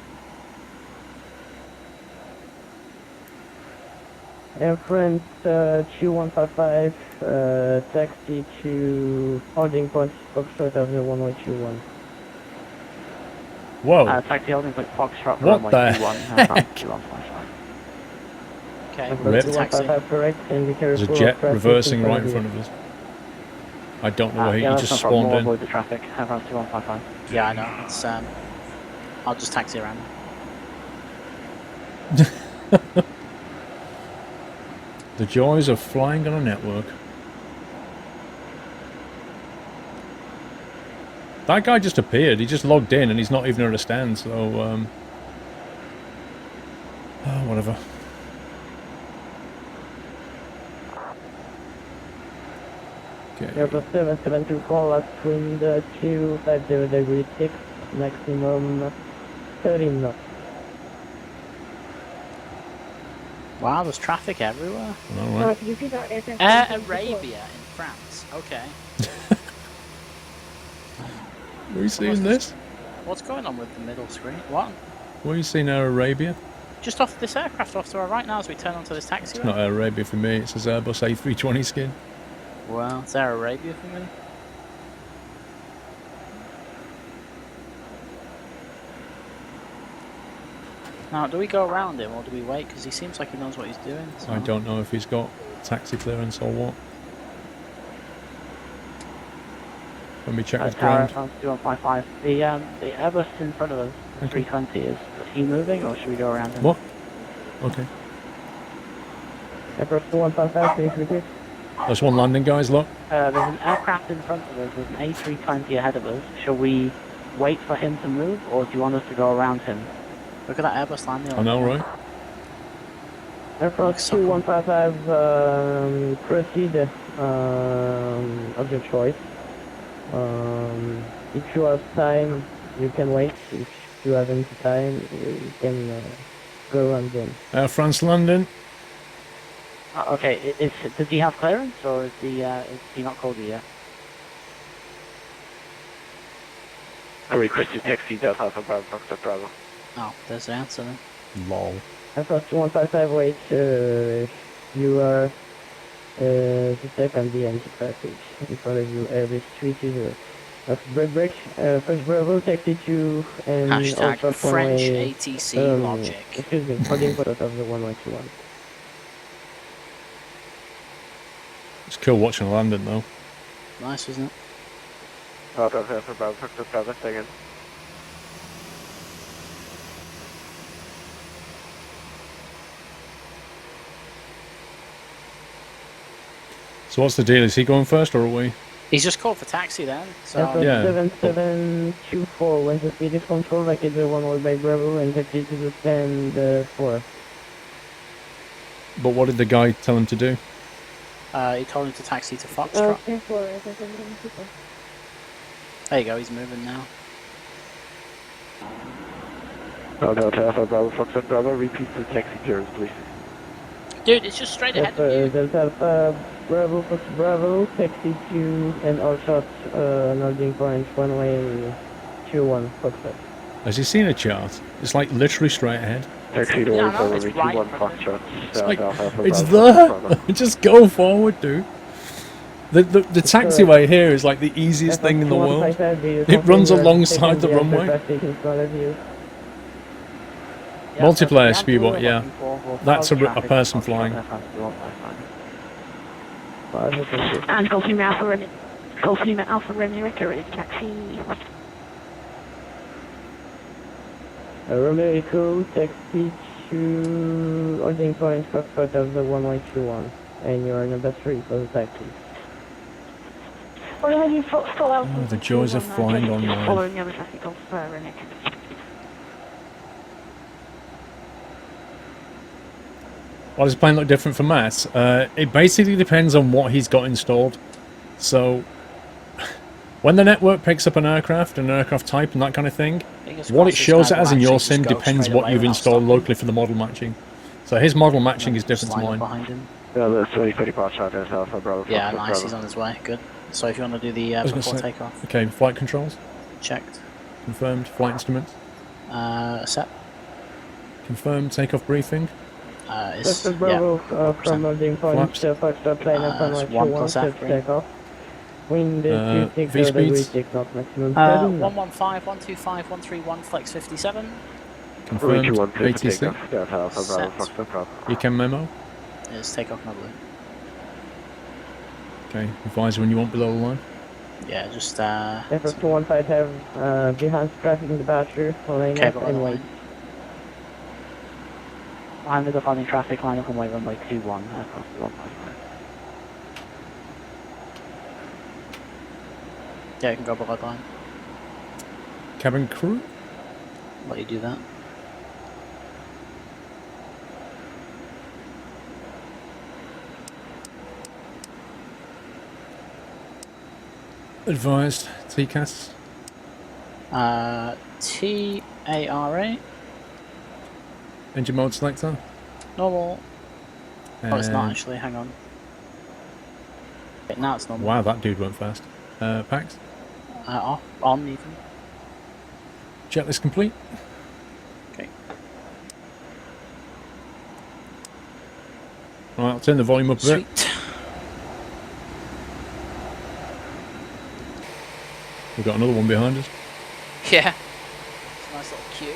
Air France 2155, taxi to holding point Foxtrot of the 1121. Whoa! Taxi holding point Foxtrot, What runway the 21, Air France 2155. Okay, Air route France to taxi. 2155 correct, and be There's careful a of jet traffic reversing right in you. front of us. I don't know where Yeah, he that's just no problem. spawned We'll in. avoid the traffic. Air France 2155. Yeah, I know. It's I'll just taxi around. The joys of flying on a network. That guy just appeared. He just logged in and he's not even at a stand, so, whatever. Okay. Airbus 774, last wind 250 degrees 6, maximum 30 knots. Wow, there's traffic everywhere. Alright. Could you repeat that? Air Arabia in France. Okay. Were you seeing this? What's going on with the middle screen? What? Were you seeing Air Arabia? Just off this aircraft off to our right now as we turn onto this taxiway. It's not Air Arabia for me, it says Airbus A320 skin. Well, it's Air Arabia for me. Now, do we go around him or do we wait? Because he seems like he knows what he's doing. So. I don't know if he's got taxi clearance or what. Let me check his Tower Air ground. France 2155. The Airbus in front of us, the Okay. 320, is he moving or should we go around him? What? Okay. Airbus 2155, please repeat. There's one landing, guys, look. There's an aircraft in front of us, there's an A320 ahead of us. Shall we wait for him to move or do you want us to go around him? Look at that Airbus landing. I know, right? Air France 2155, proceed of your choice. If you have time, you can wait. If you haven't time, you can go around them. Air France landing. Okay, does he have clearance or is he not called you yet? I request you taxi Delta for Bravo Fox to Bravo. Oh, there's the answer then. Lol. Air France 2155, wait. You are the second the anti-traffic in front of you. Airbus 320. Break. First Bravo, taxi 2 and Hashtag also French runway, ATC logic. Excuse me, holding photo of the 1121. It's cool watching landing, though. Nice, wasn't it? Delta for Bravo Fox to Bravo, second. So what's the deal? Is he going first or are we? He's just called for taxi then. So Airport Yeah. 7724, when the speed is controlled, vacate the runway by Bravo and taxi to the stand 4. But what did the guy tell him to do? he told him to taxi to Foxtrot. 10-4, 774. There you go, he's moving now. Delta Alpha Bravo Foxtrot Bravo, repeat the taxi clearance, please. Dude, it's just straight ahead of you. Delta Alpha Bravo Fox Bravo, taxi to and all shots, holding point, runway 21, Foxtrot. Has he seen a chart? It's like literally straight ahead. Taxi to Yeah, all no, Bravo, it's repeat right 1 in front of Foxtrot. It's like, Delta Alpha it's Bravo Foxtrot Bravo. there! Just go forward, dude. The taxiway here is like the easiest thing in the world. It runs alongside the runway. Yeah, Multiplayer so speedbot, yeah. That's a person flying. And Golf Lima Alpha Romeo Echo is taxi. Romeo Echo, taxi to holding point, Foxtrot of the 1121. And you're number 3 for the taxi. Oh, the joys of flying online. Following the other traffic Golf Romeo. Why does the plane look different from Matt? It basically depends on what he's got installed. So, when the network picks up an aircraft type and that kind of thing, what it shows it as in your sim depends what you've installed locally for the model matching. So his model matching is different to mine. Behind him. Yeah, that's 20 departure, Delta Alpha Bravo Yeah, Foxtrot nice, Bravo. he's on his way, good. So if you want to do the was gonna before say- takeoff, Okay, flight controls. checked. Confirmed. Flight instruments. Set. Confirmed. Takeoff briefing. Is, Delta Bravo from 100%. holding point, Flaps. Foxtrot plane up on it's 121, 1 plus set F3. takeoff. Wind V 260 degrees, speeds. takeoff maximum 7 knots. 115, 125, 131, flex 57. Confirmed. 21 clear for ATC. takeoff. Delta Alpha Bravo Set. Foxtrot Bravo. ECAM memo. Is takeoff number. Okay. Advise when you want below the line. Yeah, just Effort 155 behind traffic in departure, line okay, up below and the wait. line. I'm with the following traffic line up on my runway 21 across the 155. Yeah, you can go below the line. Cabin crew. Let you do that. Advised. TCAS. TARA. Engine mode selector. Normal. Oh, it's not And- actually, hang on. Okay, now it's normal. Wow, that dude went fast. Packs. Off, on even. Checklist complete. Okay. Right, I'll turn the volume up a bit. Sweet. We've got another one behind us. Yeah. It's a nice little queue.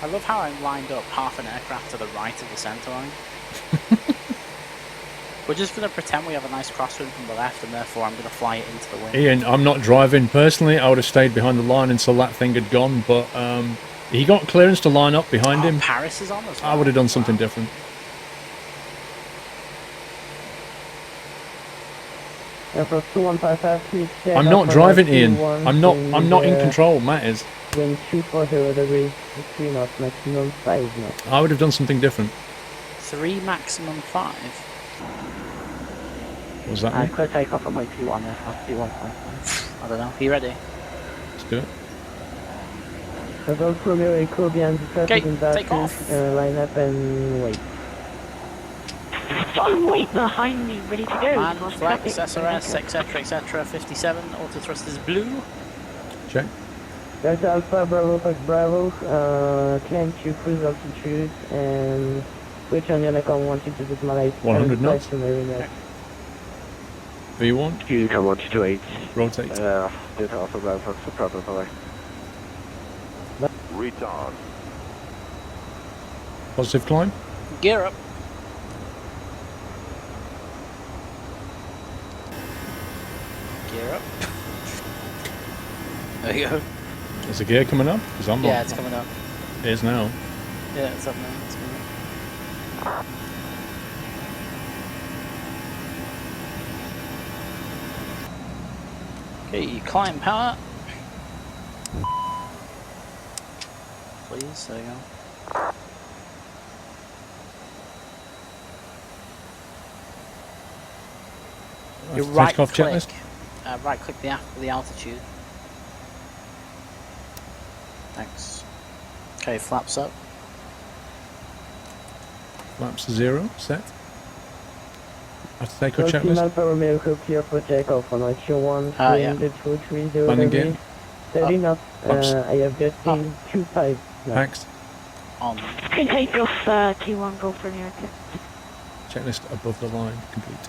I love how I'm lined up half an aircraft to the right of the centre line. We're just going to pretend we have a nice crosswind from the left, and therefore I'm going to fly it into the wind. Ian, I'm not driving. Personally, I would have stayed behind the line until that thing had gone, but he got clearance to line up behind him. Paris is on as well. I would have done something different. Effort 2155, please check. I'm not driving, Ian. I'm not in control. Matt is. Wind 240 degrees, 3 knots, maximum 5 knots. I would have done something different. 3 maximum 5. What was that? And Mean? clear takeoff on my 21 aircraft 2155. I don't know. Are you ready? Let's do it. Golf Romeo Echo behind the traffic Okay, in take departure, off. line up and wait. I'm waiting behind me, ready to go. Man, Because flex, traffic- SRS, etc., 57. Auto thrust is blue. Check. Delta Alpha Bravo Fox Bravo, climb to cruise altitude and switch on your Necom 122 to Malay. 100 knots. Marina. V1. You come 128. Rotate. Delta Alpha Bravo Foxtrot Bravo. Bye-bye. Retard. Positive climb. Gear up. Gear up. There you go. There's a gear coming up. Because I'm Yeah, not. it's coming up. It is now. Yeah, it's up now. It's coming up. Okay, climb power. Please, there you go. You right Takeoff click. checklist. Right click the altitude. Thanks. Okay, flaps up. Flaps 0, set. Have to take a 30 checklist. mile per Romeo clear for takeoff on RQ1, Yeah. 230 Landing gear. degrees, 30 knots, Ups. I have just seen 25 knots. Paxed. On. Can take off T1 go for America. Checklist above the line. Complete.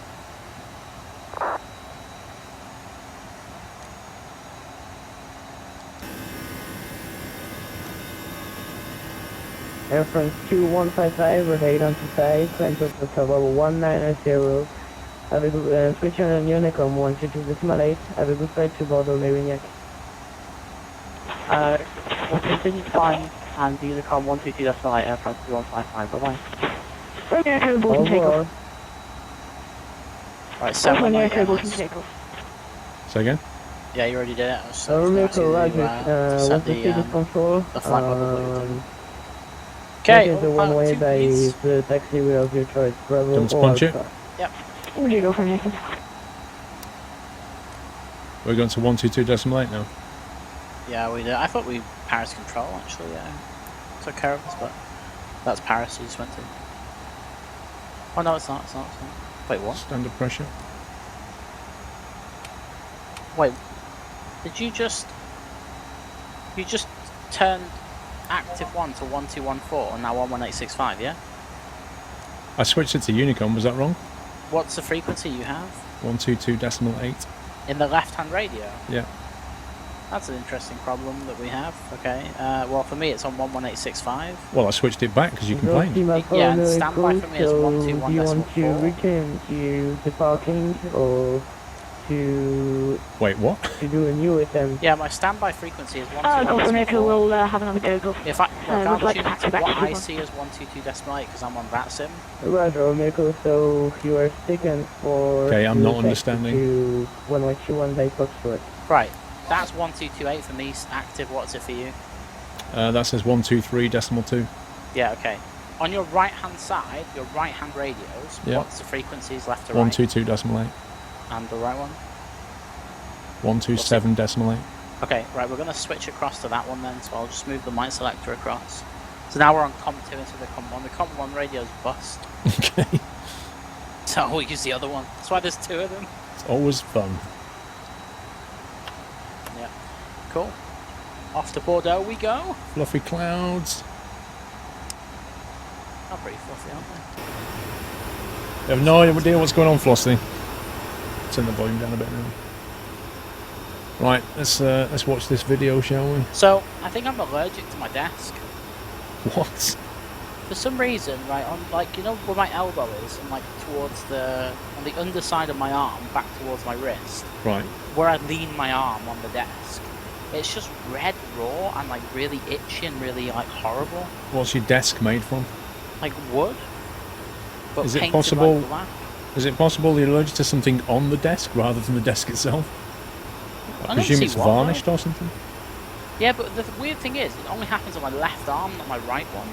Air France 2155, rotate onto 5, climb to level 190. Have a good switch on Unicom 122.8. Have a good flight to Bordeaux Marignac. We'll continue to climb and the Unicom 122.8 Air France 2155. Bye-bye. Romeo Echo Bolton takeoff. Right, 7 Romeo on Echo Bolton EMS. takeoff. Say again? Yeah, you already did it. I was Romeo asking you, Echo Roger, set what's the status control? the flight level. Okay, Okay, the all one pilot way 2, by please. the taxi wheel of your choice, Bravo Don't or punch it. Alpha. Where'd you go from America? We're going to 122.8 now. Yeah, we did. I thought we Paris control actually. Yeah, took care of us, but that's Paris. You just went to. Oh no, it's not. It's not. It's not. Wait, what? Standard pressure. Wait, did you just? You just turned active 1 to 1214 and now 11865, yeah? I switched it to Unicom, was that wrong? What's the frequency you have? 122.8. In the left-hand radio? Yeah. That's an interesting problem that we have. Okay. Well, for me, it's on 11865. Well, I switched it back because you complained. Yeah, and standby for me is so 121.4. do you want to return to the parking or to Wait, what? to do a new attempt? Yeah, my standby frequency is Golf America 121.4. will have another go. Golf. If I would like to tune taxi into back what to I T1. see as 122.8 because I'm on Vatsim. Roger, Omeko, so you are taken for... Okay, I'm not to understanding. To 121 by Foxtrot. Right, that's 1228 for me, active. What's it for you? That says 123.2. Yeah, okay. On your right-hand side, your right-hand radios, Yeah. what's the frequencies left to right? 122.8. And the right one? 127.8. Okay, right, we're going to switch across to that one then, so I'll just move the mic selector across. So now we're on COM2 instead of the COM1. The COM1 radio's bust, Okay. so we'll use the other one. That's why there's 2 of them. It's always fun. Yeah, cool. Off to Bordeaux we go. Fluffy clouds. Not pretty fluffy, aren't they? You have no idea what's going on, Flossie. Turn the volume down a bit now. Right, let's watch this video, shall we? So, I think I'm allergic to my desk. What? For some reason, right, on, like, you know where my elbow is, and like towards the, on the underside of my arm, back towards my wrist, Right. where I lean my arm on the desk, it's just red raw and like really itchy and really like horrible. What's your desk made from? Like wood, but Is it painted possible- like black. Is it possible you're allergic to something on the desk rather than the desk itself? I I don't presume see it's why. varnished or something? Yeah, but the weird thing is, it only happens on my left arm, not my right one.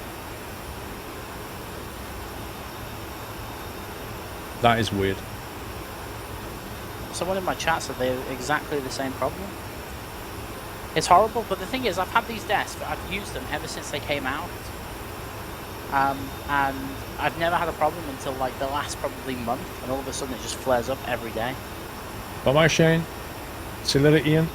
That is weird. Someone in my chat said they have exactly the same problem. It's horrible, but the thing is, I've had these desks, I've used them ever since they came out. And I've never had a problem until like the last probably month, and all of a sudden it just flares up every day. Bye-bye, Shane. See you later, Ian.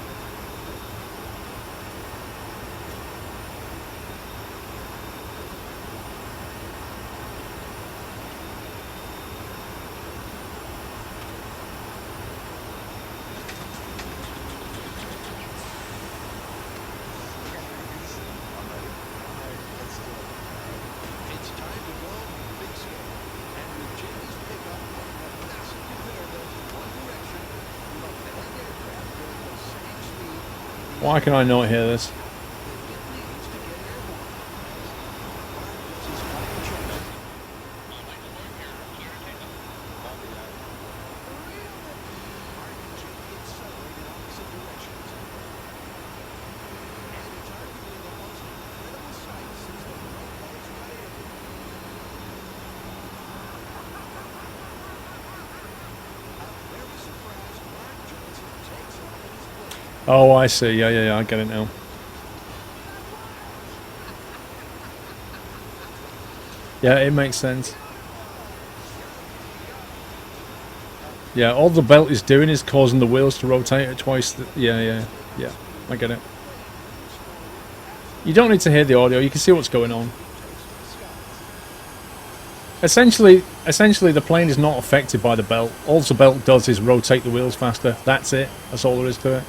Why can I not hear this? Oh, I see. Yeah, I get it now. Yeah, it makes sense. Yeah, all the belt is doing is causing the wheels to rotate at twice. Yeah. I get it. You don't need to hear the audio. You can see what's going on. Essentially, the plane is not affected by the belt. All the belt does is rotate the wheels faster. That's it. That's all there is to it.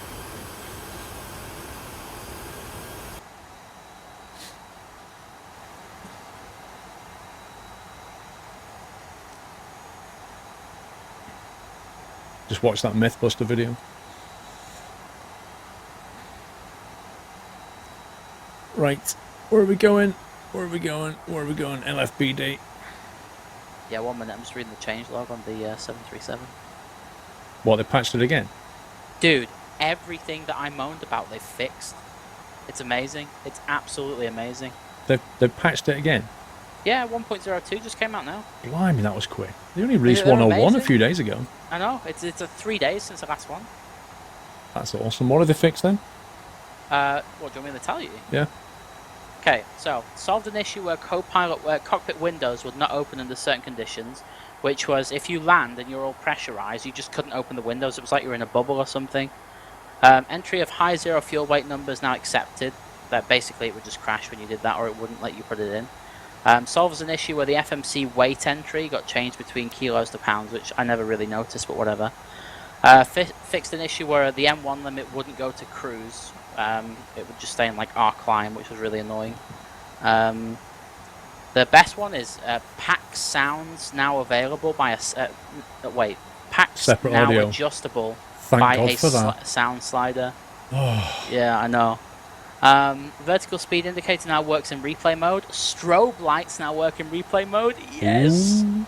Just watch that Mythbuster video. Right. Where are we going? Where are we going? Where are we going? LFBD. Yeah, 1 minute. I'm just reading the changelog on the 737. What, they patched it again? Dude, everything that I moaned about, they fixed. It's amazing. It's absolutely amazing. They've patched it again? Yeah, 1.02 just came out now. Blimey, that was quick. They only released They're 101 a amazing. few days ago. I know. It's 3 days since the last one. That's awesome. What did they fix then? What do you want me to tell you? Yeah. Okay, so solved an issue where cockpit windows would not open under certain conditions, which was if you land and you're all pressurized, you just couldn't open the windows. It was like you were in a bubble or something. Entry of high zero fuel weight numbers now accepted. That basically it would just crash when you did that, or it wouldn't let you put it in. Solves an issue where the FMC weight entry got changed between kilos to pounds, which I never really noticed, but whatever. Fixed an issue where the M1 limit wouldn't go to cruise. It would just stay in like R climb, which was really annoying. The best one is PAX sounds now available by a PAX Separate now audio. adjustable Thank by God a for that. sound slider. Oh. Yeah, I know. Vertical speed indicator now works in replay mode. Strobe lights now work in replay mode. Yes, Ooh.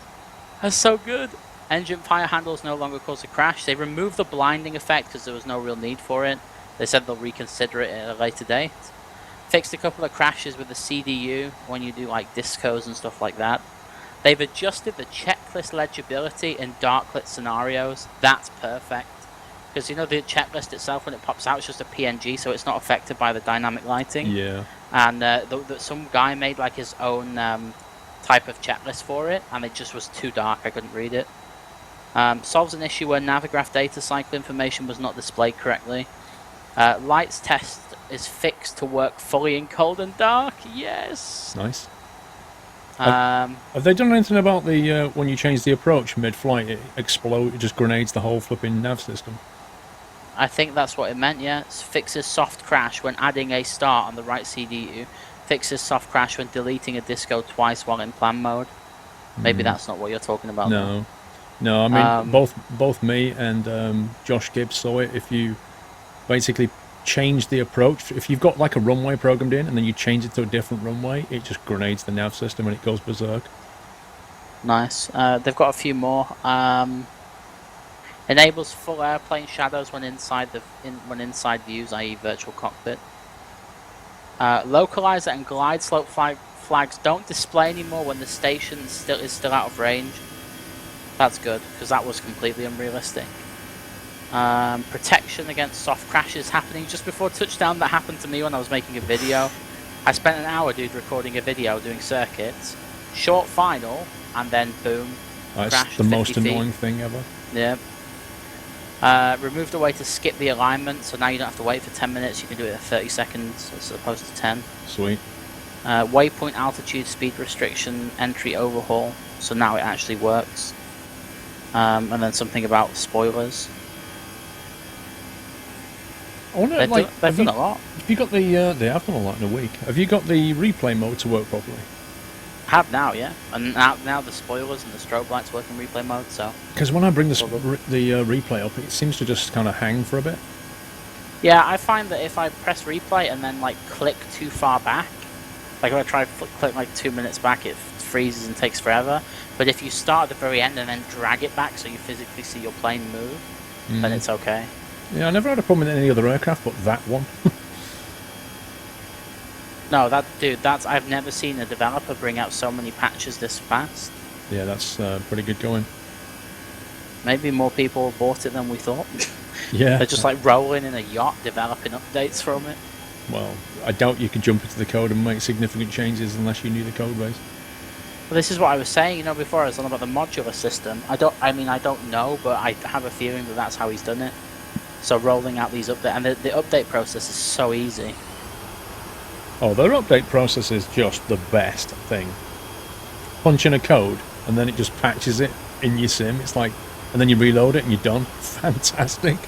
that's so good. Engine fire handles no longer cause a crash. They removed the blinding effect because there was no real need for it. They said they'll reconsider it at a later date. Fixed a couple of crashes with the CDU when you do like discos and stuff like that. They've adjusted the checklist legibility in darklit scenarios. That's perfect. Because you know the checklist itself, when it pops out, it's just a PNG, so it's not affected by the dynamic lighting. Yeah. And some guy made like his own type of checklist for it, and it just was too dark. I couldn't read it. Solves an issue where Navigraph data cycle information was not displayed correctly. Lights test is fixed to work fully in cold and dark. Yes. Nice. Um, Have they done anything about the when you change the approach mid-flight, it just grenades the whole flipping nav system? I think that's what it meant. Yeah. Fixes soft crash when adding a start on the right CDU. Fixes soft crash when deleting a disco twice while in plan mode. Maybe that's not what you're talking about. No. No, I mean, both me and Josh Gibbs saw it. If you basically change the approach, if you've got like a runway programmed in and then you change it to a different runway, it just grenades the nav system and it goes berserk. Nice. They've got a few more. Enables full airplane shadows when inside views, i.e. virtual cockpit. Localizer and glide slope flags don't display anymore when the station is still out of range. That's good, because that was completely unrealistic. Protection against soft crashes happening just before touchdown. That happened to me when I was making a video. I spent an hour, dude, recording a video doing circuits. Short final, and then boom. That's the most annoying thing ever. Yeah. Removed a way to skip the alignment, so now you don't have to wait for 10 minutes. You can do it in 30 seconds as opposed to 10. Sweet. Waypoint altitude speed restriction entry overhaul, so now it actually works. And then something about spoilers. I wonder, They've done a lot. Have you got the? They have done a lot in a week. Have you got the replay mode to work properly? Have now, yeah. And now the spoilers and the strobe lights work in replay mode, so... Because when I bring the replay up, it seems to just kind of hang for a bit. Yeah, I find that if I press replay and then, like, click too far back, like if I try to click, like, 2 minutes back, it freezes and takes forever. But if you start at the very end and then drag it back so you physically see your plane move, then it's okay. Yeah, I never had a problem with any other aircraft, but that one. No, I've never seen a developer bring out so many patches this fast. Yeah, that's pretty good going. Maybe more people bought it than we thought. Yeah. They're just like rolling in a yacht developing updates from it. Well, I doubt you could jump into the code and make significant changes unless you knew the code base. Well, this is what I was saying, you know, before I was on about the modular system. I don't know, but I have a feeling that that's how he's done it. So rolling out these updates, and the update process is so easy. Oh, their update process is just the best thing. Punch in a code, and then it just patches it in your sim. It's like, and then you reload it and you're done. Fantastic.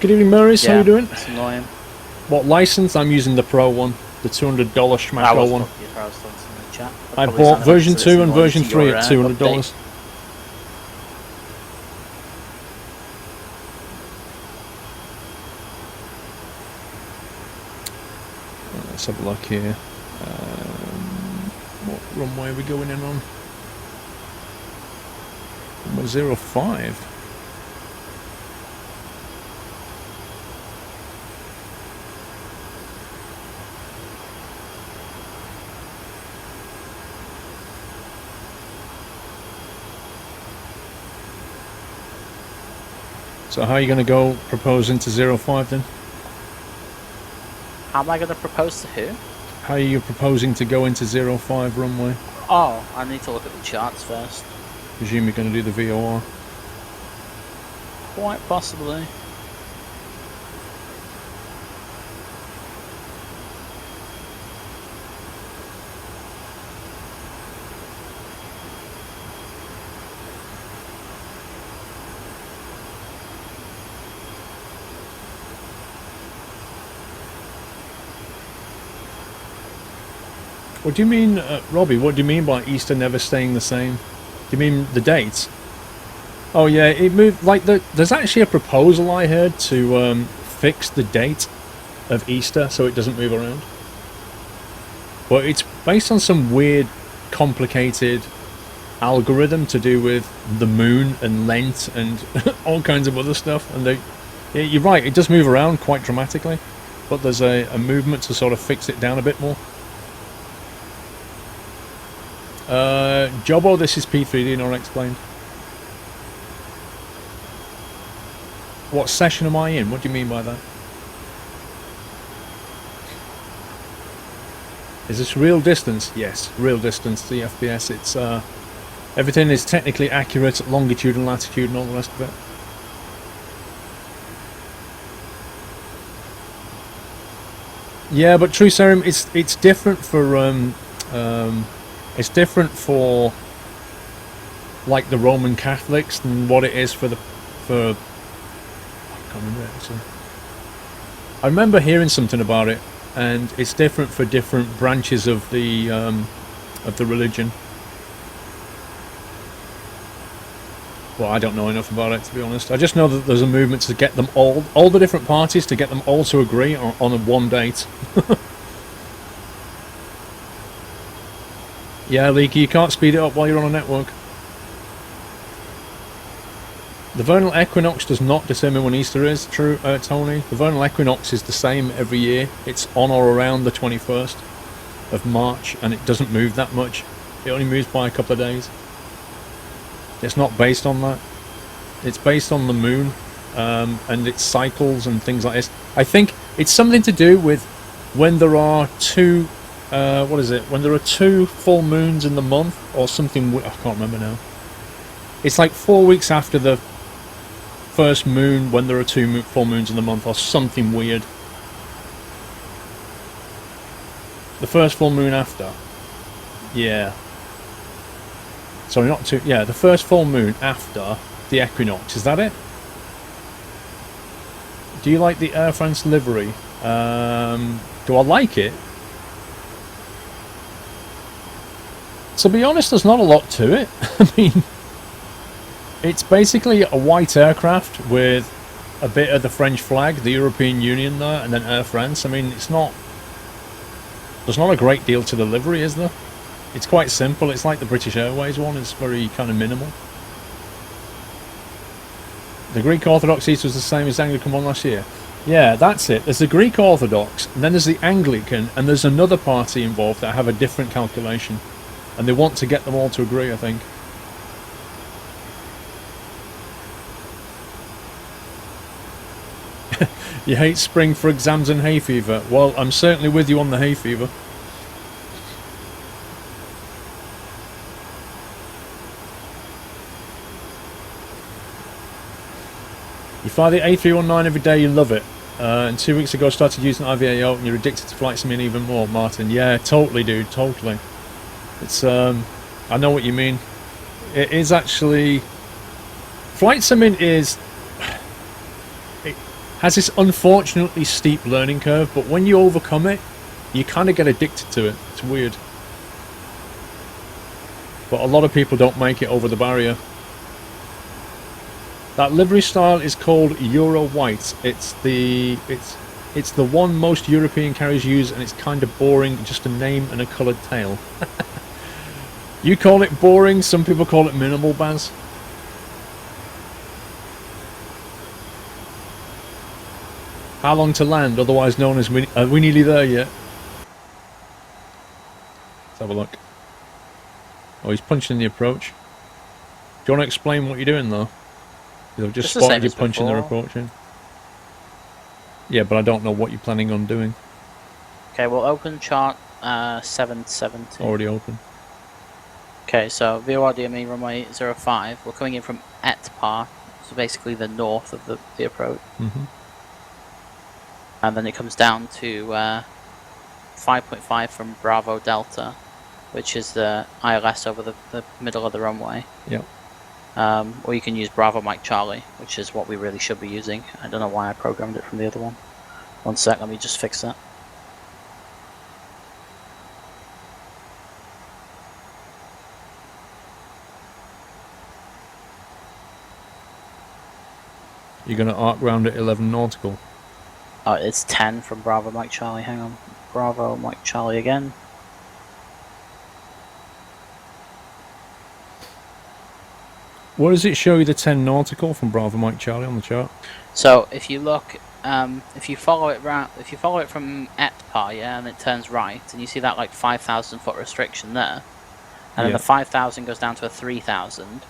Good evening, Murray. How you doing? It's annoying. What license? I'm using the Pro one, the $200 Schmacko one. I bought version 2 and version 3 at $200. Let's have a look here. What runway are we going in on? Runway 05. So how are you going to go propose into 05 then? How am I going to propose to who? How are you proposing to go into 05 runway? Oh, I need to look at the charts first. Presume you're going to do the VOR. Quite possibly. What do you mean, Robbie, what do you mean by Easter never staying the same? Do you mean the dates? Oh yeah, it moved, like, there's actually a proposal I heard to fix the date of Easter so it doesn't move around. But it's based on some weird, complicated algorithm to do with the moon and Lent and all kinds of other stuff. And yeah, you're right, it does move around quite dramatically, but there's a movement to sort of fix it down a bit more. Jobbo, this is P3D, not explained. What session am I in? What do you mean by that? Is this real distance? Yes, real distance, the FPS. It's, everything is technically accurate at longitude and latitude and all the rest of it. Yeah, but True Serum, it's different for, it's different for, like, the Roman Catholics than what it is for I can't remember actually. I remember hearing something about it, and it's different for different branches of the religion. Well, I don't know enough about it, to be honest. I just know that there's a movement to get them all the different parties, to get them all to agree on a one date. Yeah, Leaky, you can't speed it up while you're on a network. The vernal equinox does not determine when Easter is, true, Tony. The vernal equinox is the same every year. It's on or around the 21st of March, and it doesn't move that much. It only moves by a couple of days. It's not based on that. It's based on the moon, and its cycles and things like this. I think it's something to do with when there are two... what is it? When there are 2 full moons in the month, or something. I can't remember now. It's like 4 weeks after the first moon, when there are 2 full moons in the month, or something weird. The first full moon after. Yeah. Sorry, not 2. Yeah, the first full moon after the equinox. Is that it? Do you like the Air France livery? Do I like it? To be honest, there's not a lot to it. I mean, it's basically a white aircraft with a bit of the French flag, the European Union there, and then Air France. I mean, it's not... There's not a great deal to the livery, is there? It's quite simple. It's like the British Airways one. It's very kind of minimal. The Greek Orthodox Easter was the same as the Anglican one last year. Yeah, that's it. There's the Greek Orthodox, and then there's the Anglican, and there's another party involved that have a different calculation. And they want to get them all to agree, I think. You hate spring for exams and hay fever. Well, I'm certainly with you on the hay fever. You fly the A319 every day, you love it. And 2 weeks ago I started using IVAO and you're addicted to Flight Sim even more, Martin. Yeah, totally, dude, totally. It's, I know what you mean. It is actually... Flight Simming is... It has this unfortunately steep learning curve, but when you overcome it, you kind of get addicted to it. It's weird. But a lot of people don't make it over the barrier. That livery style is called Euro White. It's the one most European carriers use, and it's kind of boring, just a name and a coloured tail. You call it boring, some people call it minimal, Baz. How long to land, otherwise known as are we nearly there yet? Let's have a look. Oh, he's punching the approach. Do you want to explain what you're doing though? I've just spotted you punching the approach in. Yeah, but I don't know what you're planning on doing. Okay, we'll open chart 770. Already open. Okay, so VORDME runway 05. We're coming in from Etpar, so basically the north of the approach. And then it comes down to 5.5 from Bravo Delta, which is the ILS over the middle of the runway. Yep. Or you can use Bravo Mike Charlie, which is what we really should be using. I don't know why I programmed it from the other one. One sec, let me just fix that. You're going to arc round at 11 nautical. Oh, it's 10 from Bravo Mike Charlie. Hang on. Bravo Mike Charlie again. What does it show you the 10 nautical from Bravo Mike Charlie on the chart? So if you look, if you follow it from Etpar, yeah, and it turns right, and you see that like 5,000 foot restriction there, and then the 5,000 goes down to a 3,000.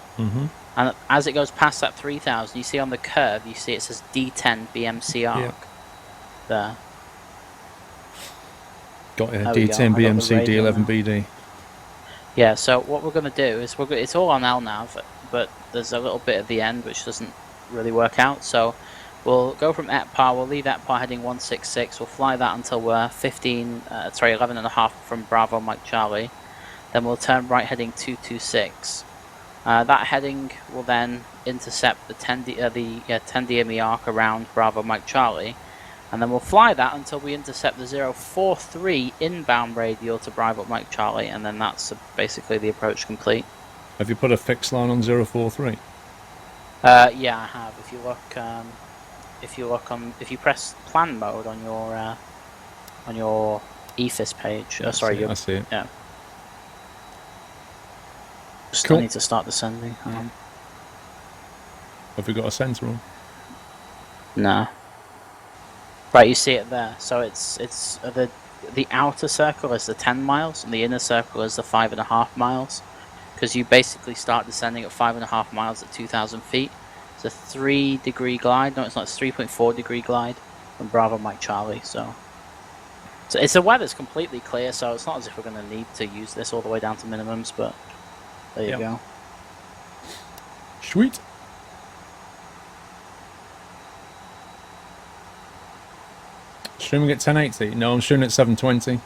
And as it goes past that 3,000, you see on the curve, you see it says D10 BMC arc. There. Got it. D10 BMC D11 BD. Yeah. So what we're going to do is it's all on LNAV, but there's a little bit at the end which doesn't really work out. So we'll go from Etpar. We'll leave Etpar heading 166. We'll fly that until we're 11.5 from Bravo Mike Charlie. Then we'll turn right heading 226. That heading will then intercept the 10 DME arc around Bravo Mike Charlie, and then we'll fly that until we intercept the 043 inbound radial to Bravo Mike Charlie, and then that's basically the approach complete. Have you put a fixed line on 043? Yeah, I have. If you press plan mode on your EFIS page, I see it. Yeah. Cool. I need to start descending. Have we got a sensor on? No. Right, you see it there. So it's the outer circle is the 10 miles, and the inner circle is the 5.5 miles. Because you basically start descending at 5.5 miles at 2,000 feet. It's a 3-degree glide. No, it's not. It's 3.4 degree glide from Bravo Mike Charlie. So it's the weather's completely clear. So it's not as if we're going to need to use this all the way down to minimums, but. There you go. Sweet. Streaming at 1080? No, I'm streaming at 720.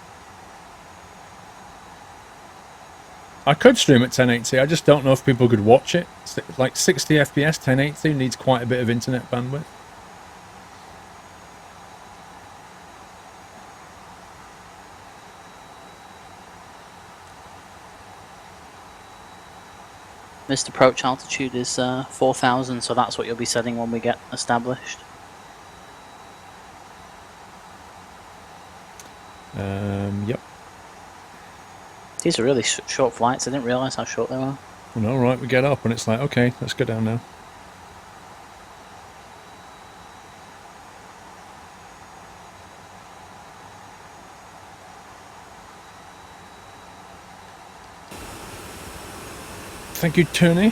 I could stream at 1080, I just don't know if people could watch it. Like 60 FPS 1080 needs quite a bit of internet bandwidth. Missed approach altitude is 4,000, so that's what you'll be setting when we get established. Yep. These are really short flights. I didn't realise how short they were. Well, all right, we get up and it's like, okay, let's go down now. Thank you, Tony.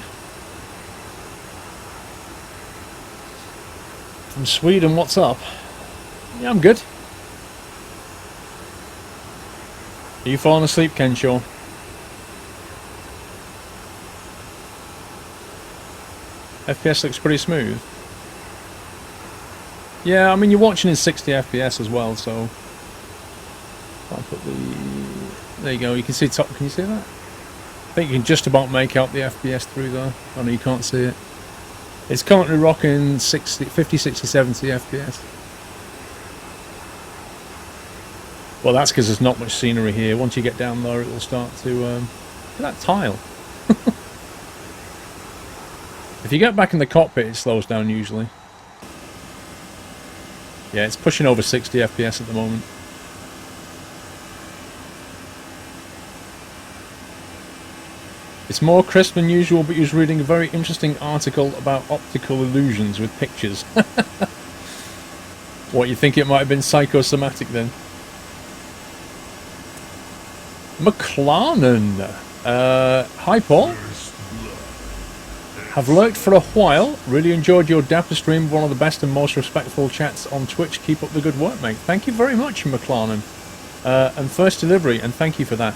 From Sweden, what's up? Yeah, I'm good. Are you falling asleep, Kenshaw? FPS looks pretty smooth. Yeah, I mean, you're watching in 60 FPS as well, so... I'll put the... There you go, you can see top... Can you see that? I think you can just about make out the FPS through there. Oh no, you can't see it. It's currently rocking 50, 60, 70 FPS. Well, that's because there's not much scenery here. Once you get down there, it will start to... Look at that tile. If you get back in the cockpit, it slows down usually. Yeah, it's pushing over 60 FPS at the moment. It's more crisp than usual, but you was reading a very interesting article about optical illusions with pictures. What, you think it might have been psychosomatic then? McLarnon. Hi, Paul. Have lurked for a while. Really enjoyed your dapper stream. One of the best and most respectful chats on Twitch. Keep up the good work, mate. Thank you very much, McLarnon. And first delivery, and thank you for that.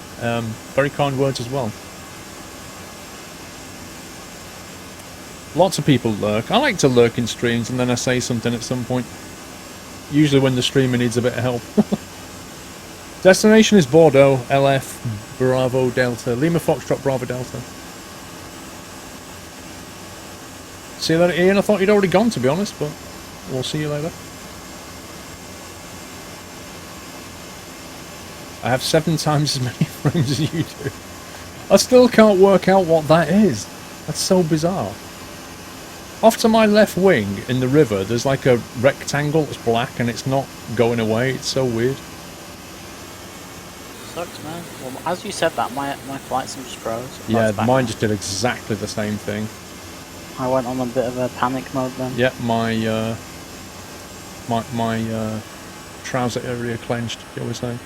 Very kind words as well. Lots of people lurk. I like to lurk in streams and then I say something at some point. Usually when the streamer needs a bit of help. Destination is Bordeaux, LF, Bravo Delta, Lima Foxtrot Bravo Delta. See you later, Ian. I thought you'd already gone, to be honest, but we'll see you later. I have 7 times as many frames as you do. I still can't work out what that is. That's so bizarre. Off to my left wing in the river, there's like a rectangle that's black and it's not going away. It's so weird. Sucks, man. Well, as you said that, my flight sim just froze. Yeah, mine just did exactly the same thing. I went on a bit of a panic mode then. Yeah, my trouser area clenched, shall we say.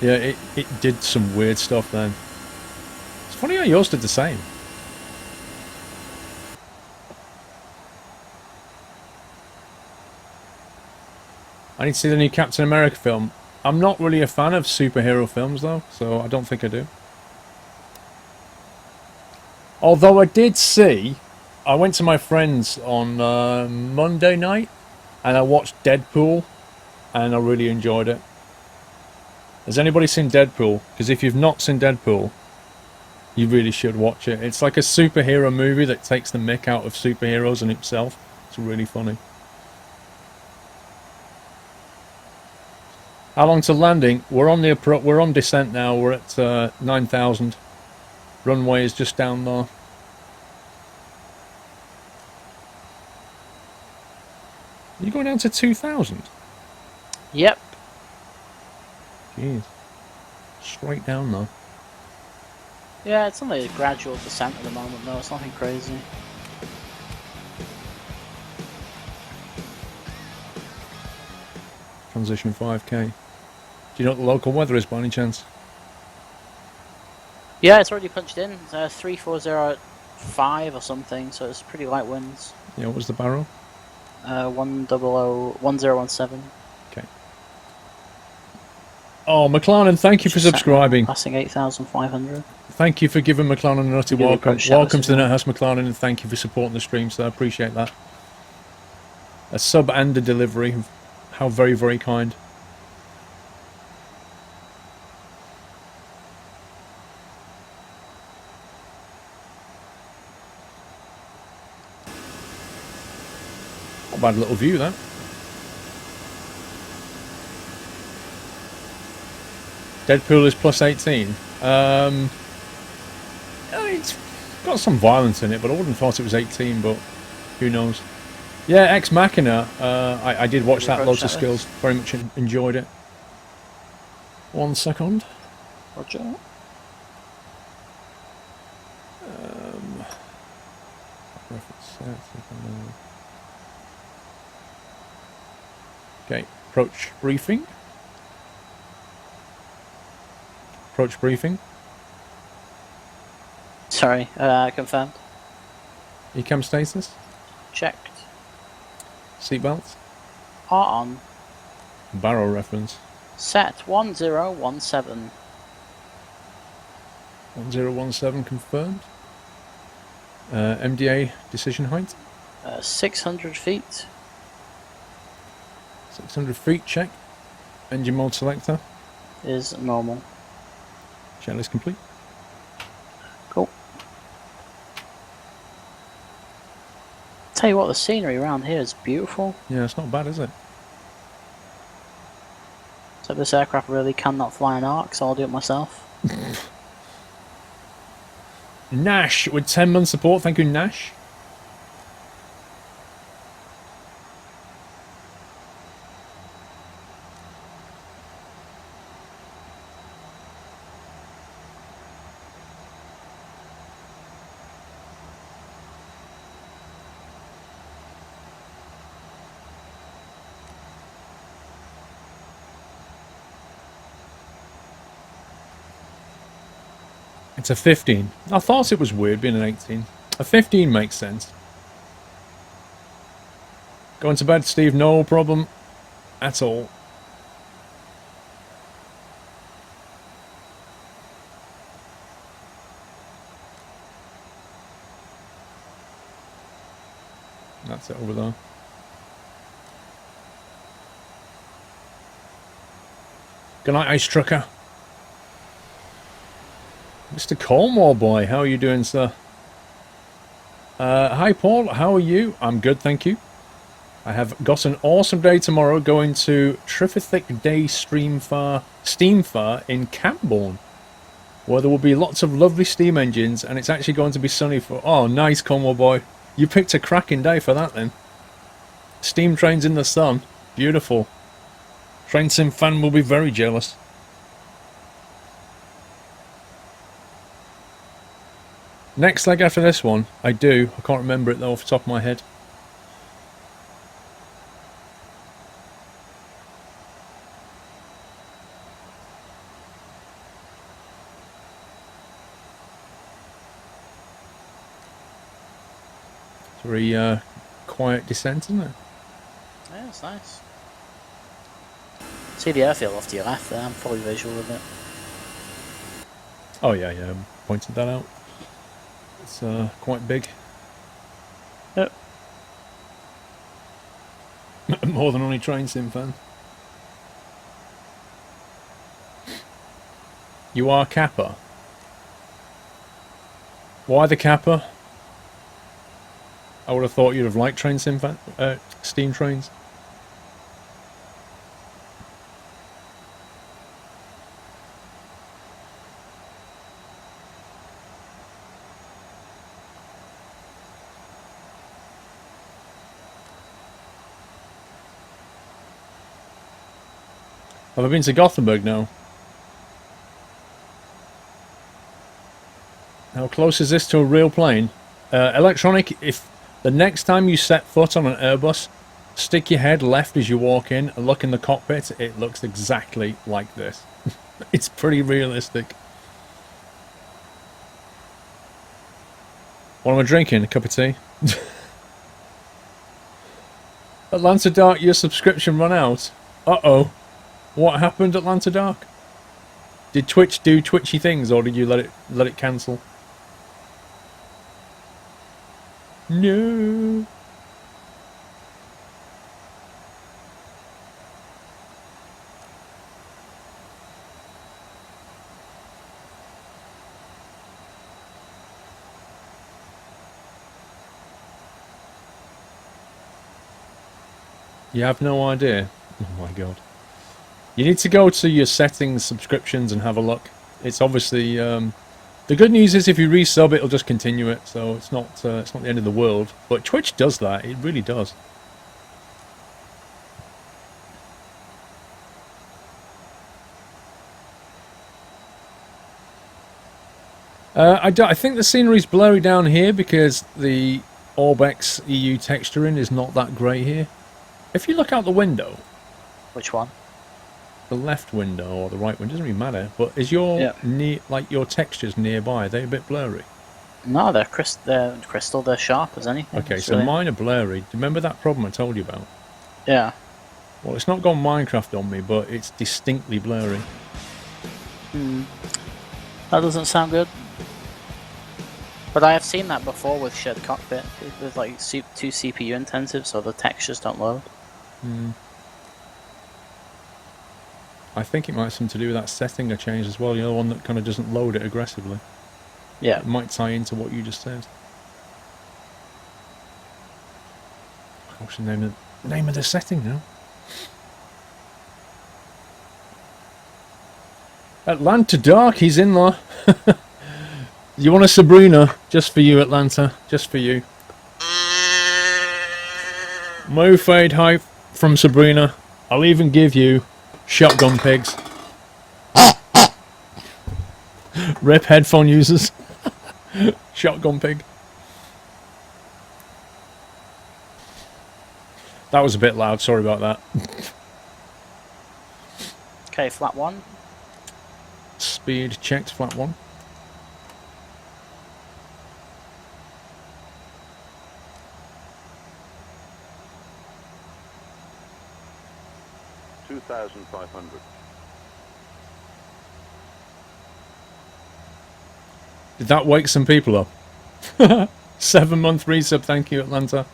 Yeah, it did some weird stuff then. It's funny how yours did the same. I need to see the new Captain America film. I'm not really a fan of superhero films though, so I don't think I do. Although I did see, I went to my friends on Monday night and I watched Deadpool and I really enjoyed it. Has anybody seen Deadpool? Because if you've not seen Deadpool, you really should watch it. It's like a superhero movie that takes the mick out of superheroes and itself. It's really funny. How long to landing? We're on descent now. We're at 9,000. Runway is just down there. You're going down to 2,000? Yep. Jeez. Straight down though. Yeah, it's only a gradual descent at the moment though. It's nothing crazy. Transition 5k. Do you know what the local weather is by any chance? Yeah, it's already punched in. It's 3405 or something, so it's pretty light winds. Yeah, what was the barrel? 1017. Okay. Oh, McLaren, thank you for subscribing. Passing 8,500. Thank you for giving McLaren a nutty welcome. Welcome to the Nuthouse, McLaren, and thank you for supporting the stream, so I appreciate that. A sub and a delivery. How very, very kind. Not a bad little view, that. Deadpool is plus 18. It's got some violence in it, but I wouldn't have thought it was 18, but who knows. Yeah, Ex Machina, I did watch that, loads of skills, very much enjoyed it. 1 second. Roger. Okay, approach briefing. Approach briefing. Sorry, confirmed. Ecam status. Checked. Seatbelts. are on. Barrel reference. Set 1017. 1017 confirmed. MDA decision height. 600 feet. 600 feet, check. Engine mode selector. Is normal. Checklist complete. Cool. Tell you what, the scenery around here is beautiful. Yeah, it's not bad, is it? So this aircraft really cannot fly an arc, so I'll do it myself. Nash with 10-month support. Thank you, Nash. It's a 15. I thought it was weird being an 18. A 15 makes sense. Going to bed, Steve? No problem at all. That's it over there. Good night, Ice Trucker. Mr. Colmore boy, how are you doing, sir? Hi, Paul. How are you? I'm good, thank you. I have got an awesome day tomorrow going to Terrific Day Steam Fair in Camborne, where there will be lots of lovely steam engines, and it's actually going to be sunny for... Oh, nice, Colmore boy. You picked a cracking day for that, then. Steam trains in the sun. Beautiful. Train sim fan will be very jealous. Next leg after this one, I do. I can't remember it though off the top of my head. It's a very quiet descent, isn't it? Yeah, it's nice. See the airfield off to your left there, I'm fully visual with it. Oh yeah, I pointed that out. It's quite big. Yep. More than only train sim fan. You are Kappa. Why the Kappa? I would have thought you'd have liked train sim fan, steam trains. Have I been to Gothenburg now? How close is this to a real plane? Electronic, if the next time you set foot on an Airbus, stick your head left as you walk in and look in the cockpit, it looks exactly like this. It's pretty realistic. What am I drinking? A cup of tea? Atlanta Dark, your subscription run out? Uh-oh. What happened, Atlanta Dark? Did Twitch do twitchy things, or did you let it cancel? No. You have no idea? Oh my god. You need to go to your settings, subscriptions, and have a look. It's obviously the good news is if you resub, it'll just continue it, so it's not the end of the world. But Twitch does that; it really does. I think the scenery's blurry down here because the Orbex EU texturing is not that great here. If you look out the window, Which one? the left window or the right window, doesn't really matter, but is your your textures nearby, are they a bit blurry? No, they're crystal, they're sharp as anything. Okay, It's so really- mine are blurry. Do you remember that problem I told you about? Yeah. Well, it's not gone Minecraft on me, but it's distinctly blurry. That doesn't sound good. But I have seen that before with shared cockpit. It's like too CPU intensive, so the textures don't load. I think it might have something to do with that setting I changed as well. You know, the one that kind of doesn't load it aggressively. Yeah. It might tie into what you just said. What's the name of the setting now? Atlanta Dark, he's in there. You want a Sabrina? Just for you, Atlanta. Just for you. Mo Fade Hype from Sabrina. I'll even give you Shotgun Pigs. Rip headphone users. Shotgun Pig. That was a bit loud, sorry about that. Okay, flat 1. Speed checked, flat 1. $2,500. Did that wake some people up? 7-month resub, thank you, Atlanta.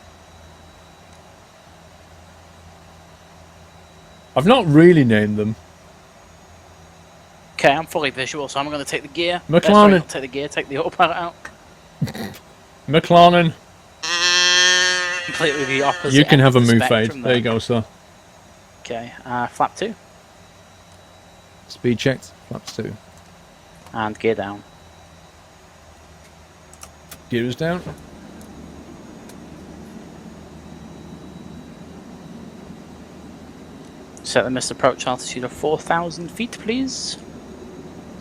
I've not really named them. Okay, I'm fully visual, so I'm going to take the gear. McLaren. Sorry, not take the gear, take the autopilot out. McLaren. Completely the opposite. You can end have a of the move fade. spectrum There you go, sir. Okay, flap 2. Speed checked, flaps 2. And gear down. Gears down. Set the missed approach altitude of 4,000 feet, please.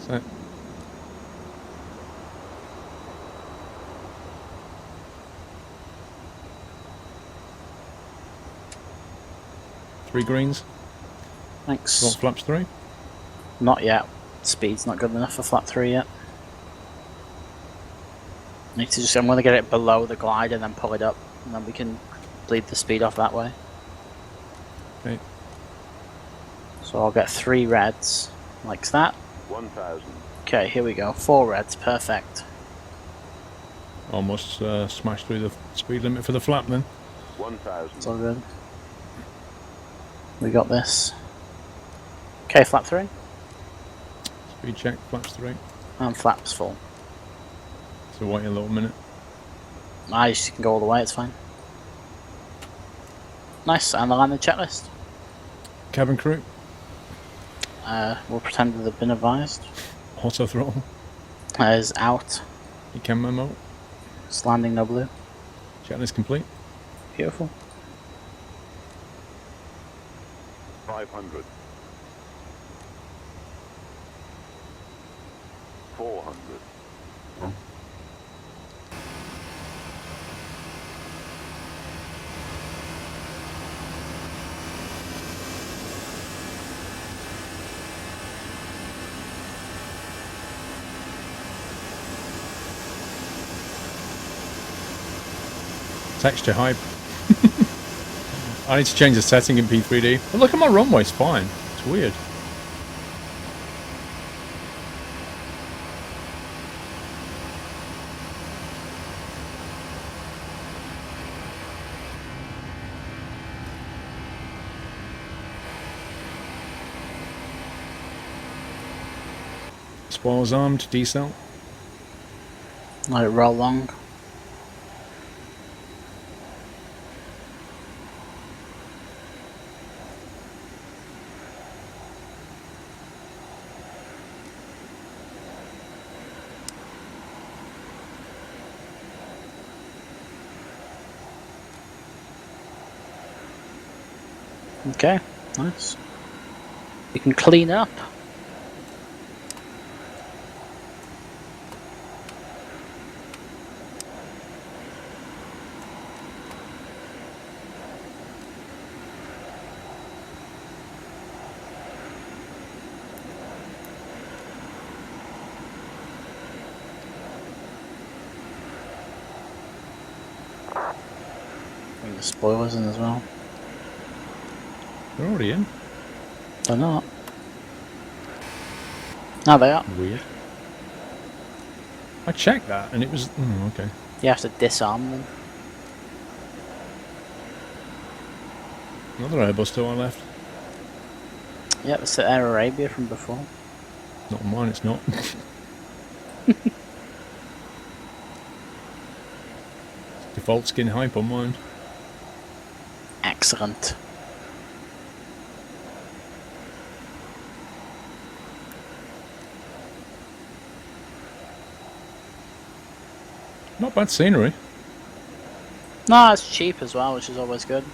Set. Three greens. Thanks. Want flaps 3? Not yet. Speed's not good enough for flap 3 yet. Need to just. I'm going to get it below the glide and then pull it up, and then we can bleed the speed off that way. Okay. So I'll get 3 reds, like that. 1,000. Okay, here we go. 4 reds, perfect. Almost smashed through the speed limit for the flap then. 1,000. It's all good. We got this. Okay, flap 3. Speed check, flaps 3. And flaps full. So wait a little minute. Nice, you can go all the way, it's fine. Nice, and the landing checklist. Cabin crew. We'll pretend that they've been advised. Auto throttle. Is out. You can memo. It's landing no blue. Checklist complete. Beautiful. 500. 400. Texture hype. I need to change the setting in P3D. But look at my runway, it's fine. It's weird. Spoils armed, decel. Let it roll long. Okay, nice. You can clean up. Bring the spoilers in as well. They're already in. They're not. No, they are. Weird. I checked that and it was... okay. You have to disarm them. Another Airbus to our left. Yep, it's the Air Arabia from before. Not mine, it's not. Default skin hype on mine. Excellent. Not bad scenery. No, it's cheap as well, which is always good.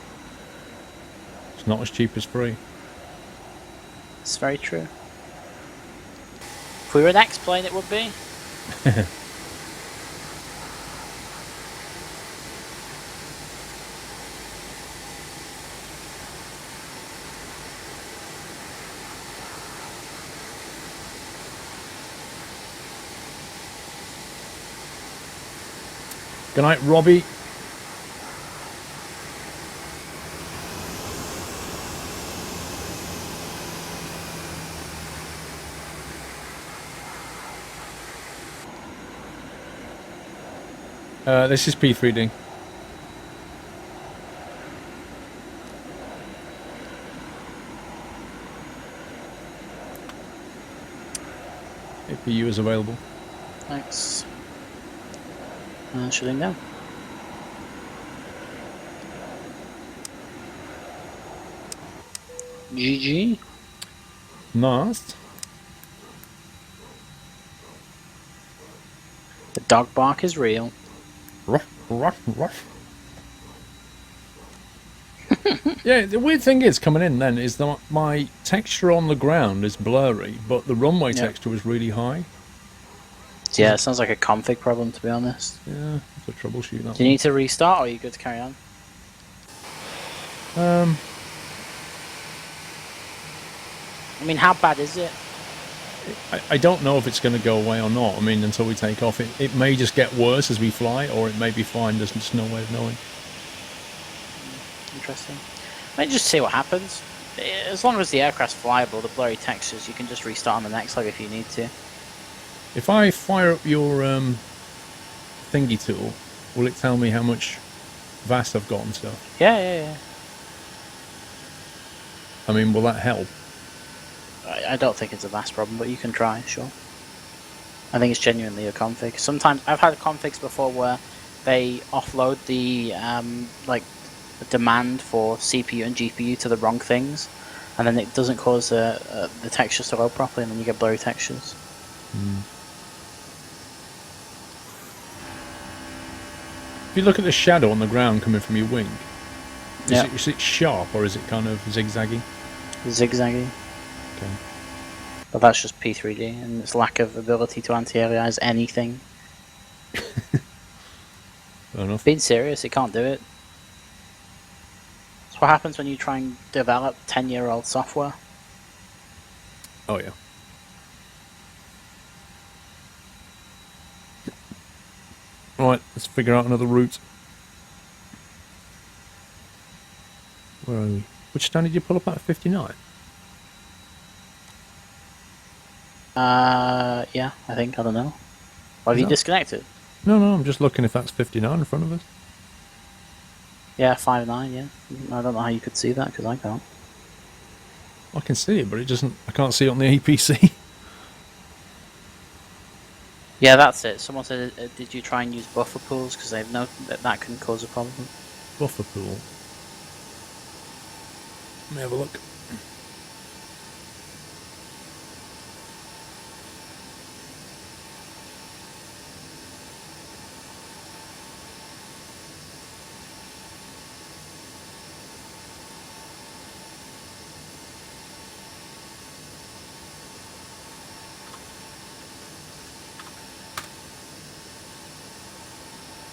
It's not as cheap as free. It's very true. If we were an X-plane, it would be. Good night, Robbie. This is P3D. APU is available. Thanks. Shooting down. GG. Nice. The dog bark is real. Ruff, ruff, ruff. Yeah, the weird thing is coming in then is that my texture on the ground is blurry, but the runway texture was really high. Yeah, it sounds like a config problem, to be honest. Yeah, have to troubleshoot that. Do you need to restart, or are you good to carry on? I mean, how bad is it? I don't know if it's going to go away or not. I mean, until we take off, it may just get worse as we fly, or it may be fine. There's just no way of knowing. Interesting. Let's just see what happens. As long as the aircraft's flyable, the blurry textures, you can just restart on the next leg if you need to. If I fire up your thingy tool, will it tell me how much VAS I've got and stuff? Yeah. I mean, will that help? I don't think it's a vast problem, but you can try, sure. I think it's genuinely a config. Sometimes I've had configs before where they offload the the demand for CPU and GPU to the wrong things, and then it doesn't cause the textures to load properly, and then you get blurry textures. If you look at the shadow on the ground coming from your wing, is it sharp or is it kind of zigzaggy? Zigzaggy. Okay. But that's just P3D and its lack of ability to anti-aerialize anything. Fair enough. Being serious, it can't do it. That's what happens when you try and develop 10-year-old software. Oh yeah. Right, let's figure out another route. Where are we? Which stand did you pull up at? 59? Yeah, I think. I don't know. Have you disconnected? No, I'm just looking if that's 59 in front of us. Yeah, 5.9, yeah. I don't know how you could see that, because I can't. I can see it, but it doesn't. I can't see it on the APC. Yeah, that's it. Someone said, did you try and use buffer pools? Because they've known that can cause a problem. Buffer pool. Let me have a look.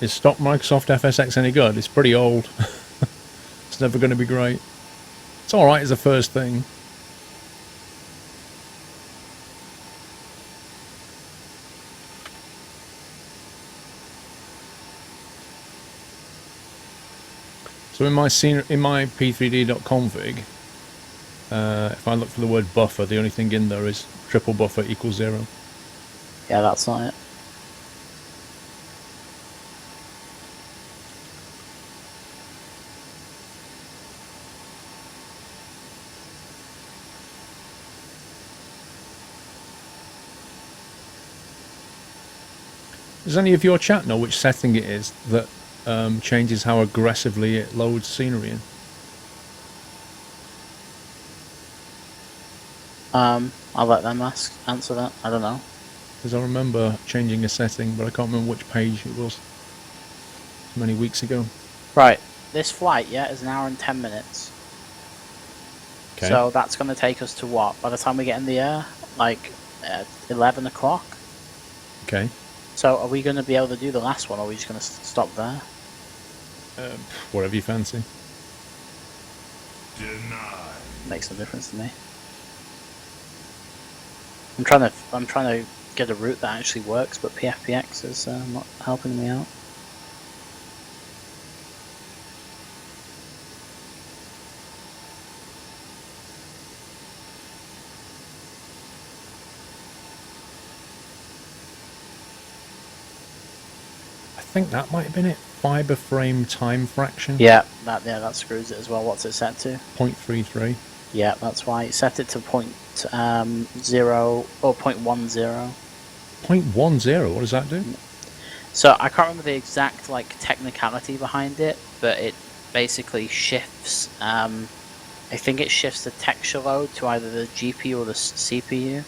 Is stock Microsoft FSX any good? It's pretty old. It's never going to be great. It's alright as a first thing. So in my P3D.config, if I look for the word buffer, the only thing in there is triple buffer equals 0. Yeah, that's not it. Does any of your chat know which setting it is that changes how aggressively it loads scenery in? I'll let them answer that. I don't know. Because I remember changing a setting, but I can't remember which page it was. Many weeks ago. Right, this flight, yeah, is an hour and 10 minutes. Okay. So that's going to take us to what? By the time we get in the air, like 11 o'clock. Okay. So are we going to be able to do the last one, or are we just going to stop there? Whatever you fancy. Makes no difference to me. I'm trying to get a route that actually works, but PFPX is not helping me out. I think that might have been it. Fiber frame time fraction. Yeah, that screws it as well. What's it set to? 0.33. Yeah, that's why. Set it to 0 or 0.10. 0.10. What does that do? So I can't remember the exact like technicality behind it, but it basically shifts. I think it shifts the texture load to either the GPU or the CPU.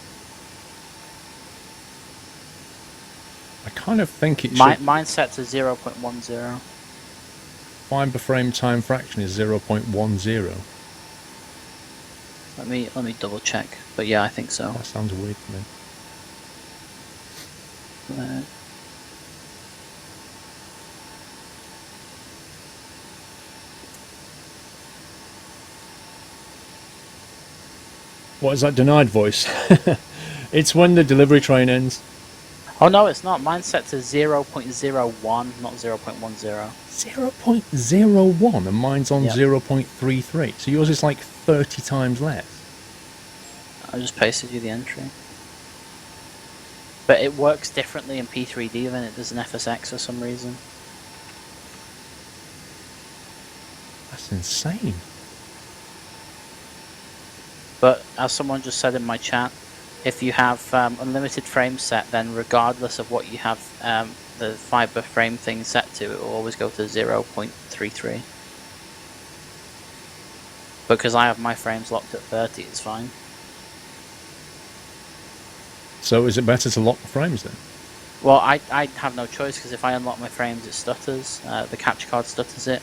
I kind of think it should... Mine's set to 0.10. Fiber frame time fraction is 0.10. Let me double check. But yeah, I think so. That sounds weird to me. What is that denied voice? It's when the delivery train ends. Oh no, it's not. Mine's set to 0.01, not 0.10. 0.01 and mine's on Yep. 0.33. So yours is like 30 times less. I just pasted you the entry. But it works differently in P3D than it does in FSX for some reason. That's insane. But as someone just said in my chat, if you have unlimited frame set, then regardless of what you have the fiber frame thing set to, it will always go to 0.33. Because I have my frames locked at 30, it's fine. So is it better to lock the frames then? Well, I have no choice, because if I unlock my frames, it stutters. The capture card stutters it.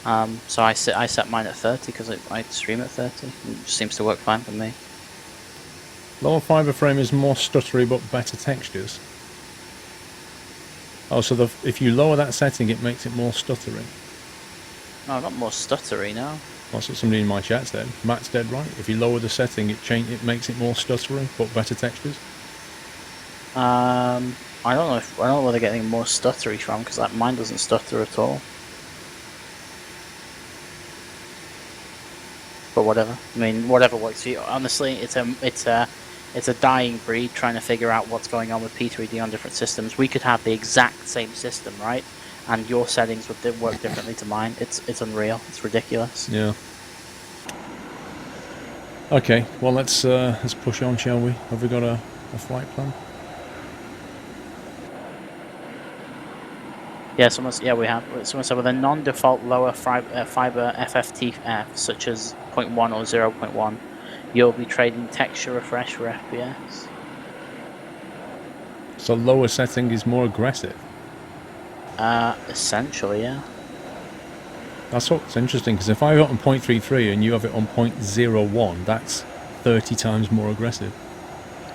So I set mine at 30 because I stream at 30. It just seems to work fine for me. Lower fiber frame is more stuttery but better textures. Oh, so if you lower that setting, it makes it more stuttery. No, not more stuttery, no. That's what somebody in my chat said. Matt's dead right. If you lower the setting, it makes it more stuttery but better textures. I don't know where they're getting more stuttery from, because mine doesn't stutter at all. But whatever. I mean, whatever works for you. Honestly, it's a dying breed trying to figure out what's going on with P3D on different systems. We could have the exact same system, right? And your settings would work differently to mine. It's unreal. It's ridiculous. Yeah. Okay. Well, let's push on, shall we? Have we got a flight plan? Yeah, we have. Someone said with a non-default lower fiber FFTF, such as 0.1 or 0.1, you'll be trading texture refresh for FPS. So lower setting is more aggressive. Essentially, yeah. That's what's interesting, because if I have it on 0.33 and you have it on 0.01, that's 30 times more aggressive.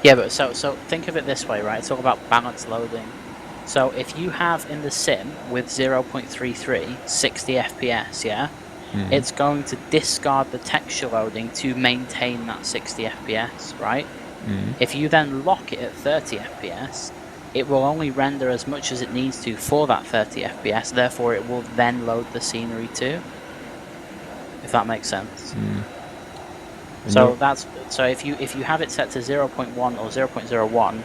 Yeah, but so think of it this way, right? It's all about balance loading. So if you have in the sim with 0.33, 60 FPS, yeah, it's going to discard the texture loading to maintain that 60 FPS, right? If you then lock it at 30 FPS, it will only render as much as it needs to for that 30 FPS, therefore it will then load the scenery too. If that makes sense. And So you're- that's so if you have it set to 0.1 or 0.01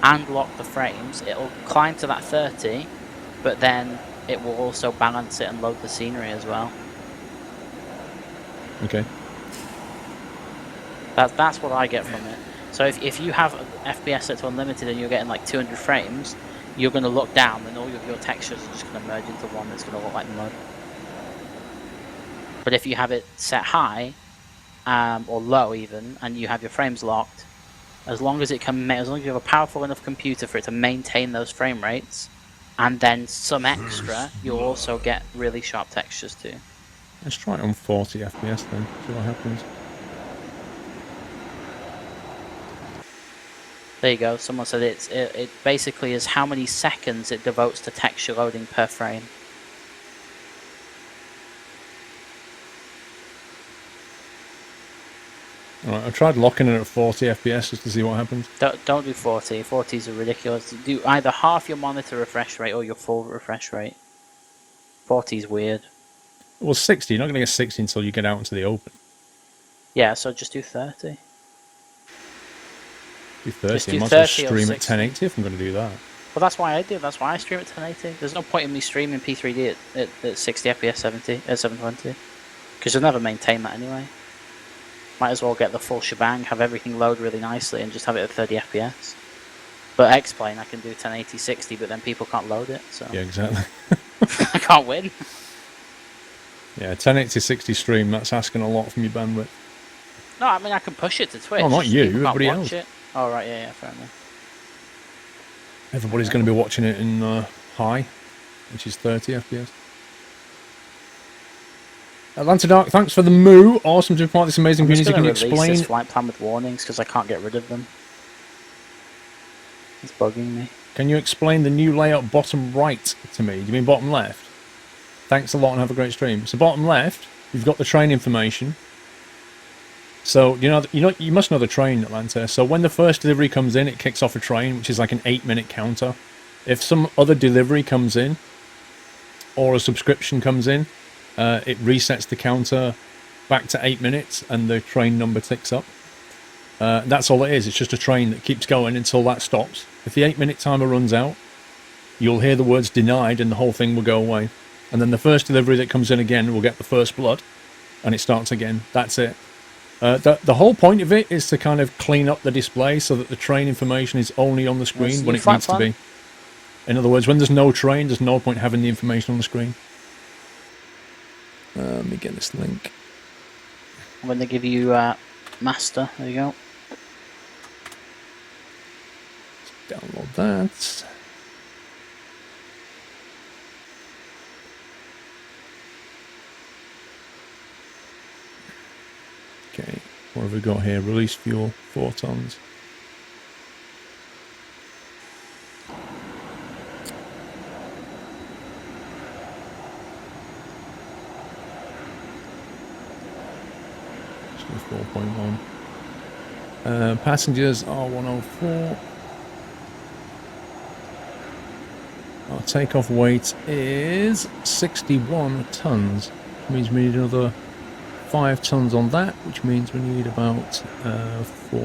and lock the frames, it'll climb to that 30, but then it will also balance it and load the scenery as well. okay. That's what I get from it. So if you have FPS set to unlimited and you're getting like 200 frames, you're going to look down and all of your textures are just going to merge into one that's going to look like mud. But if you have it set high, or low even, and you have your frames locked, as long as it can, as long as you have a powerful enough computer for it to maintain those frame rates, and then some extra, you'll also get really sharp textures too. Let's try it on 40 FPS then, see what happens. There you go. Someone said it basically is how many seconds it devotes to texture loading per frame. Alright, I've tried locking it at 40 FPS just to see what happens. Don't do 40. 40s are ridiculous. Do either half your monitor refresh rate or your full refresh rate. 40's weird. Well, 60, you're not going to get 60 until you get out into the open. Yeah, so just do 30. Do 30, Just do I might as well 30 or stream at 60. 1080 if I'm going to do that. Well, that's why I do. That's why I stream at 1080. There's no point in me streaming P3D at 60 FPS 720. Because you'll never maintain that anyway. Might as well get the full shebang, have everything load really nicely, and just have it at 30 FPS. But X-Plane, I can do 1080 60, but then people can't load it, so Yeah, exactly. I can't win. Yeah, 1080 60 stream, that's asking a lot from your bandwidth. No, I mean I can push it to Twitch. Oh, not you, People can't everybody watch else. it. Oh right, yeah, fair enough. Everybody's going to be watching it in high, which is 30 FPS. Atlanta Dark, thanks for the moo. Awesome to be part of this amazing I'm just community. going Can to you release explain? this flight plan with warnings because I can't get rid of them. It's bugging me. Can you explain the new layout bottom right to me? Do you mean bottom left? Thanks a lot and have a great stream. So bottom left, you've got the train information. So you must know the train, Atlanta. So when the first delivery comes in, it kicks off a train, which is like an 8-minute counter. If some other delivery comes in, or a subscription comes in, it resets the counter back to 8 minutes, and the train number ticks up. That's all it is. It's just a train that keeps going until that stops. If the 8-minute timer runs out, you'll hear the words denied, and the whole thing will go away. And then the first delivery that comes in again will get the first blood, and it starts again. That's it. The whole point of it is to kind of clean up the display so that the train information is only on the screen when it needs to be. In other words, when there's no train, there's no point having the information on the screen. Let me get this link. When they give you master, there you go. Download that. Okay, what have we got here? Release fuel, 4 tons. Just do 4.1. Passengers are 104. Our takeoff weight is 61 tons, which means we need another 5 tons on that, which means we need about 5.1.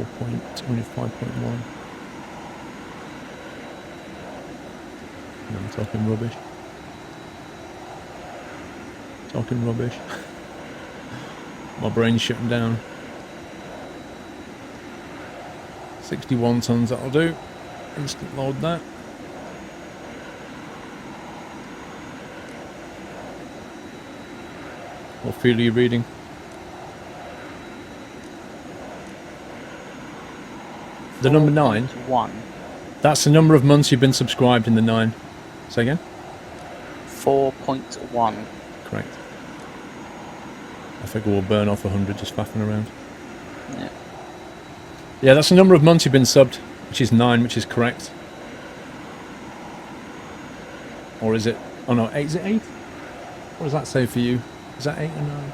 No, I'm talking rubbish. Talking rubbish. My brain's shutting down. 61 tons, that'll do. Instant load that. What field are you reading? The number 9? 1. That's the number of months you've been subscribed in the 9. Say again? 4.1. Correct. I figure we'll burn off 100 just faffing around. Yeah. Yeah, that's the number of months you've been subbed, which is 9, which is correct. Or is it... Oh no, 8, is it 8? What does that say for you? Is that 8 or 9?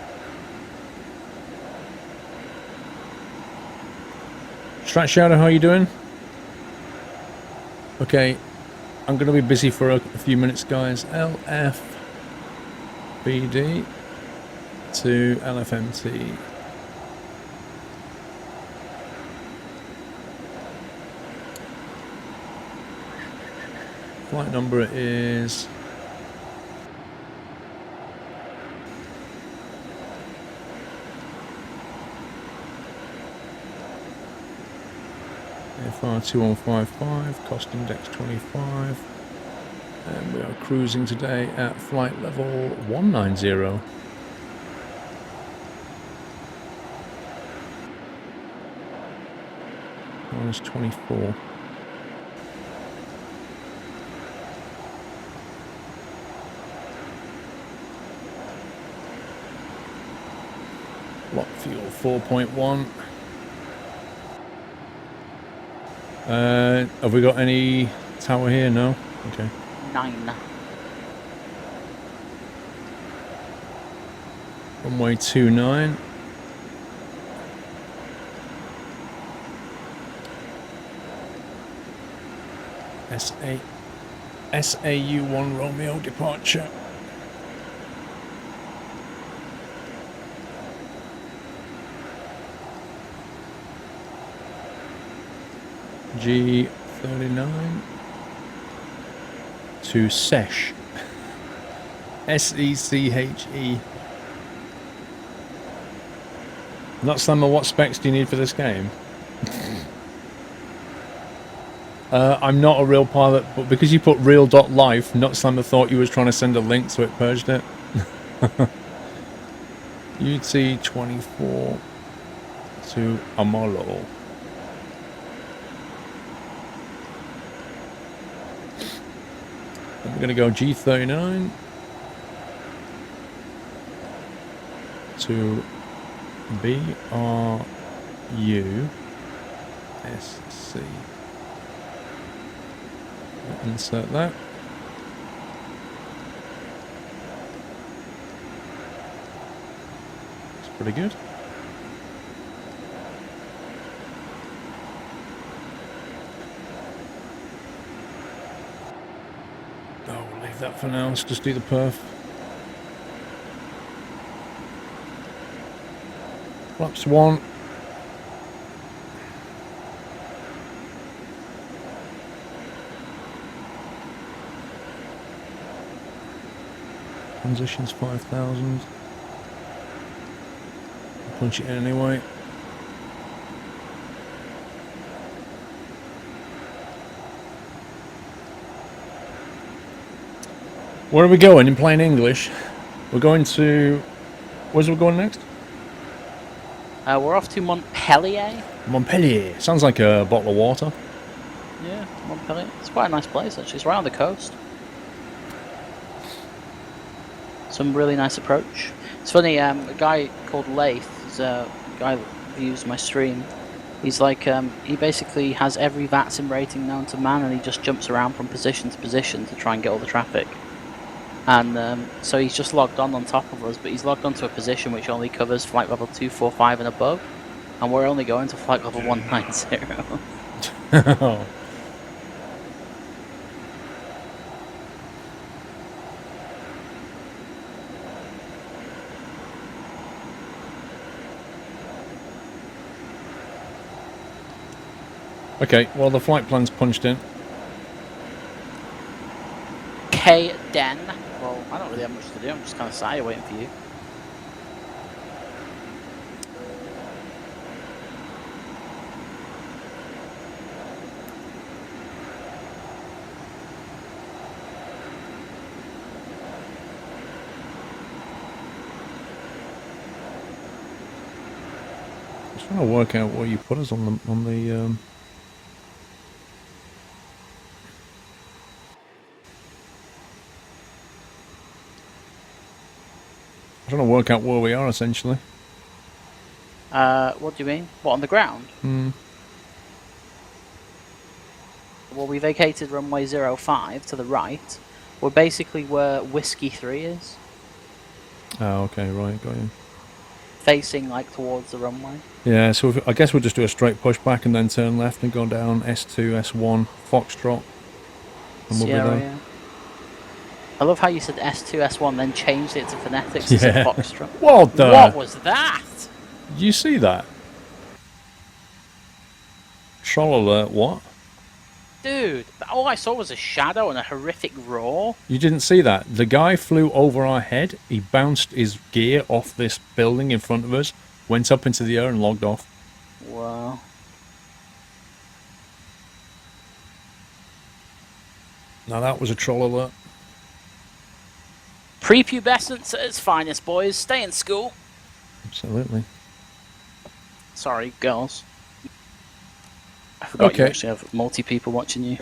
Strat Shadow, how are you doing? Okay, I'm going to be busy for a few minutes, guys. LFBD to LFMT. Flight number is... FR 2155, cost index 25. And we are cruising today at flight level 190. Minus 24. Block fuel 4.1. Have we got any tower here? No? Okay. 9. Runway 29. SAU1 Romeo departure. G39 to SESH. SECHE. Not Slammer, what specs do you need for this game? I'm not a real pilot, but because you put real.life, Not Slammer thought you was trying to send a link, so it purged it. UT24 to Amolo. We're going to go G39 to BRUSC. Insert that. It's pretty good. Oh, we'll leave that for now. Let's just do the perf. Flaps 1. Transitions 5,000. Punch it in anyway. Where are we going in plain English? We're going to... Where's we going next? We're off to Montpellier. Montpellier. Sounds like a bottle of water. Yeah, Montpellier. It's quite a nice place, actually. It's right on the coast. Some really nice approach. It's funny, a guy called Lath, is a guy that views my stream. He's like, he basically has every Vatsim rating known to man, and he just jumps around from position to position to try and get all the traffic. And so he's just logged on top of us, but he's logged onto a position which only covers flight level 245 and above, and we're only going to flight level 190. Okay, well the flight plan's punched in. K-Den. Well, I don't really have much to do, I'm just kind of sat here waiting for you. I'm trying to work out where you put us on the I'm trying to work out where we are, essentially. What do you mean? What, on the ground? Well, we vacated runway 05 to the right. We're basically where Whiskey 3 is. Oh, okay, right, got you. Facing, like, towards the runway. Yeah, so I guess we'll just do a straight pushback and then turn left and go down S2, S1, Foxtrot. And we'll Sierra, be there. yeah. I love how you said S2, S1, then changed it to phonetics and said Foxtrot. What was that? You see that? Troll alert, what? Dude, all I saw was a shadow and a horrific roar. You didn't see that? The guy flew over our head. He bounced his gear off this building in front of us, went up into the air and logged off. Wow. Now that was a troll alert. Prepubescence at its finest, boys. Stay in school. Absolutely. Sorry, girls. I forgot you Okay. actually have multi-people watching you.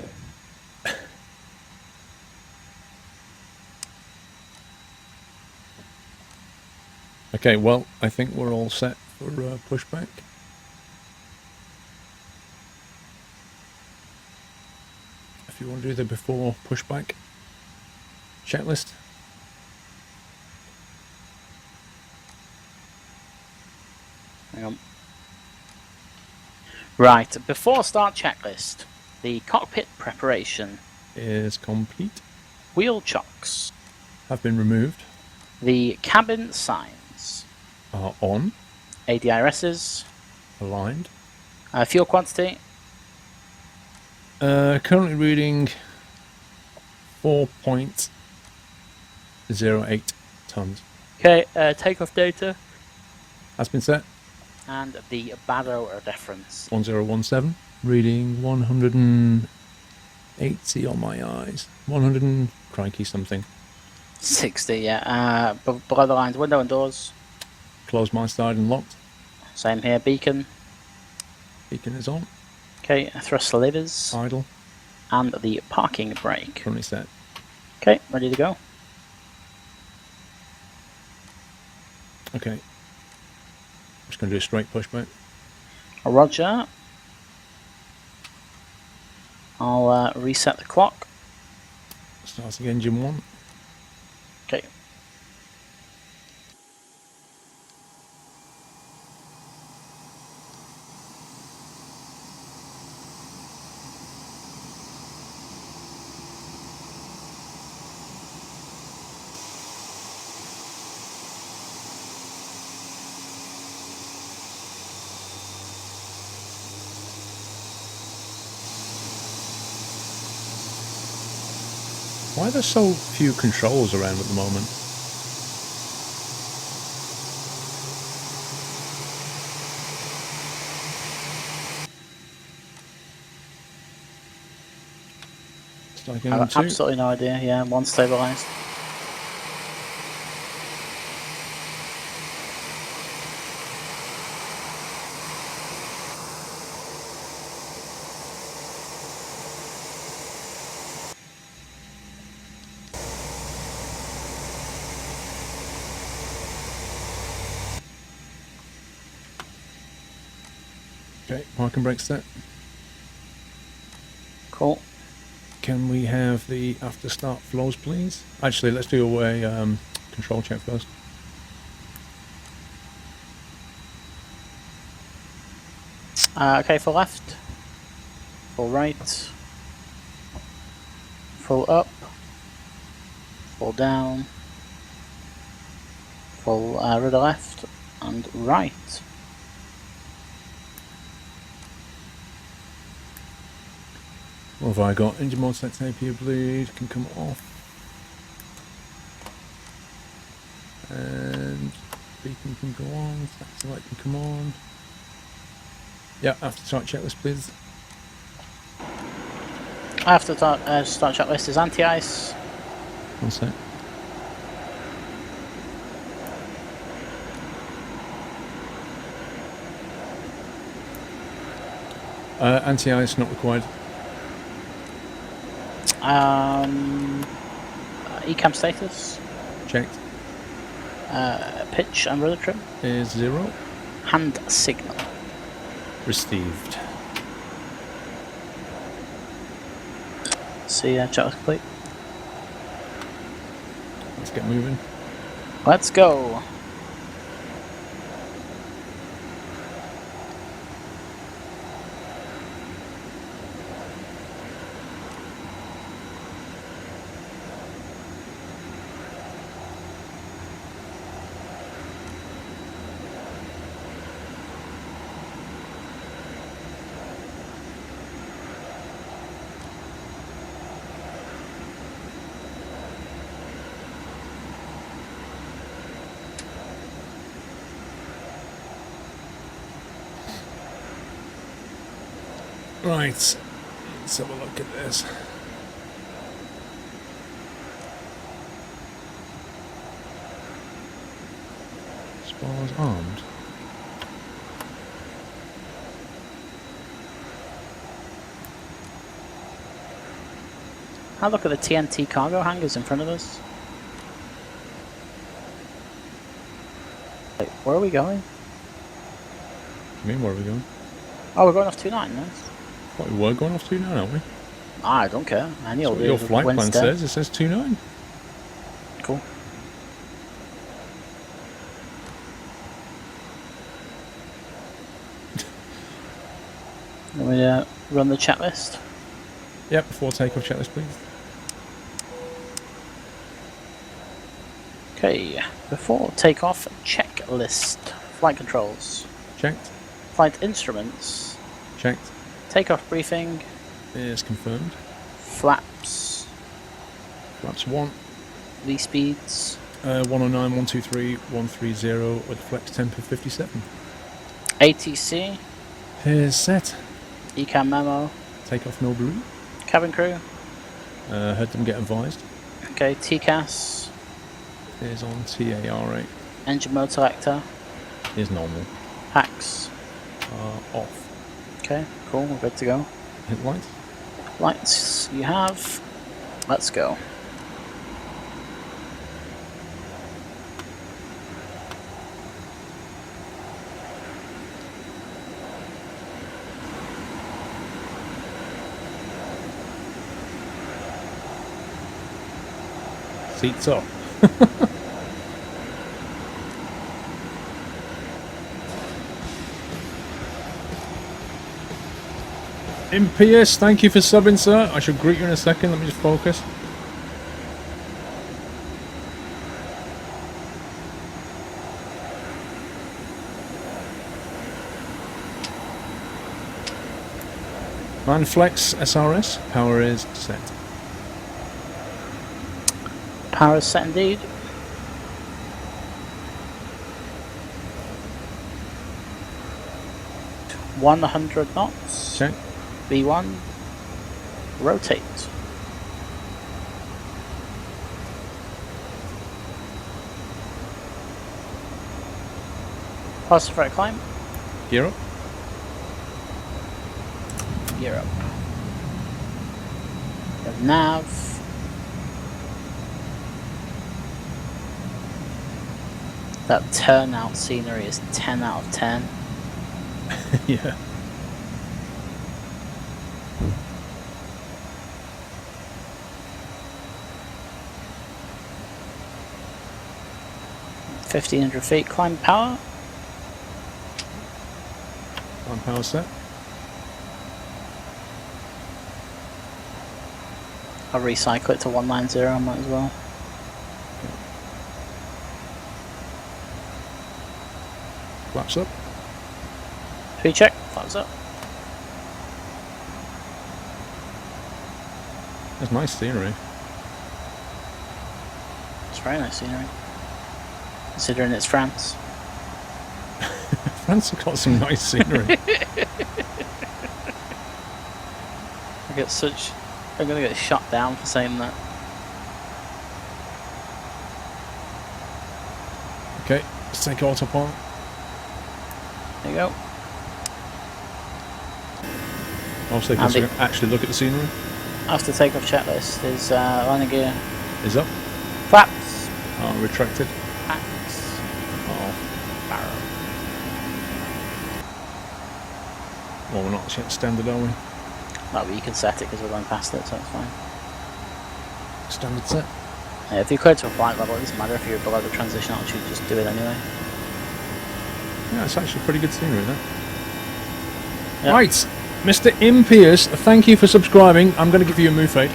Okay, well, I think we're all set for pushback. If you want to do the before pushback checklist. Hang on. Right, before start checklist, the cockpit preparation, Is complete. wheel chocks, Have been removed. the cabin signs, Are on. ADRSs, Aligned. fuel quantity, Currently reading 4.08 tons. okay, takeoff data, Has been set. and the baro difference. 1017. Reading 180 on my eyes. 100 and crikey something. 60, yeah. Below the lines, window and doors. Closed my side and locked. Same here, beacon. Beacon is on. Okay, thrust levers, Idle. and the parking brake. Currently set. Okay, ready to go. Okay. Just going to do a straight pushback. Roger. I'll reset the clock. Starting engine 1. Okay. Why are there so few controls around at the moment? Starting I've engine 2. absolutely no idea. Yeah, one stabilized. Okay, parking brake set. Cool. Can we have the after start flows, please? Actually, let's do a control check first. Okay, full left. Full right. Full up. Full down. Full rudder left and right. What have I got? Engine mode set, APU bleed can come off. And beacon can go on, satellite can come on. Yeah, after start checklist, please. After start checklist is anti-ice. One sec. Anti-ice not required. Ecam status. Checked. Pitch and rudder trim. Is 0. Hand signal. Received. See, checklist complete. Let's get moving. Let's go. Right, let's have a look at this. Spars armed. Have a look at the TNT cargo hangars in front of us. Wait, where are we going? I mean, where are we going? Oh, we're going off 29, nice. What, we were going off 2.9, aren't we? I don't care. Any That's old what your flight plan Wednesday. says. It says 2.9. Cool. Let me run the checklist. Yep, before takeoff checklist, please. Okay, before takeoff, checklist. Flight controls. Checked. Flight instruments. Checked. Takeoff briefing. Is confirmed. Flaps. Flaps 1. V speeds. 109, 123, 130 with flex temp of 57. ATC. Here's set. ECAM memo. Takeoff no blue. Cabin crew. Heard them get advised. Okay, TCAS. Is on TAR8. Engine mode selector. Is normal. Packs. Off. Okay, cool, we're good to go. Hit lights. Lights you have. Let's go. Seats up. Impious, thank you for subbing, sir. I shall greet you in a second. Let me just focus. Manflex SRS, power is set. Power is set indeed. $100 knots. Check. V1. Rotate. Positive right climb. Gear up. Gear up. We have nav. That turnout scenery is 10 out of 10. Yeah. $1,500 climb power. One power set. I'll recycle it to 190, I might as well. Flaps up. Speed check, flaps up. That's nice scenery. It's very nice scenery. Considering it's France. France have got some nice scenery. I'm gonna get shot down for saying that. Okay, let's take autopilot. There you go. Also, Andy. can actually look at the scenery. After takeoff checklist is landing gear. Is up. Flaps. Oh, retracted. Packs. Oh. Barrel. Well, we're not yet standard, are we? No, but you can set it because we're going past it, so it's fine. Standard set. Yeah, if you're clear to a flight level, it doesn't matter if you're below the transition altitude, just do it anyway. Yeah, it's actually pretty good scenery, that. Yep. Right, Mr. Impious, thank you for subscribing. I'm going to give you a move fade.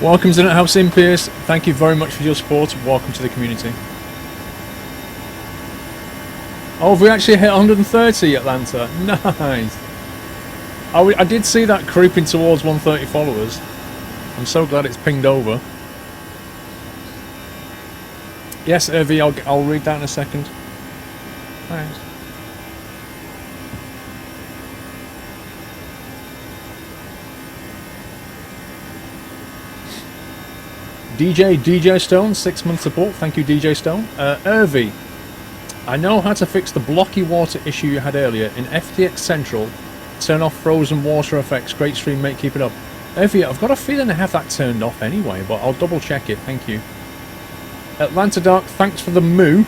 Welcome to the House Impious. Thank you very much for your support. Welcome to the community. Oh, have we actually hit 130 Atlanta? Nice. Oh, I did see that creeping towards 130 followers. I'm so glad it's pinged over. Yes, Irvi, I'll read that in a second. Thanks. DJ Stone, 6-month support. Thank you, DJ Stone. Irvi, I know how to fix the blocky water issue you had earlier in FTX Central. Turn off frozen water effects. Great stream, mate. Keep it up. Irvi, I've got a feeling I have that turned off anyway, but I'll double check it. Thank you. Atlanta Dark, thanks for the moo.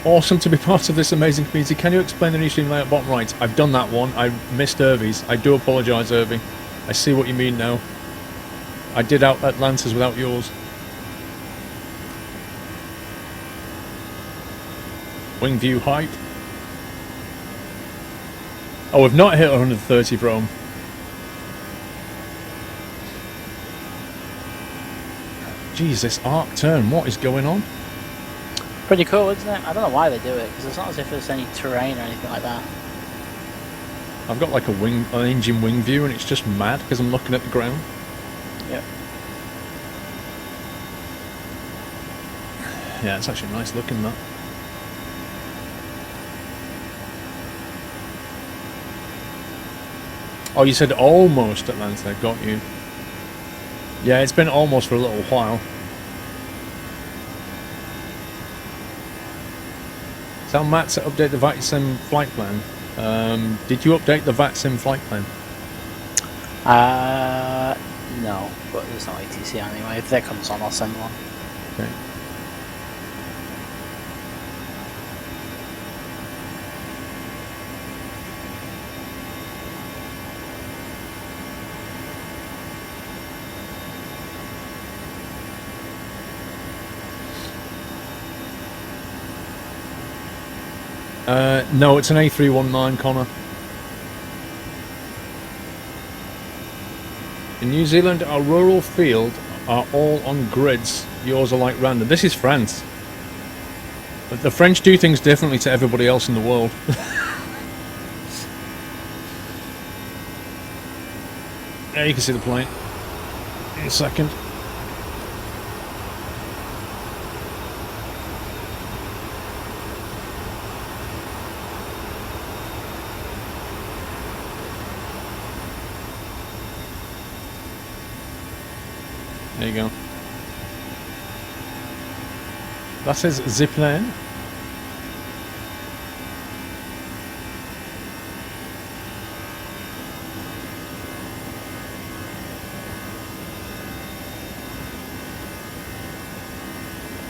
Awesome to be part of this amazing community. Can you explain the new stream layout bottom right? I've done that one. I missed Irvi's. I do apologise, Irvi. I see what you mean now. I did out Atlanta's without yours. Wing view height. Oh, we've not hit 130 Rome. Jesus, arc turn. What is going on? Pretty cool, isn't it? I don't know why they do it, because it's not as if there's any terrain or anything like that. I've got like an engine wing view, and it's just mad because I'm looking at the ground. Yep. Yeah, it's actually nice looking, that. Oh, you said almost Atlanta. Got you. Yeah, it's been almost for a little while. Tell Matt to update the Vatsim flight plan. Did you update the Vatsim flight plan? No, but there's no ATC anyway. If that comes on, I'll send one. Okay. No, it's an A319, Connor. In New Zealand, our rural field are all on grids. Yours are like random. This is France. But the French do things differently to everybody else in the world. There you can see the plane. In a second. There you go. That says zipline.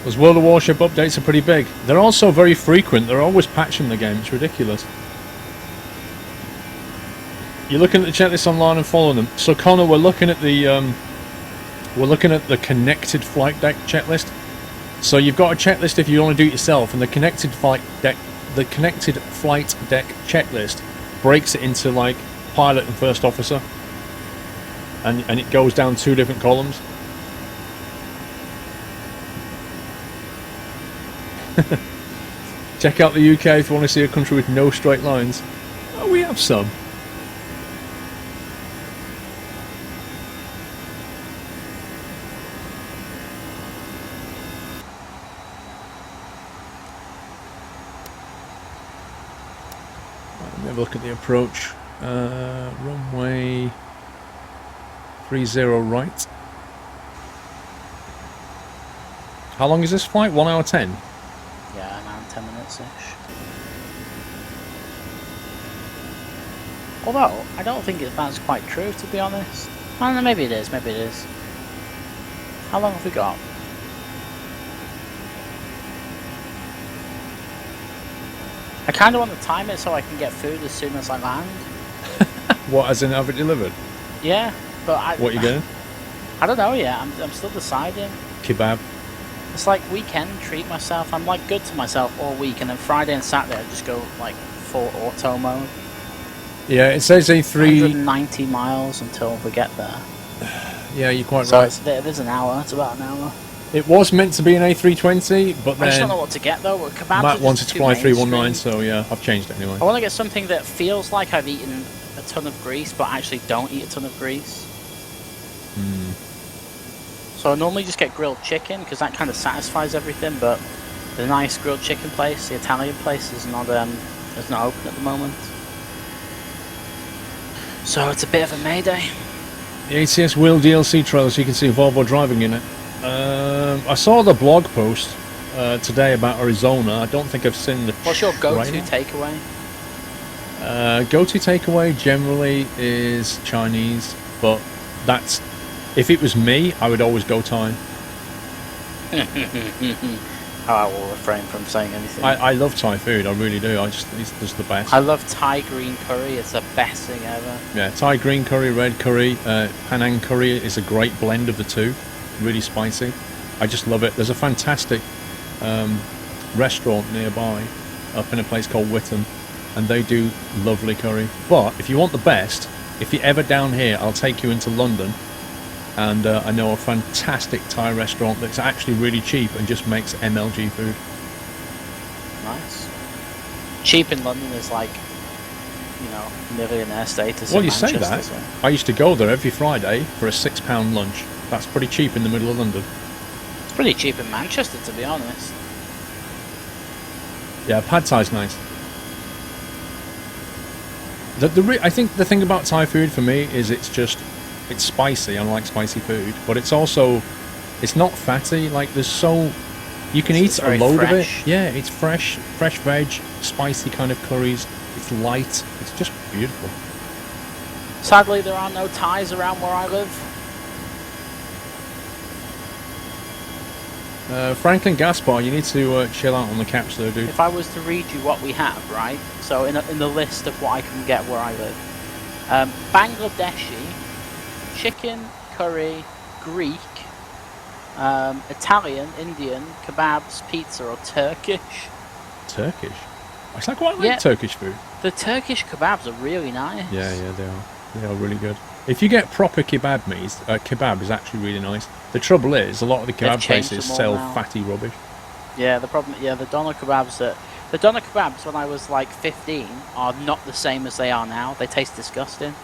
Those World of Warship updates are pretty big. They're also very frequent. They're always patching the game. It's ridiculous. You're looking at the checklist online and following them. So Connor, we're looking at the connected flight deck checklist. So you've got a checklist if you want to do it yourself, and the connected flight deck checklist breaks it into like pilot and first officer, and it goes down 2 different columns. Check out the UK if you want to see a country with no straight lines. Oh, we have some. Have a look at the approach. Runway 30 right. How long is this flight? 1 hour 10? Yeah, an hour and 10 minutes-ish. Although, I don't think that's quite true, to be honest. I don't know, maybe it is, maybe it is. How long have we got? I kind of want to time it so I can get food as soon as I land. What, as in have it delivered? Yeah, but What are you getting? I don't know yet. I'm still deciding. Kebab. It's like weekend treat myself. I'm like good to myself all week, and then Friday and Saturday I just go like full auto mode. Yeah, it says A3. 190 miles until we get there. Yeah, you're quite So right. it is an hour. It's about an hour. It was meant to be an A320, but I just then don't know what to get though. Kebabs are Matt just wanted to too fly 319, mainstream. so yeah, I've changed it anyway. I want to get something that feels like I've eaten a ton of grease, but actually don't eat a ton of grease. So I normally just get grilled chicken because that kind of satisfies everything. But the nice grilled chicken place, the Italian place, is not open at the moment. So it's a bit of a mayday. The ACS Wheel DLC trailer, so you can see Volvo driving in it. I saw the blog post today about Arizona. I don't think I've seen the. What's your go-to trailer. takeaway? Go-to takeaway generally is Chinese, but that's if it was me, I would always go Thai. I will refrain from saying anything. I love Thai food, I really do. It's just the best. I love Thai green curry. It's the best thing ever. Yeah, Thai green curry, red curry, Penang curry is a great blend of the two. Really spicy. I just love it. There's a fantastic restaurant nearby, up in a place called Witham, and they do lovely curry. But if you want the best, if you're ever down here, I'll take you into London, and I know a fantastic Thai restaurant that's actually really cheap and just makes MLG food. Nice. Cheap in London is like, you know, millionaire status. Well, in you say Manchester, that. so. I used to go there every Friday for a £6 lunch. That's pretty cheap in the middle of London. It's pretty cheap in Manchester, to be honest. Yeah, pad thai's nice. I think the thing about Thai food for me is it's spicy. I like spicy food, but it's not fatty. Like you can eat a load of it. Yeah, it's fresh veg, spicy kind of curries. It's light. It's just beautiful. Sadly, there are no Thais around where I live. Franklin Gaspar, you need to chill out on the caps there, dude. If I was to read you what we have, right? So in the list of what I can get where I live, Bangladeshi, chicken, curry, Greek, Italian, Indian, kebabs, pizza, or Turkish. Turkish? I quite like Turkish food. The Turkish kebabs are really nice. Yeah, they are. They are really good. If you get proper kebab meat, kebab is actually really nice. The trouble is, a lot of the kebab places sell fatty rubbish. Yeah, the doner kebabs when I was like 15 are not the same as they are now. They taste disgusting.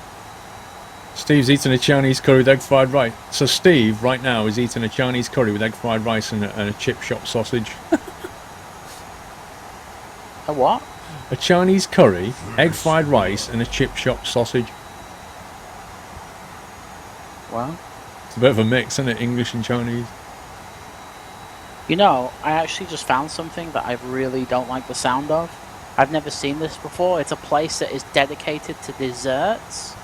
Steve's eating a Chinese curry with egg fried rice. So Steve, right now, is eating a Chinese curry with egg fried rice and a chip shop sausage. A what? A Chinese curry, egg fried rice, and a chip shop sausage. Wow. It's a bit of a mix, isn't it? English and Chinese. You know, I actually just found something that I really don't like the sound of. I've never seen this before. It's a place that is dedicated to desserts.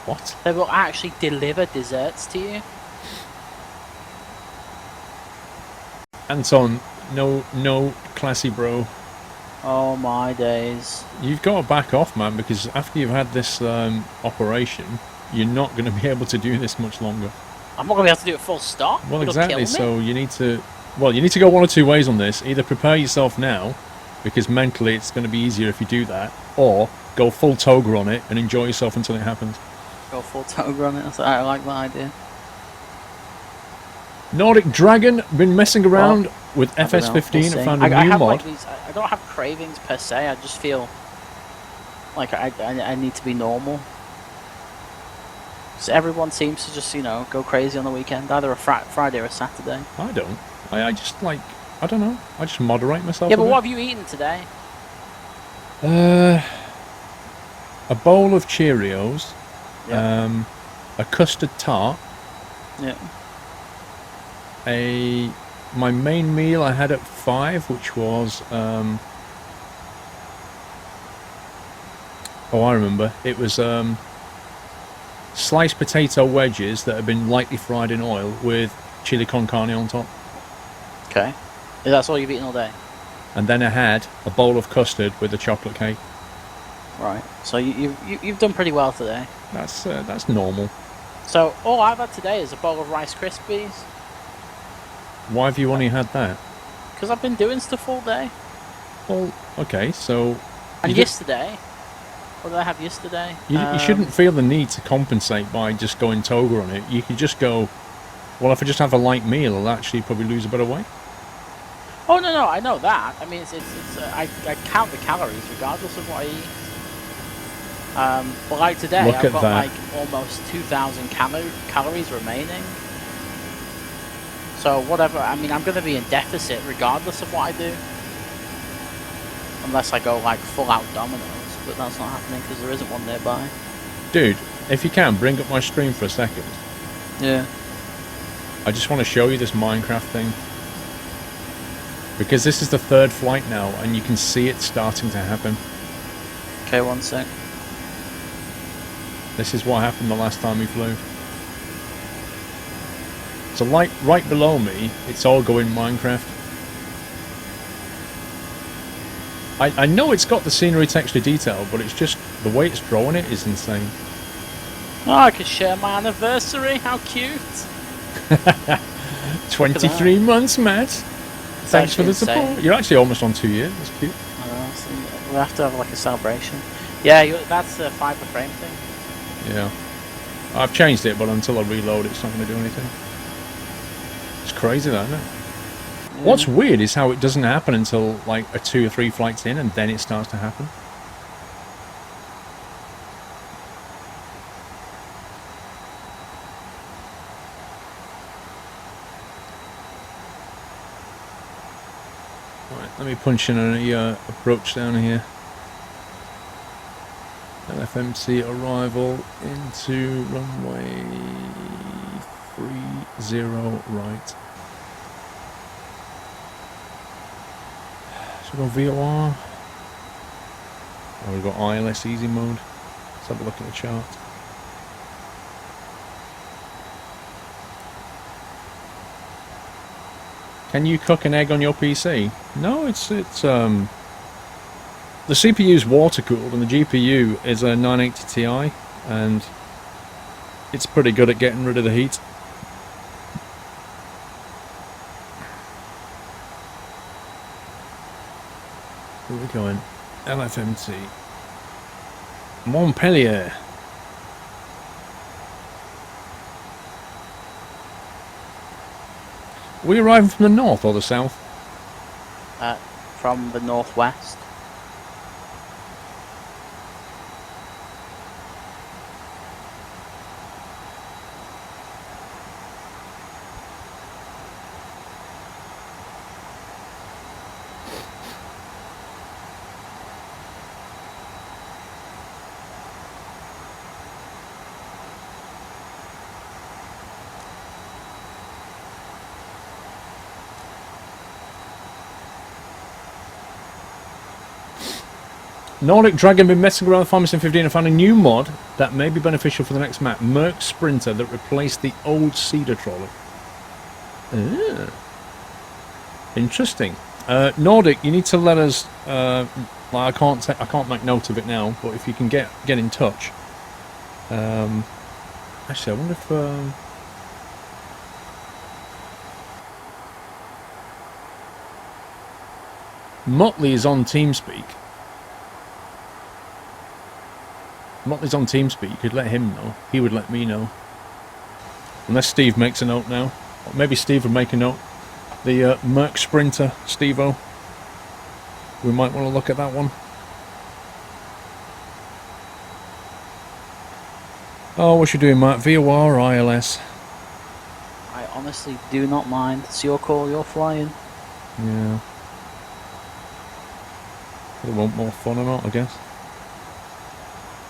What? They will actually deliver desserts to you. Anton, no classy bro. Oh my days. You've got to back off, man, because after you've had this operation, you're not going to be able to do this much longer. I'm not going to be able to do it full stop. Well, It'll exactly. kill me. So you need to go one or two ways on this. Either prepare yourself now, because mentally it's going to be easier if you do that, or go full toga on it and enjoy yourself until it happens. Go full toga on it. I like that idea. Nordic Dragon, been messing around with FS15 and found a new mod. Like these, I don't have cravings per se. I just feel like I need to be normal. So everyone seems to just, you know, go crazy on the weekend, either a Friday or a Saturday. I don't. I just like, I don't know. I just moderate myself. Yeah, but what have you eaten today? A bowl of Cheerios. Yeah. A custard tart. Yeah. My main meal I had at 5, which was I remember. It was sliced potato wedges that have been lightly fried in oil with chili con carne on top. Okay. That's all you've eaten all day? And then I had a bowl of custard with a chocolate cake. Right. So you've done pretty well today. That's normal. So all I've had today is a bowl of Rice Krispies. Why have you only had that? Because I've been doing stuff all day. Well, okay, so... And yesterday... What did I have yesterday? You shouldn't feel the need to compensate by just going toga on it. You could just go, well, if I just have a light meal, I'll actually probably lose a bit of weight. Oh, no, I know that. I mean, I count the calories regardless of what I eat. But like today, I've got like almost 2,000 calories remaining. So whatever, I mean, I'm going to be in deficit regardless of what I do. Unless I go like full out Domino's, but that's not happening because there isn't one nearby. Dude, if you can, bring up my stream for a second. Yeah. I just want to show you this Minecraft thing. Because this is the 3rd flight now, and you can see it starting to happen. Okay, 1 sec. This is what happened the last time we flew. So like right below me, it's all going Minecraft. I know it's got the scenery texture detail, but it's just the way it's drawing it is insane. Oh, I can share my anniversary. How cute. 23 months, Matt. Thanks for the actually support. insane. You're actually almost on 2 years. That's cute. So we'll have to have like a celebration. Yeah, that's a fiber frame thing. Yeah. I've changed it, but until I reload, it's not going to do anything. It's crazy, that, isn't it? Yeah. What's weird is how it doesn't happen until like a 2 or 3 flights in, and then it starts to happen. Right, let me punch in an approach down here. FMC arrival into runway 30 right. Should we go VOR? Oh, we've got ILS easy mode. Let's have a look at the chart. Can you cook an egg on your PC? No, it's the CPU's water cooled and the GPU is a 980 Ti, and it's pretty good at getting rid of the heat. Where are we going? LFMT. Montpellier. Are we arriving from the north or the south? From the northwest. Nordic Dragon been messing around with Farming 15 and found a new mod that may be beneficial for the next map. Merc Sprinter that replaced the old Cedar Trolley. Interesting. Nordic, you need to let us. I can't make note of it now, but if you can get in touch. Actually, I wonder if. Motley is on TeamSpeak. Motley's on TeamSpeak, you could let him know. He would let me know. Unless Steve makes a note now. Or maybe Steve would make a note. The Merc Sprinter, Steve-O. We might want to look at that one. Oh, what you doing, Matt? VOR or ILS? I honestly do not mind. It's your call, you're flying. Yeah. They want more fun or not, I guess.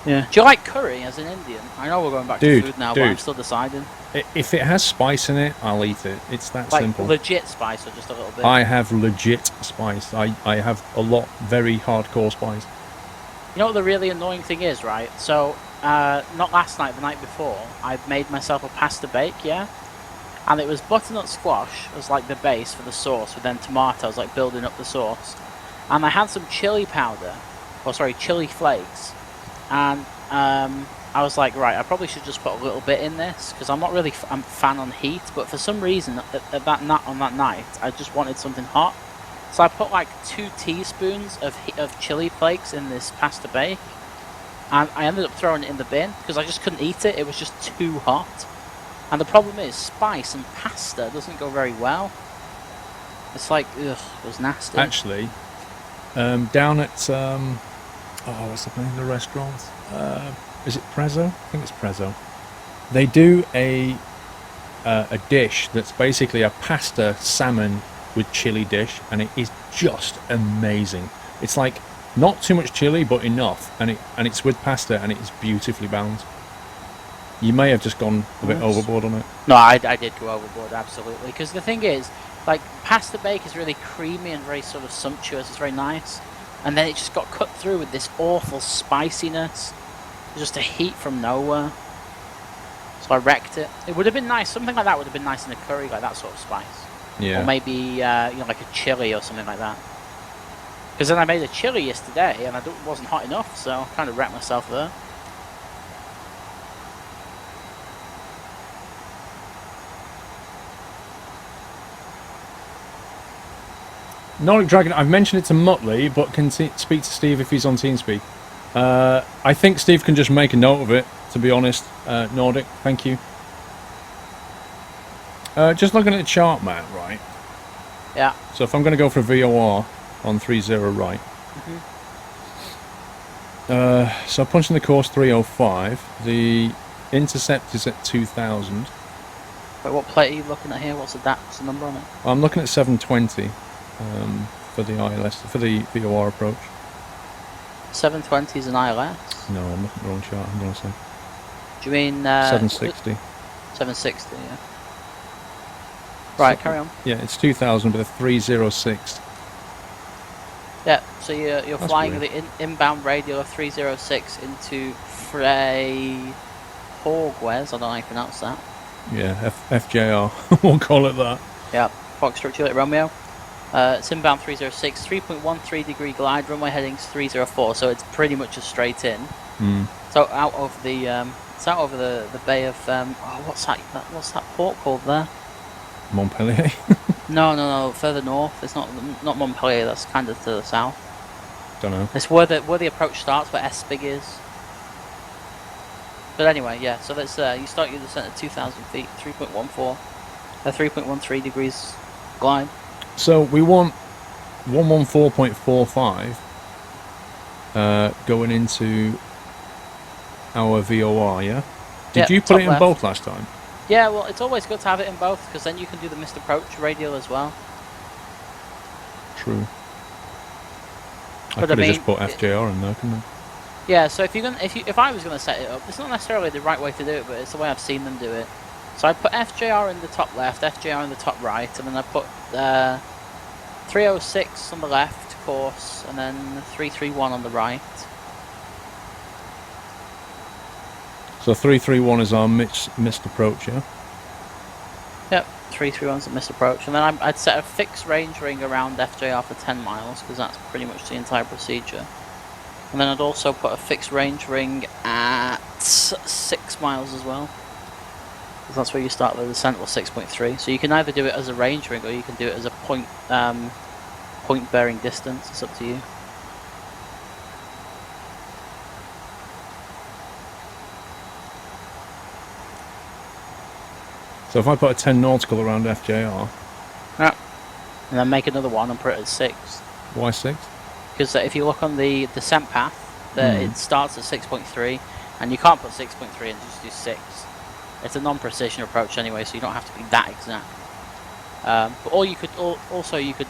Yeah. Do you like curry as an Indian? I know we're going back to food now, but I'm still deciding. If it has spice in it, I'll eat it. It's that like simple. Legit spice or just a little bit? I have legit spice. I have a lot, very hardcore spice. You know what the really annoying thing is, right? So, not last night, the night before, I made myself a pasta bake, yeah? And it was butternut squash as like the base for the sauce, with then tomatoes like building up the sauce. And I had some chili powder, or sorry, chili flakes. And I was like, right, I probably should just put a little bit in this, because I'm not really I'm a fan on heat, but for some reason, on that night, I just wanted something hot. So I put like 2 teaspoons of chili flakes in this pasta bake, and I ended up throwing it in the bin, because I just couldn't eat it, it was just too hot. And the problem is, spice and pasta doesn't go very well. It's like, ugh, it was nasty. Actually, down at, what's the name of the restaurant? Is it Prezzo? I think it's Prezzo. They do a dish that's basically a pasta salmon with chili dish, and it is just amazing. It's like not too much chili, but enough, and it's with pasta, and it is beautifully balanced. You may have just gone a bit overboard on it. No, I did go overboard, absolutely. Because the thing is, like, pasta bake is really creamy and very sort of sumptuous. It's very nice. And then it just got cut through with this awful spiciness. Just a heat from nowhere. So I wrecked it. It would have been nice. Something like that would have been nice in a curry, like that sort of spice. Yeah. Or maybe, you know, like a chili or something like that. Because then I made a chili yesterday and it wasn't hot enough, so I kind of wrecked myself there. Nordic Dragon, I've mentioned it to Muttley, but can speak to Steve if he's on TeamSpeak. I think Steve can just make a note of it, to be honest. Nordic, thank you. Just looking at the chart, Matt, right? Yeah. So if I'm going to go for a VOR on 30 right. So punching the course 305. The intercept is at 2000. Wait, what plate are you looking at here? What's the number on it? I'm looking at 720 for the ILS, for the VOR approach. 720 is an ILS? No, I'm looking at the wrong chart. Hang on a sec. Do you mean... 760. 760, yeah. Right, carry on. Yeah, it's 2000 with a 306. Yeah, so you're That's flying weird. the inbound radial of 306 into Frey Horguez, I don't know how you pronounce that. Yeah, FJR. We'll call it that. Yeah, Foxtrot Juliet Romeo. It's inbound 306, 3.13 degree glide, runway headings 304, so it's pretty much a straight in. So out of the it's out over the bay of what's that port called there? Montpellier. No, further north. It's not Montpellier. That's kind of to the south. Don't know. It's where the approach starts, where Espig is. But anyway, yeah. So that's you start your descent at 2,000 feet, 3.14, 3.13 degrees glide. So we want 114.45 going into our VOR, yeah? Did you put top it in left. both last time? Yeah, well, it's always good to have it in both because then you can do the missed approach radial as well. True. I But could I have just mean, put FJR in there, couldn't I? Yeah, so if I was gonna set it up, it's not necessarily the right way to do it, but it's the way I've seen them do it. So I put FJR in the top left, FJR in the top right, and then I put 306 on the left course, and then 331 on the right. So 331 is our missed approach, yeah? Yep, 331's a missed approach, and then I'd set a fixed range ring around FJR for 10 miles, because that's pretty much the entire procedure. And then I'd also put a fixed range ring at 6 miles as well. Because that's where you start the descent, or 6.3. So you can either do it as a range ring, or you can do it as a point bearing distance. It's up to you. So if I put a 10 nautical around FJR, Yeah. And then make another one and put it at 6. why 6? Because if you look on the descent path, it starts at 6.3, and you can't put 6.3 and just do 6. It's a non-precision approach anyway, so you don't have to be that exact. But you could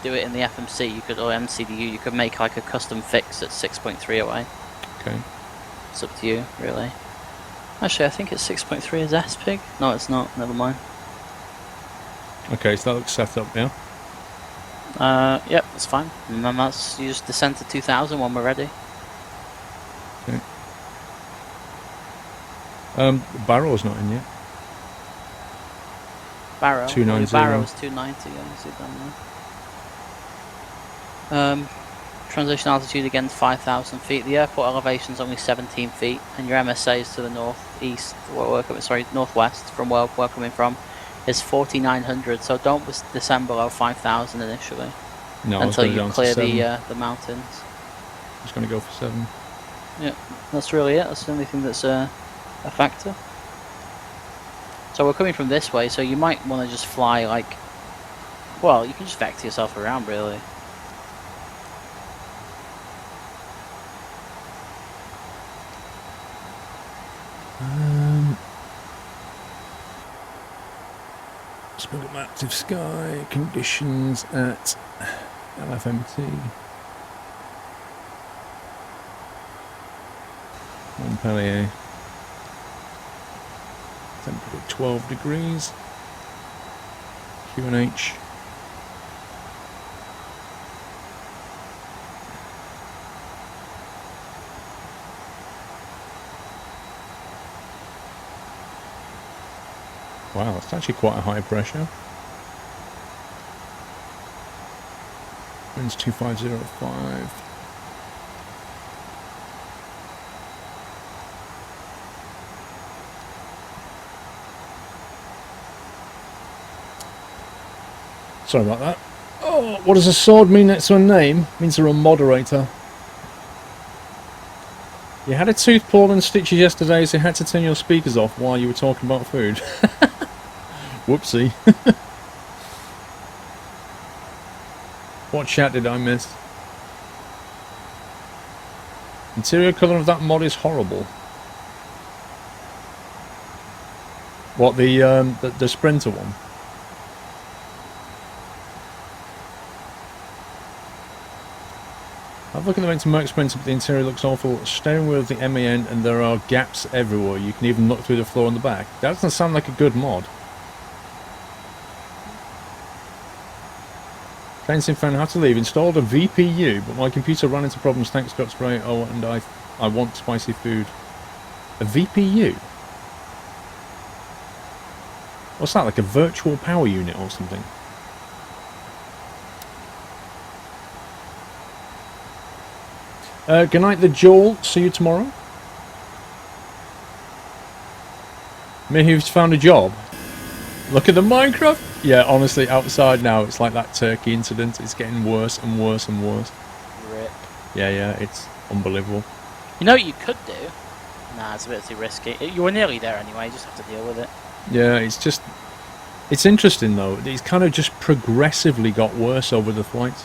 do it in the FMC, or MCDU. You could make like a custom fix at 6.3 away. Okay. It's up to you, really. Actually, I think it's 6.3 is SPIG. No, it's not. Never mind. Okay, so that looks set up, yeah? Yep, that's fine. And then you just descend to 2,000 when we're ready. Okay. Barrow's not in yet. Barrow. 290. Barrow is 290. Yeah, you see it down there. Transition altitude again 5,000 feet. The airport elevation is only 17 feet, and your MSA is to the northwest from where we're coming from. Is 4,900. So don't descend below 5,000 initially. No, until you down to clear 7. the mountains. I'm just going to go for 7. Yeah, that's really it. That's the only thing that's a factor. So we're coming from this way, so you might want to just fly like... Well, you can just vector yourself around, really. Let's look at active sky conditions at LFMT. Montpellier. Temperature 12 degrees. QNH. Wow, that's actually quite a high pressure. Winds 2505. Sorry about that. Oh, what does a sword mean next to a name? It means they're a moderator. You had a tooth pulled and stitches yesterday, so you had to turn your speakers off while you were talking about food. Whoopsie. What chat did I miss? Interior colour of that mod is horrible. What, the Sprinter one? I've looked at the way to Merc Sprinter, but the interior looks awful. Steering wheel of the MAN, and there are gaps everywhere. You can even look through the floor on the back. That doesn't sound like a good mod. Fencing fan, how to leave. Installed a VPU, but my computer ran into problems. Thanks, Scott Spray. Oh, and I want spicy food. A VPU? What's that, like a virtual power unit or something? Good night, the Joel. See you tomorrow. Mihi's found a job. Look at the Minecraft. Yeah, honestly, outside now, it's like that turkey incident. It's getting worse and worse and worse. Rip. Yeah, it's unbelievable. You know what you could do? Nah, it's a bit too risky. You were nearly there anyway, you just have to deal with it. Yeah, it's interesting though. It's kind of just progressively got worse over the flights.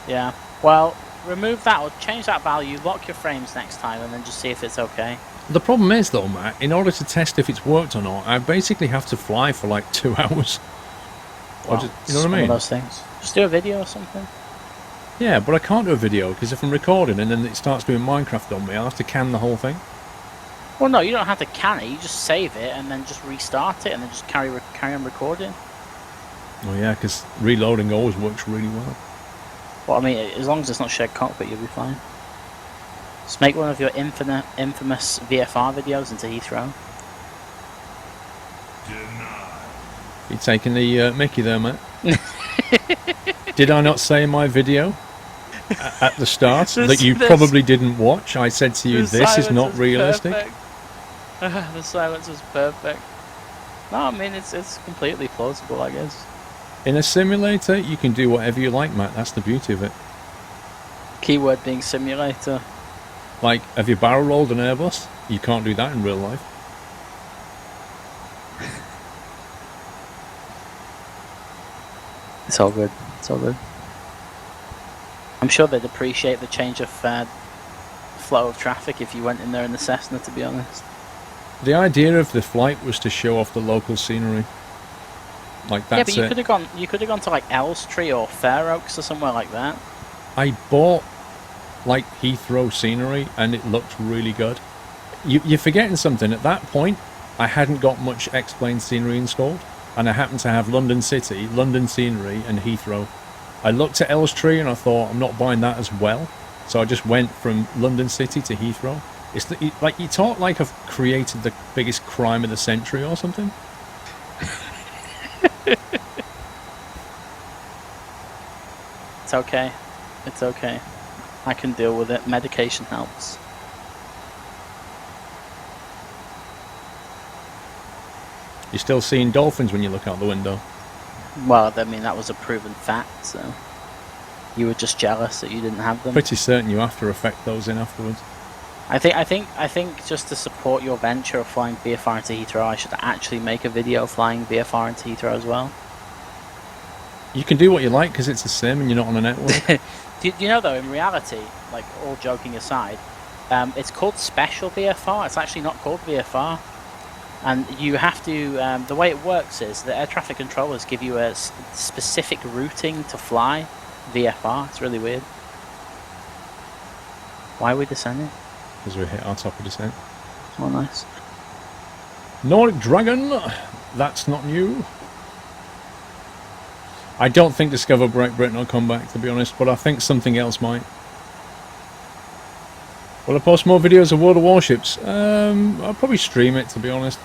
Yeah. Well, remove that or change that value, lock your frames next time, and then just see if it's okay. The problem is though, Matt, in order to test if it's worked or not, I basically have to fly for like 2 hours. Well, Or just, you know what I mean? One of those things. Just do a video or something. Yeah, but I can't do a video because if I'm recording and then it starts doing Minecraft on me, I'll have to can the whole thing. Well, no, you don't have to can it. You just save it and then just restart it and then just carry on recording. Oh yeah, because reloading always works really well. Well, I mean, as long as it's not shared cockpit, you'll be fine. Just make one of your infamous VFR videos into Heathrow. You're taking the Mickey there, Matt. Did I not say in my video at the start that you probably didn't watch? I said to you, this is not realistic. The silence was perfect. No, I mean, it's completely plausible, I guess. In a simulator, you can do whatever you like, Matt. That's the beauty of it. Keyword being simulator. Like, have you barrel rolled an Airbus? You can't do that in real life. It's all good. It's all good. I'm sure they'd appreciate the change of flow of traffic if you went in there in the Cessna, to be honest. The idea of the flight was to show off the local scenery. Like, that's yeah, but you could have gone to like Elstree or Fair Oaks or somewhere like that. I bought like Heathrow scenery and it looked really good. You're forgetting something. At that point, I hadn't got much X-Plane scenery installed, and I happened to have London City, London scenery, and Heathrow. I looked at Elstree and I thought, I'm not buying that as well, so I just went from London City to Heathrow. It's like you talk like I've created the biggest crime of the century or something. It's okay. It's okay. I can deal with it. Medication helps. You're still seeing dolphins when you look out the window. Well, I mean, that was a proven fact, so you were just jealous that you didn't have them. Pretty certain you have to affect those in afterwards. I think just to support your venture of flying VFR into Heathrow, I should actually make a video flying VFR into Heathrow as well. You can do what you like because it's a sim and you're not on a network. do you know though, in reality, like all joking aside, it's called Special VFR. It's actually not called VFR. And you have to, the way it works is the air traffic controllers give you a specific routing to fly VFR. It's really weird. Why are we descending? Because we hit our top of descent. Oh, nice. Nordic Dragon. That's not new. I don't think Discover Great Britain will come back, to be honest, but I think something else might. Will I post more videos of World of Warships? I'll probably stream it, to be honest.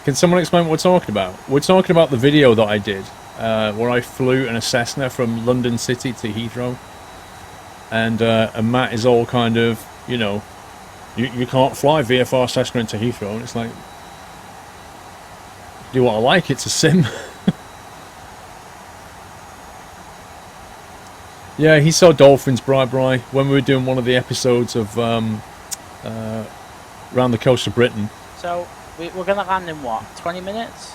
Can someone explain what we're talking about? We're talking about the video that I did, where I flew in a Cessna from London City to Heathrow. And Matt is all kind of, you know, you can't fly VFR Cessna into Heathrow. And it's like, do what I like, it's a sim. Yeah, he saw dolphins, Bri, when we were doing one of the episodes of around the coast of Britain. So, we're going to land in what, 20 minutes?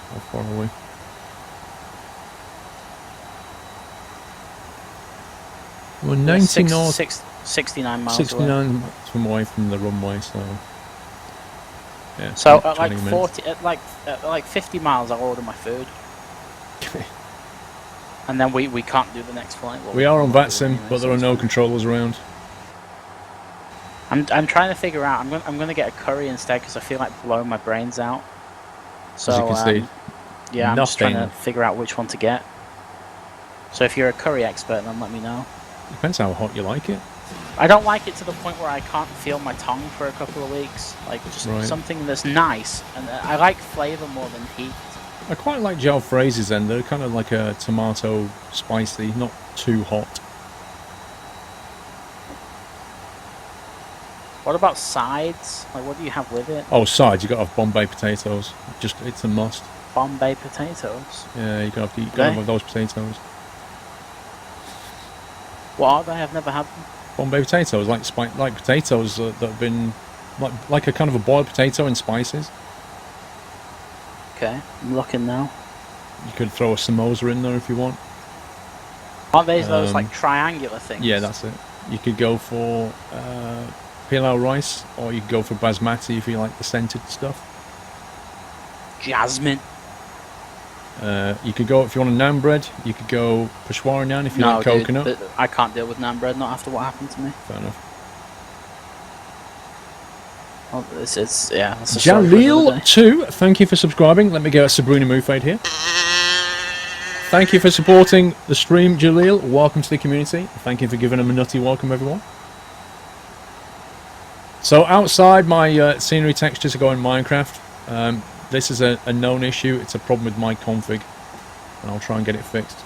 How far are we? We're 90 knots. 69 miles 69 away. miles from away from the runway, so... Yeah, So, about at like 20 minutes. 40, at like 50 miles, I'll order my food. And then we can't do the next flight. We are on Vatsim, Vatsim, but there are no controllers around. I'm trying to figure out. I'm gonna get a curry instead because I feel like blowing my brains out. So As you can see, yeah, I'm just trying to nothing. figure out which one to get. So if you're a curry expert, then let me know. Depends how hot you like it. I don't like it to the point where I can't feel my tongue for a couple of weeks. Like just Right. something that's nice, and I like flavour more than heat. I quite like jalfrezes then. They're kind of like a tomato spicy, not too hot. What about sides? Like what do you have with it? Oh, sides, you got to have Bombay potatoes. Just, it's a must. Bombay potatoes. Yeah, you got to Okay. have those potatoes. What are they? I've never had them. Bombay potatoes, like potatoes that have been like a kind of a boiled potato in spices. Okay, I'm looking now. You could throw a samosa in there if you want. Aren't they those like triangular things? Yeah, that's it. You could go for pilau rice, or you could go for basmati if you like the scented stuff. Jasmine. You could go, if you want a naan bread, you could go Peshawari naan if you No, like dude, coconut. I can't deal with naan bread, not after what happened to me. Fair enough. Oh, it's yeah. That's a story for another Jaleel day. 2, thank you for subscribing. Let me get Sabrina Mufade here. Thank you for supporting the stream, Jaleel. Welcome to the community. Thank you for giving him a nutty welcome, everyone. So outside, my scenery textures are going Minecraft. This is a known issue. It's a problem with my config, and I'll try and get it fixed.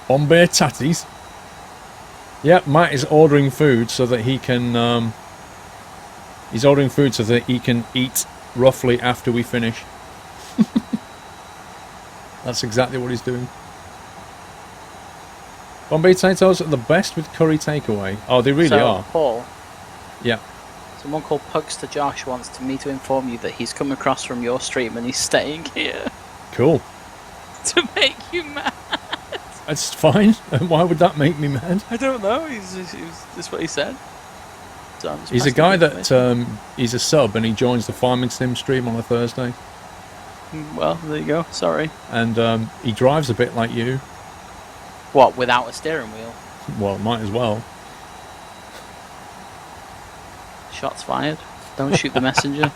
Bombay tatties. Yep, Matt is ordering food so that he can. He's ordering food so that he can eat roughly after we finish. That's exactly what he's doing. Bombay potatoes are the best with curry takeaway. Oh, they really So, are. Paul, Yeah. someone called Pugster Josh wants me to inform you that he's come across from your stream and he's staying here Cool. to make you mad. That's fine. Why would that make me mad? I don't know. That's what he said. So I'm just He's a passing guy the that he's a sub and he joins the Farming Sim stream on a Thursday. information. Well, there you go. Sorry. And he drives a bit like you. What, without a steering wheel? Well, might as well. Shots fired. Don't shoot the messenger.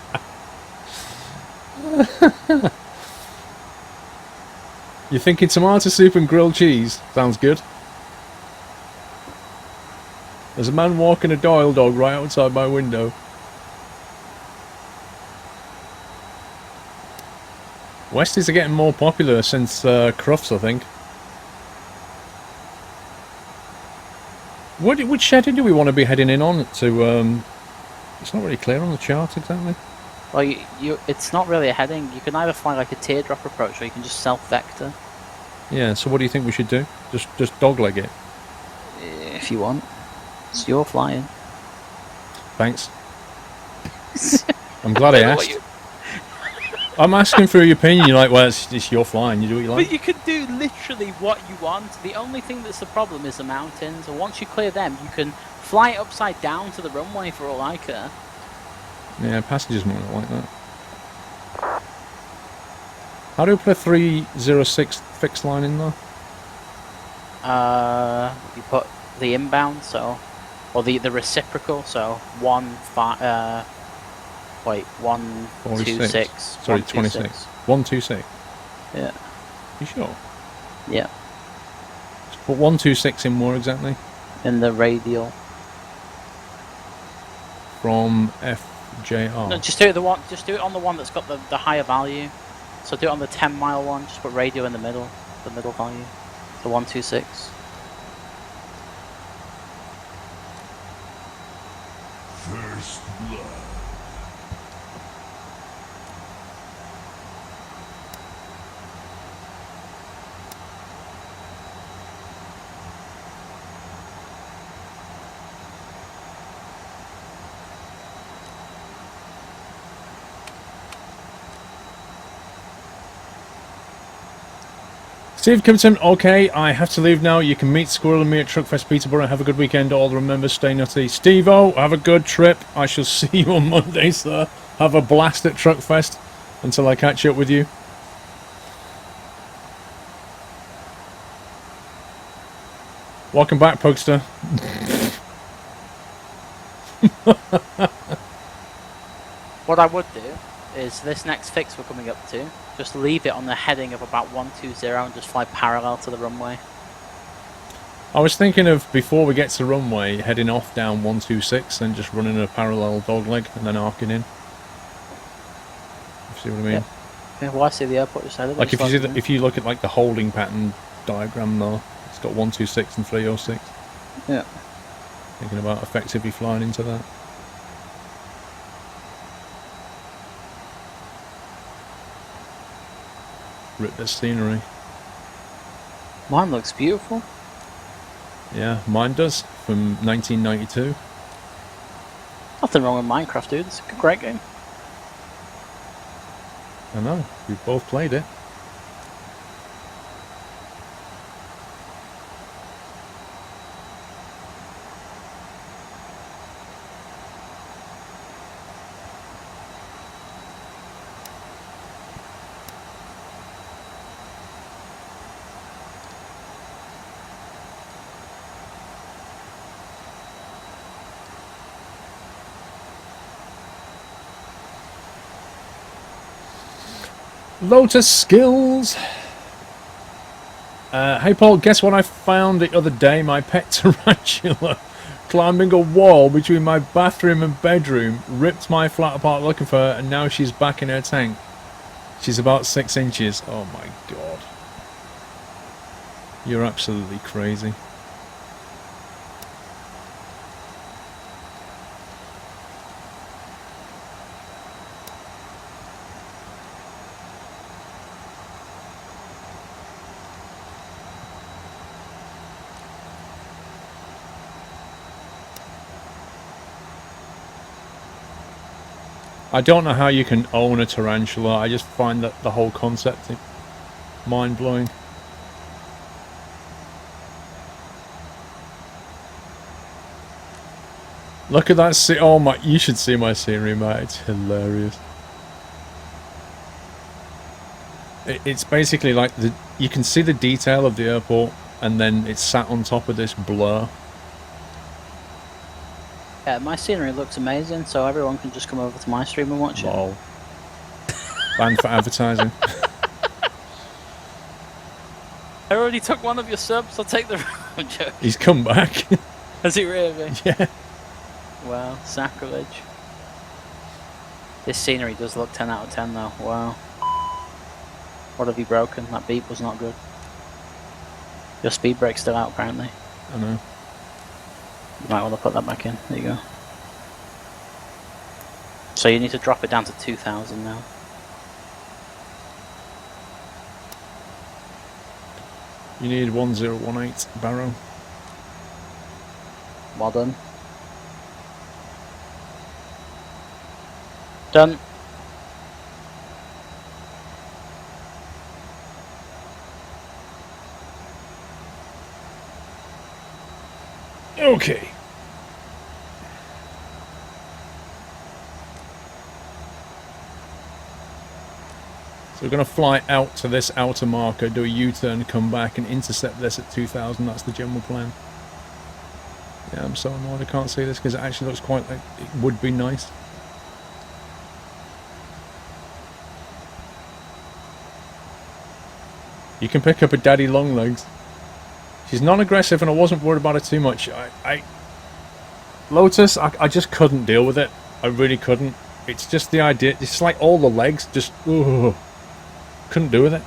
You're thinking tomato soup and grilled cheese? Sounds good. There's a man walking a Doyle dog right outside my window. Westies are getting more popular since Crufts, I think. Which heading do we want to be heading in on to? It's not really clear on the chart exactly. Well, it's not really a heading. You can either fly like a teardrop approach or you can just self-vector. Yeah, so what do you think we should do? Just dogleg it. If you want. It's your flying. Thanks. I'm glad I What asked. you- I'm asking for your opinion. You're like, well, it's your flying. You do what you like. But you can do literally what you want. The only thing that's the problem is the mountains. And once you clear them, you can fly it upside down to the runway for all I care. Yeah, passengers might not like that. How do we put a 306 fixed line in there? You put the inbound, so, or the reciprocal, so 126. Sorry, 26. 126. Yeah. You sure? Yeah. Just put 126 in more exactly. In the radial. From FJR. No, just do it Just do it on the one that's got the higher value. So do it on the 10-mile one. Just put radio in the middle value. The 126. First blood. Steve Kimpton, okay, I have to leave now. You can meet Squirrel and me at Truckfest Peterborough. Have a good weekend, all. Remember, stay nutty. Steve-O, have a good trip. I shall see you on Monday, sir. Have a blast at Truckfest until I catch up with you. Welcome back, Pugster. What I would do is this next fix we're coming up to, just leave it on the heading of about 120 and just fly parallel to the runway. I was thinking of, before we get to the runway, heading off down 126 and just running a parallel dogleg and then arcing in. You see what I mean? Yeah, well, I see the airport just ahead of Like if you look at like the holding pattern diagram though, it's got 126 and 306. Yeah. Thinking about effectively flying into that. Rip this scenery. Mine looks beautiful. Yeah, mine does, from 1992. Nothing wrong with Minecraft, dude. It's a great game. I know, we've both played it. Lotus skills. Hey Paul, guess what I found the other day? My pet tarantula climbing a wall between my bathroom and bedroom, ripped my flat apart looking for her, and now she's back in her tank. She's about 6 inches. Oh my god. You're absolutely crazy. I don't know how you can own a tarantula. I just find that the whole concept mind-blowing. Look at that. Oh my, you should see my scenery, mate. It's hilarious. It's basically like you can see the detail of the airport, and then it's sat on top of this blur. Yeah, my scenery looks amazing, so everyone can just come over to my stream and watch it. Lol. Banned for advertising. I already took one of your subs, I'll take the joke. He's come back. Has he really? Yeah. Wow, sacrilege. This scenery does look 10 out of 10 though, wow. What have you broken? That beep was not good. Your speed brake's still out apparently. I know. You might want to put that back in. There you go. So you need to drop it down to 2,000 now. You need 1018 barrow. Well done. Done. Okay. So we're going to fly out to this outer marker, do a U-turn, come back and intercept this at 2000. That's the general plan. Yeah, I'm so annoyed I can't see this because it actually looks quite like it would be nice. You can pick up a daddy long legs. She's non-aggressive and I wasn't worried about it too much. Lotus, I just couldn't deal with it. I really couldn't. It's just the idea. It's like all the legs just... Ugh, couldn't do with it.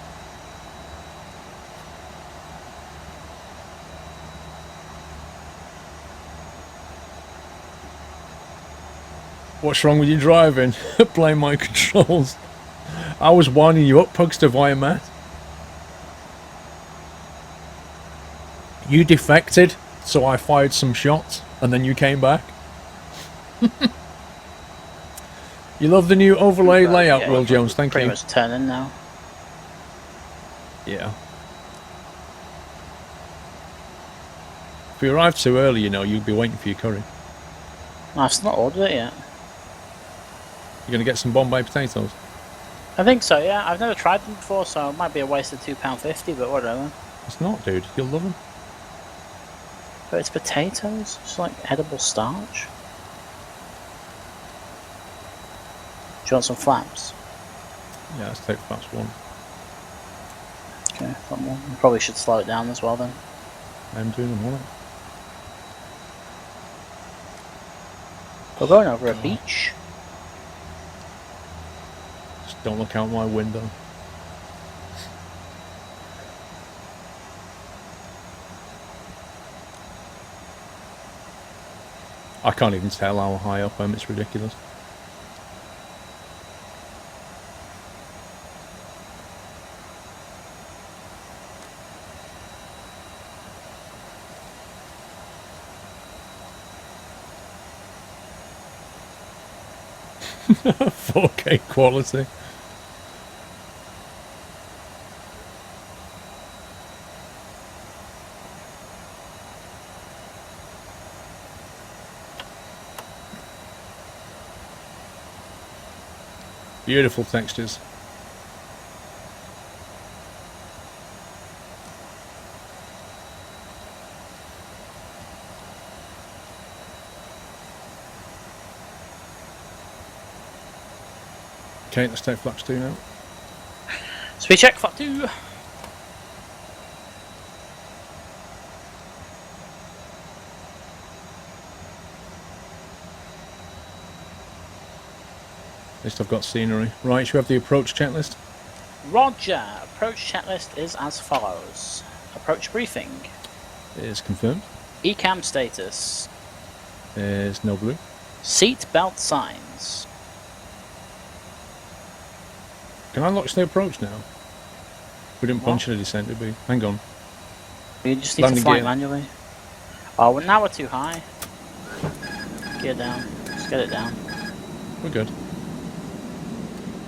What's wrong with you driving? Blame my controls. I was winding you up, Pugster, via Matt. You defected, so I fired some shots, and then you came back. You love the new overlay layout, Will Jones, thank you. Pretty much turning now. Yeah. If you arrived too early, you know, you'd be waiting for your curry. I've still not ordered it yet. You're going to get some Bombay potatoes? I think so, yeah. I've never tried them before, so it might be a waste of £2.50, but whatever. It's not, dude. You'll love them. But it's potatoes? It's like edible starch? Do you want some flaps? Yeah, let's take flaps one. Okay, one more. You probably should slow it down as well then. I'm doing them all. We're going over a beach. Just don't look out my window. I can't even tell how high up I am, it's ridiculous. $4K quality. Beautiful textures. Okay, let's take flaps 2 now. Speed check, flap 2. At least I've got scenery. Right, should we have the approach checklist? Roger. Approach checklist is as follows. Approach briefing. Is confirmed. ECAM status. Is no blue. Seat belt signs. Can I launch the approach now? We didn't punch the descent, did we? Hang on. You just need Landing to fly gear. manually. Oh, well, now we're too high. Gear down. Just get it down. We're good.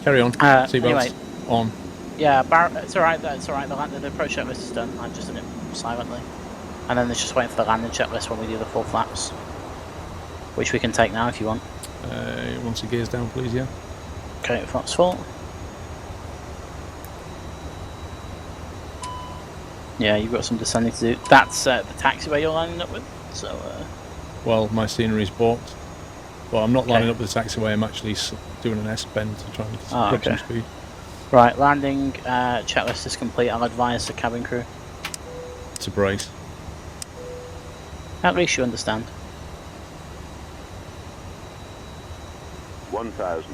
Carry on. Seatbelts Anyway. on. Yeah, it's alright. It's alright. The approach checklist is done. I've just done it silently. And then it's just waiting for the landing checklist when we do the full flaps. Which we can take now if you want. Once the gear's down, please, yeah. Okay, flaps full. Yeah, you've got some descending to do. That's the taxiway you're lining up with. So. Well, my scenery's balked. Well, I'm not lining Okay. up with the taxiway. I'm actually doing an S-bend to try and grab some speed. Right, landing checklist is complete. I'll advise the cabin crew. It's a brace. At least you understand. 1,000.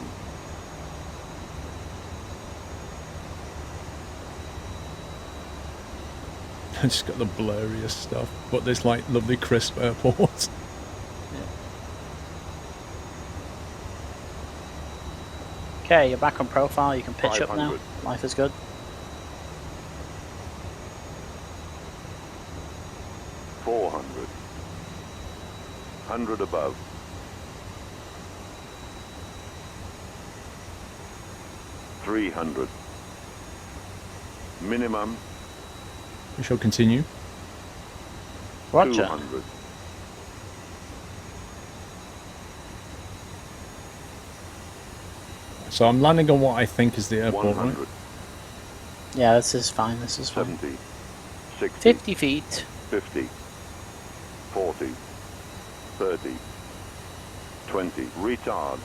I just got the blurriest stuff, but there's like lovely crisp airports. Okay, you're back on profile. You can pitch up now. 500. Life is good. 400. 100 above. 300. Minimum We shall continue. Roger. 200. So I'm landing on what I think is the airport, right? 100. Yeah, this is fine. This is fine. 70, 60, 50 feet. 50, 40, 30, 20, retard.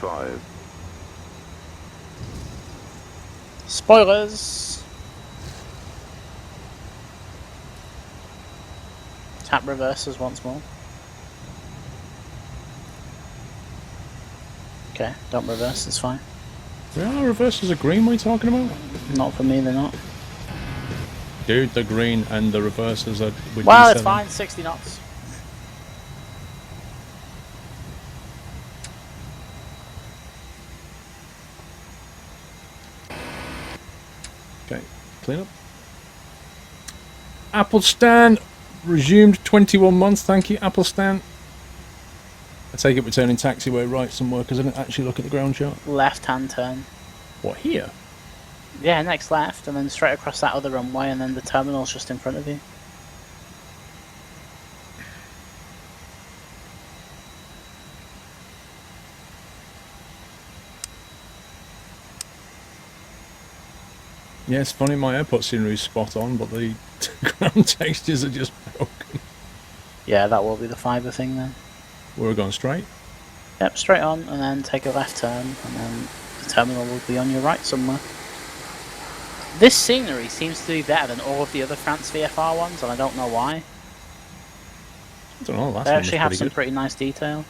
5, Spoilers. Tap reverses once more. Okay, don't reverse, it's fine. Yeah, reverses are green, what are you talking about? Not for me, they're not. Dude, the green and the reverses are with Well, D7. it's fine, 60 knots. Okay, clean up. Apple Stan resumed 21 months. Thank you, Apple Stan. I take it we're turning taxiway right somewhere because I didn't actually look at the ground chart. Left hand turn. What, here? Yeah, next left, and then straight across that other runway, and then the terminal's just in front of you. Yeah, it's funny, my airport scenery is spot on, but the ground textures are just broken. Yeah, that will be the fiber thing then. We're going straight. Yep, straight on, and then take a left turn, and then the terminal will be on your right somewhere. This scenery seems to be better than all of the other France VFR ones, and I don't know why. I don't know, They actually have some pretty nice detail.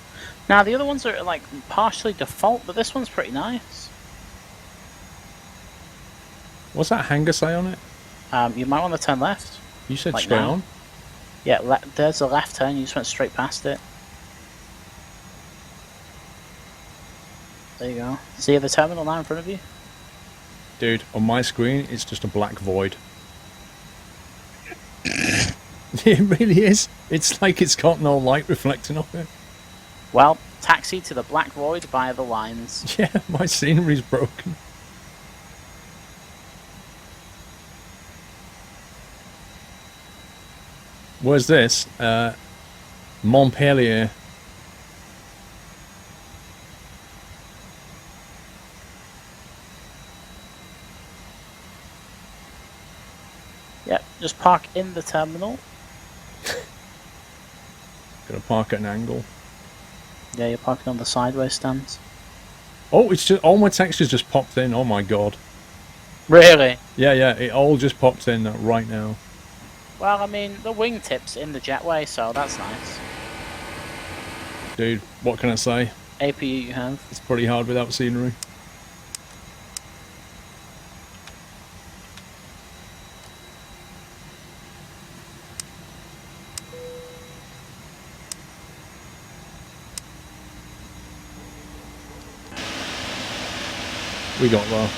Now, the other ones are like partially default, but this one's pretty nice. What's that hangar say on it? You might want to turn left. You said like straight now. on? Yeah, there's a left turn, you just went straight past it. There you go. See the terminal now in front of you? Dude, on my screen, it's just a black void. It really is. It's like it's got no light reflecting off it. Well, taxi to the black void via the lines. Yeah, my scenery's broken. Where's this? Montpellier. Yep, just park in the terminal. Gonna park at an angle. Yeah, you're parking on the sideways stands. Oh, it's just all my textures just popped in. Oh my god. Really? Yeah, it all just popped in right now. Well, I mean, the wingtip's in the jetway, so that's nice. Dude, what can I say? APU you have. It's pretty hard without scenery. We got there.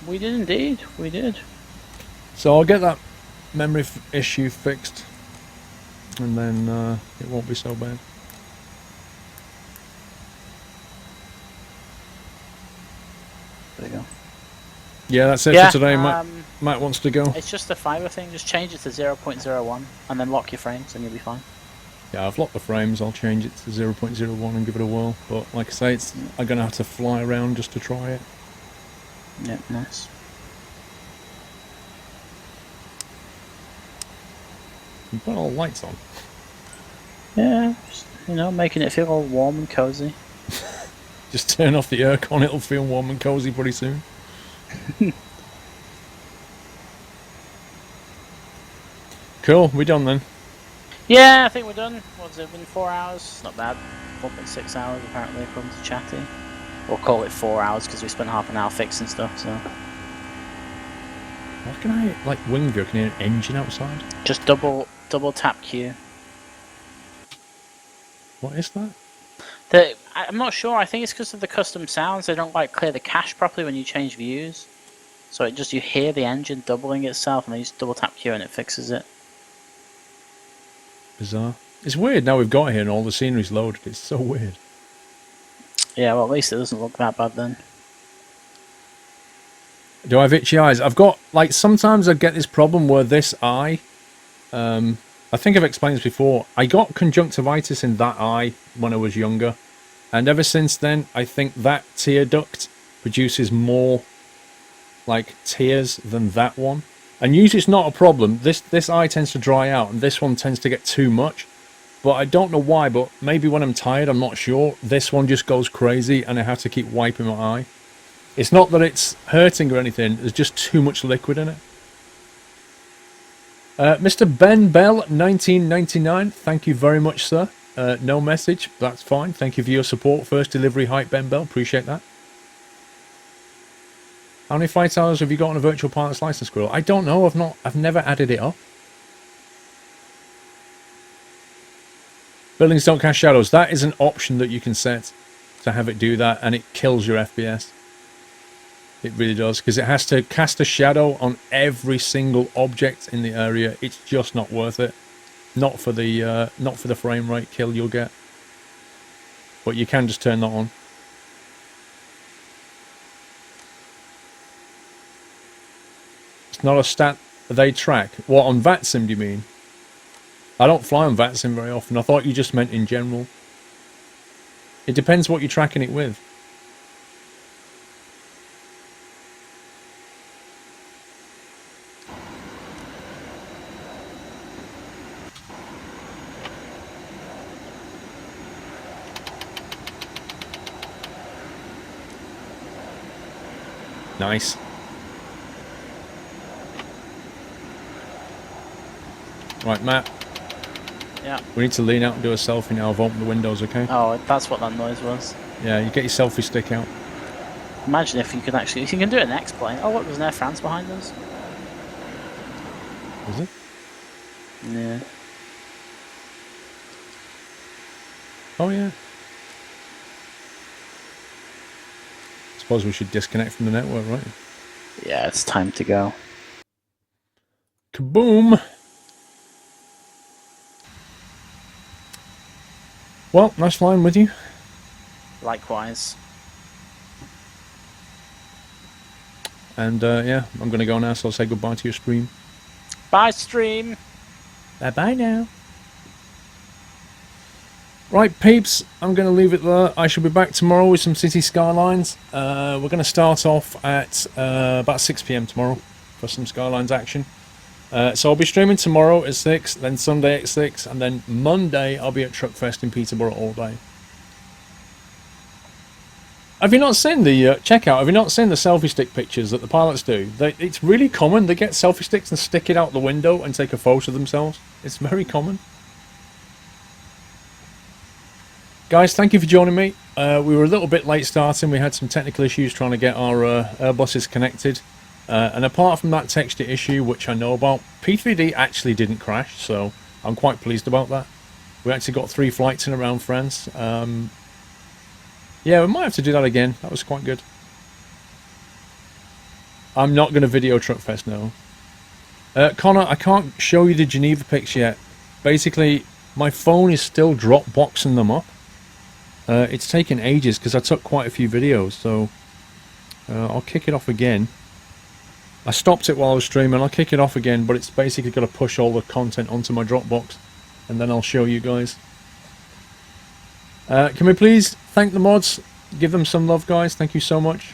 We did indeed, we did. So I'll get that memory issue fixed, and then it won't be so bad. There you go. Yeah, that's it Yeah, for today. Matt wants to go. It's just a fiber thing, just change it to 0.01 and then lock your frames and you'll be fine. Yeah, I've locked the frames. I'll change it to 0.01 and give it a whirl. But like I say, I'm going to have to fly around just to try it. Yep, nice. You put all the lights on. Yeah, just, making it feel all warm and cozy. Just turn off the aircon, it'll feel warm and cozy pretty soon. Cool, we done then? Yeah, I think we're done. What's it been, 4 hours? Not bad. 4.6 hours apparently according to Chatty. We'll call it 4 hours because we spent half an hour fixing stuff, so. What can I, like, wing view? Can I hear an engine outside? Just double tap Q. What is that? I'm not sure. I think it's because of the custom sounds. They don't like clear the cache properly when you change views. So you hear the engine doubling itself, and then you just double tap Q and it fixes it. Bizarre. It's weird now we've got here and all the scenery's loaded. It's so weird. Yeah, well, at least it doesn't look that bad then. Do I have itchy eyes? I've got, like, sometimes I get this problem where this eye, I think I've explained this before, I got conjunctivitis in that eye when I was younger, and ever since then, I think that tear duct produces more like tiers than that one. And usually it's not a problem. This eye tends to dry out, and this one tends to get too much. But I don't know why, but maybe when I'm tired, I'm not sure. This one just goes crazy, and I have to keep wiping my eye. It's not that it's hurting or anything. There's just too much liquid in it. Mr. Ben Bell, 1999. Thank you very much, sir. No message. That's fine. Thank you for your support. First delivery hype, Ben Bell. Appreciate that. How many flight hours have you got on a virtual pilot's license, Squirrel? I don't know. I've never added it up. Buildings don't cast shadows. That is an option that you can set to have it do that, and it kills your FPS. It really does, because it has to cast a shadow on every single object in the area. It's just not worth it. Not for the frame rate kill you'll get. But you can just turn that on. It's not a stat they track. What, on Vatsim do you mean? I don't fly on Vatsim very often. I thought you just meant in general. It depends what you're tracking it with. Nice. Right, Matt. Yeah. We need to lean out and do a selfie now. I've opened the windows, okay? Oh, that's what that noise was. Yeah, you get your selfie stick out. Imagine if you could actually... If you can do it in X-Plane. Oh, look, there's an Air France behind us. Is it? Yeah. Oh, yeah. Suppose we should disconnect from the network, right? Yeah, it's time to go. Kaboom! Well, nice flying with you. Likewise. And yeah, I'm going to go now, so I'll say goodbye to your stream. Bye, stream! Bye-bye now. Right, peeps, I'm going to leave it there. I shall be back tomorrow with some city skylines. We're going to start off at about 6 PM tomorrow for some skylines action. So I'll be streaming tomorrow at 6, then Sunday at 6, and then Monday I'll be at Truckfest in Peterborough all day. Have you not seen the checkout? Have you not seen the selfie stick pictures that the pilots do? It's really common. They get selfie sticks and stick it out the window and take a photo of themselves. It's very common. Guys, thank you for joining me. We were a little bit late starting. We had some technical issues trying to get our Airbuses connected. And apart from that texture issue, which I know about, P3D actually didn't crash, so I'm quite pleased about that. We actually got 3 flights in around France. Yeah, we might have to do that again. That was quite good. I'm not going to video Truckfest now. Connor, I can't show you the Geneva pics yet. Basically, my phone is still Dropboxing them up. It's taken ages because I took quite a few videos, so I'll kick it off again. I stopped it while I was streaming. I'll kick it off again, but it's basically got to push all the content onto my Dropbox, and then I'll show you guys. Can we please thank the mods? Give them some love, guys. Thank you so much.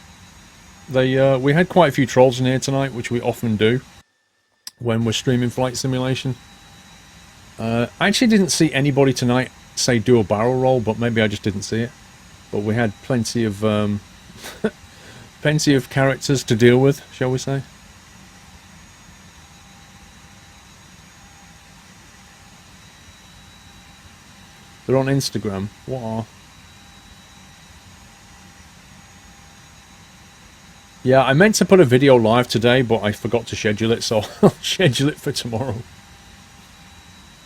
We had quite a few trolls in here tonight, which we often do when we're streaming Flight Simulation. I actually didn't see anybody tonight say do a barrel roll, but maybe I just didn't see it. But we had plenty of plenty of characters to deal with, shall we say. They're on Instagram. What are? Yeah, I meant to put a video live today, but I forgot to schedule it, so I'll schedule it for tomorrow.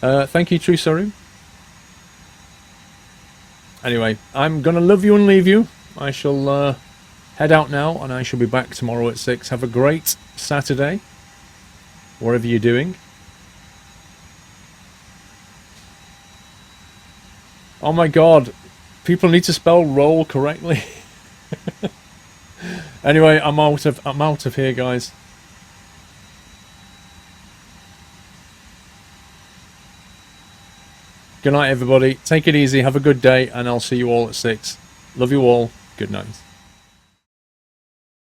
Thank you, True Sorry. Anyway, I'm gonna love you and leave you. I shall head out now, and I shall be back tomorrow at 6. Have a great Saturday, whatever you're doing. Oh my god, people need to spell roll correctly. Anyway, I'm out of here, guys. Good night, everybody. Take it easy, have a good day, and I'll see you all at 6. Love you all. Good night.